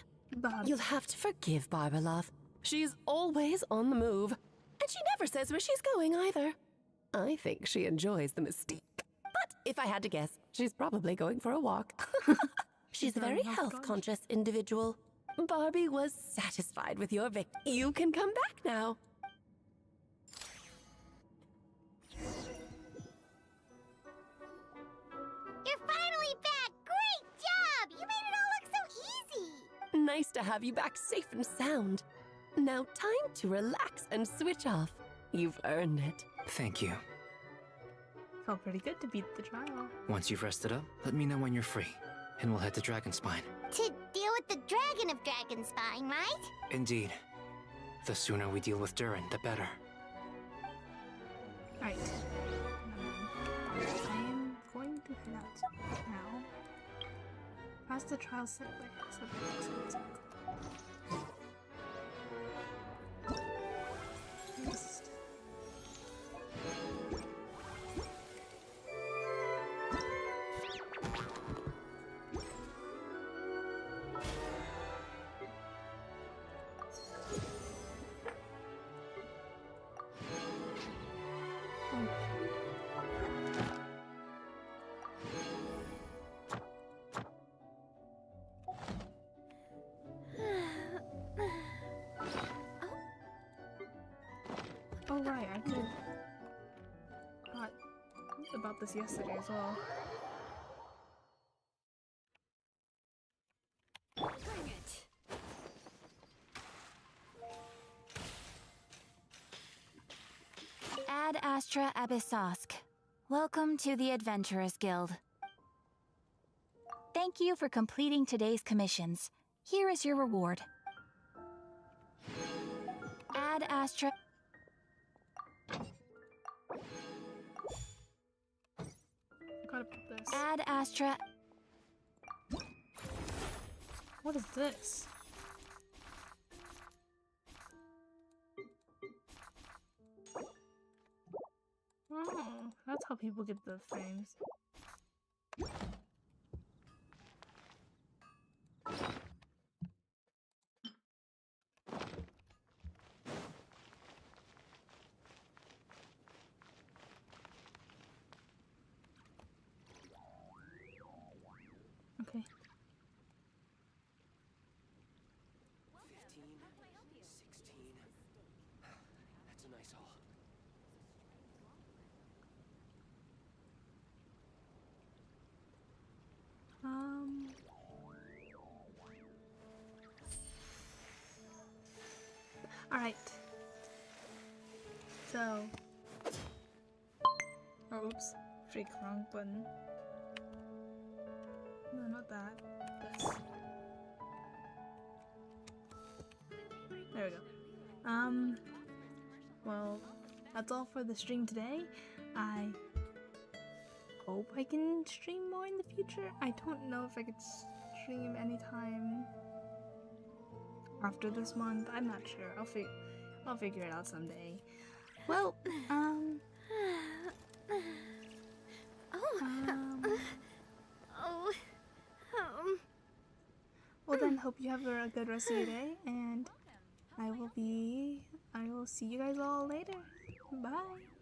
You'll have to forgive Barbalov. She's always on the move. And she never says where she's going either. I think she enjoys the mystique. But if I had to guess, she's probably going for a walk. She's a very health-conscious individual. Barbie was satisfied with your You can come back now. You're finally back! Great job! You made it all look so easy! Nice to have you back safe and sound. Now time to relax and switch off. You've earned it. Thank you. Felt pretty good to beat the trial. Once you've rested up, let me know when you're free, and we'll head to Dragonspine. To deal with the Dragon of Dragonspine, right? Indeed. The sooner we deal with Durin, the better. Alright. I am going to head out now. Past the trial set by exit. Oh right, I did thought about this yesterday as well. Bring it. Ad Astra Abyssosk. Welcome to the Adventurers Guild. Thank you for completing today's commissions. Here is your reward. Ad Astra... Gotta put this. Ad Astra... What is this? Oh, that's how people get the frames. Okay. 15, 16. That's a nice haul. Alright. So. Oh, oops. Freak, wrong button. No, not that. This. There we go. Well, that's all for the stream today. I hope I can stream more in the future. I don't know if I could stream anytime after this month. I'm not sure. I'll figure it out someday. Well, well then, hope you have a good rest of your day, and I will will see you guys all later. Bye.